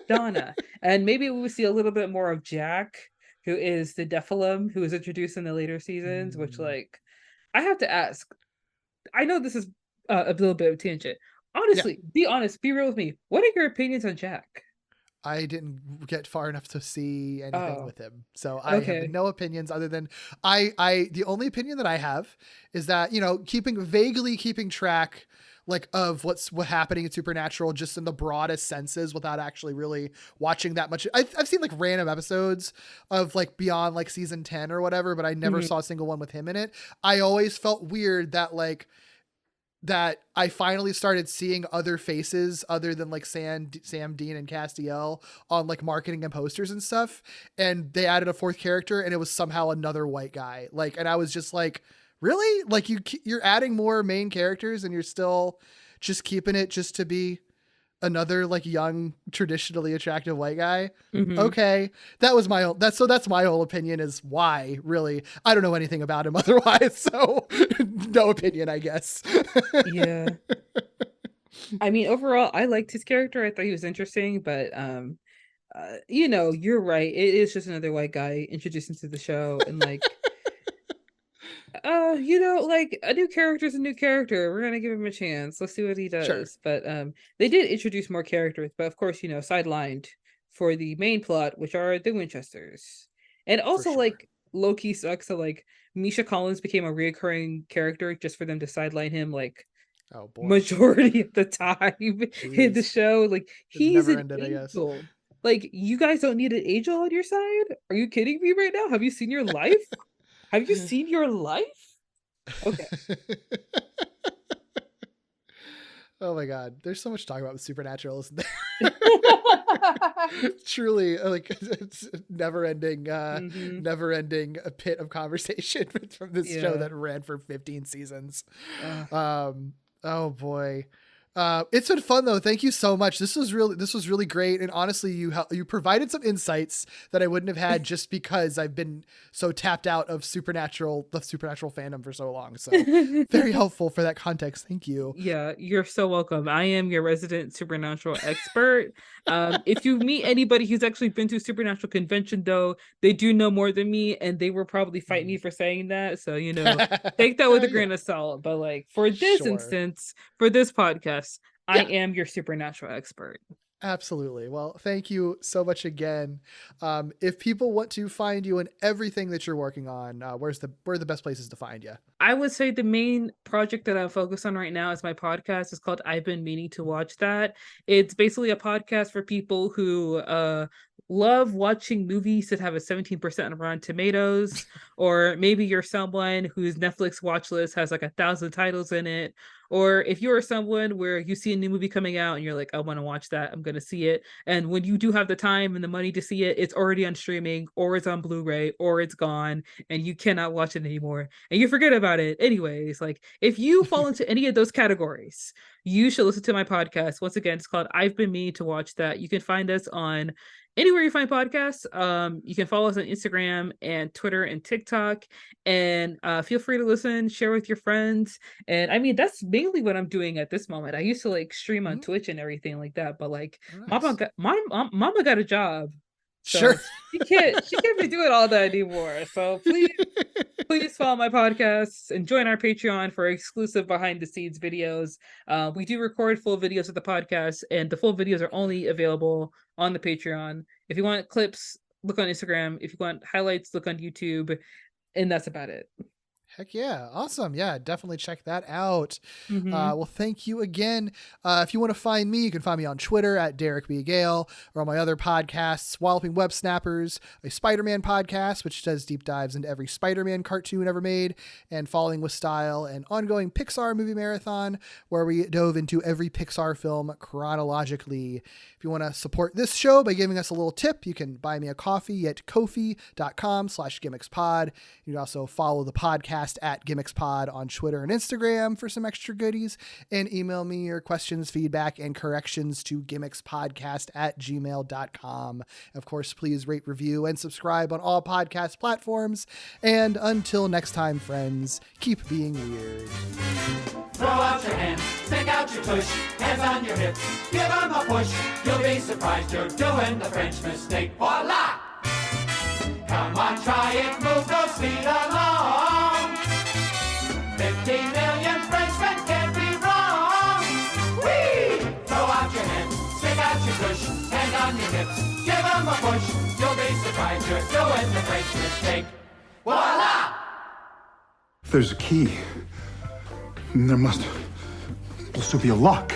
Donna. And maybe we would see a little bit more of Jack, who is the Nephilim, who is introduced in the later seasons, which like I have to ask. I know this is a little bit of a tangent. Honestly, be honest, be real with me. What are your opinions on Jack? I didn't get far enough to see anything with him. So I Okay. have no opinions other than the only opinion that I have is that, you know, vaguely keeping track like of what's happening in Supernatural just in the broadest senses without actually really watching that much. I've seen like random episodes of like beyond like season 10 or whatever, but I never saw a single one with him in it. I always felt weird that I finally started seeing other faces other than like Sam, Dean, and Castiel on like marketing and posters and stuff. And they added a 4th character and it was somehow another white guy. Like, and I was just like, really? Like you're adding more main characters and you're still just keeping it just to be another like young, traditionally attractive white guy. Okay. That was my own, that's my whole opinion is why really, I don't know anything about him otherwise. So no opinion, I guess. Yeah. I mean, overall, I liked his character. I thought he was interesting, but you know, you're right. It is just another white guy introduced into the show, and like, you know, like a new character is a new character. We're gonna give him a chance. Let's see what he does. Sure. But they did introduce more characters, but of course, you know, sidelined for the main plot, which are the Winchesters, and also like low-key sucks that like Misha Collins became a reoccurring character just for them to sideline him like oh boy majority of the time in the show. Like he's an ended, I guess. angel. Like you guys don't need an angel on your side? Are you kidding me right now? Have you seen your life? Have you seen your life? Okay. Oh my God. There's so much to talk about with Supernatural, isn't there? Truly, like it's never ending a pit of conversation from this show that ran for 15 seasons. Oh boy. It's been fun though. Thank you so much. This was really great. And honestly, you provided some insights that I wouldn't have had just because I've been so tapped out of the Supernatural fandom for so long. So very helpful for that context. Thank you. Yeah, you're so welcome. I am your resident Supernatural expert. If you meet anybody who's actually been to a Supernatural convention though, they do know more than me and they will probably fight me for saying that. So, take that with a grain of salt. But like for this instance, for this podcast, I am your Supernatural expert. Absolutely. Well, thank you so much again. If people want to find you and everything that you're working on, where are the best places to find you? I would say the main project that I'm focused on right now is my podcast. It's called I've Been Meaning to Watch That. It's basically a podcast for people who love watching movies that have a 17% on Rotten Tomatoes, or maybe you're someone whose Netflix watch list has like 1,000 titles in it. Or if you're someone where you see a new movie coming out and you're like, I want to watch that, I'm going to see it. And when you do have the time and the money to see it, it's already on streaming or it's on Blu-ray or it's gone and you cannot watch it anymore and you forget about it. Anyways, like if you fall into any of those categories, you should listen to my podcast. Once again, it's called I've Been Meaning to Watch That. You can find us on anywhere you find podcasts. You can follow us on Instagram and Twitter and TikTok, and feel free to listen, share with your friends. And I mean, that's mainly what I'm doing at this moment. I used to like stream on Twitch and everything like that, but like mama got a job. So sure. she can't be doing all that anymore. So please follow my podcasts and join our Patreon for exclusive behind the scenes videos. We do record full videos of the podcast, and the full videos are only available on the Patreon. If you want clips, look on Instagram. If you want highlights, look on YouTube. And that's about it. Heck yeah. Awesome. Yeah, definitely check that out. Well, thank you again. If you want to find me, you can find me on Twitter at Derek B. Gale, or on my other podcasts, Walloping Web Snappers, a Spider-Man podcast, which does deep dives into every Spider-Man cartoon ever made, and Falling with Style, an ongoing Pixar movie marathon where we dove into every Pixar film chronologically. If you want to support this show by giving us a little tip, you can buy me a coffee at ko-fi.com/gimmickspod. You can also follow the podcast at GimmicksPod on Twitter and Instagram for some extra goodies, and email me your questions, feedback, and corrections to gimmicspodcast@gmail.com. Of course, please rate, review, and subscribe on all podcast platforms. And until next time, friends, keep being weird. Throw out your hands, stick out your tush, hands on your hips, give them a push. You'll be surprised you're doing the French mistake. Voila! Come on, try it, move those feet along. 15 million Frenchmen can't be wrong. Whee! Throw out your hands, stick out your tush, hands on your hips, give them a push. You'll be surprised you're doing the French mistake. Voila! If there's a key, there must also be a lock.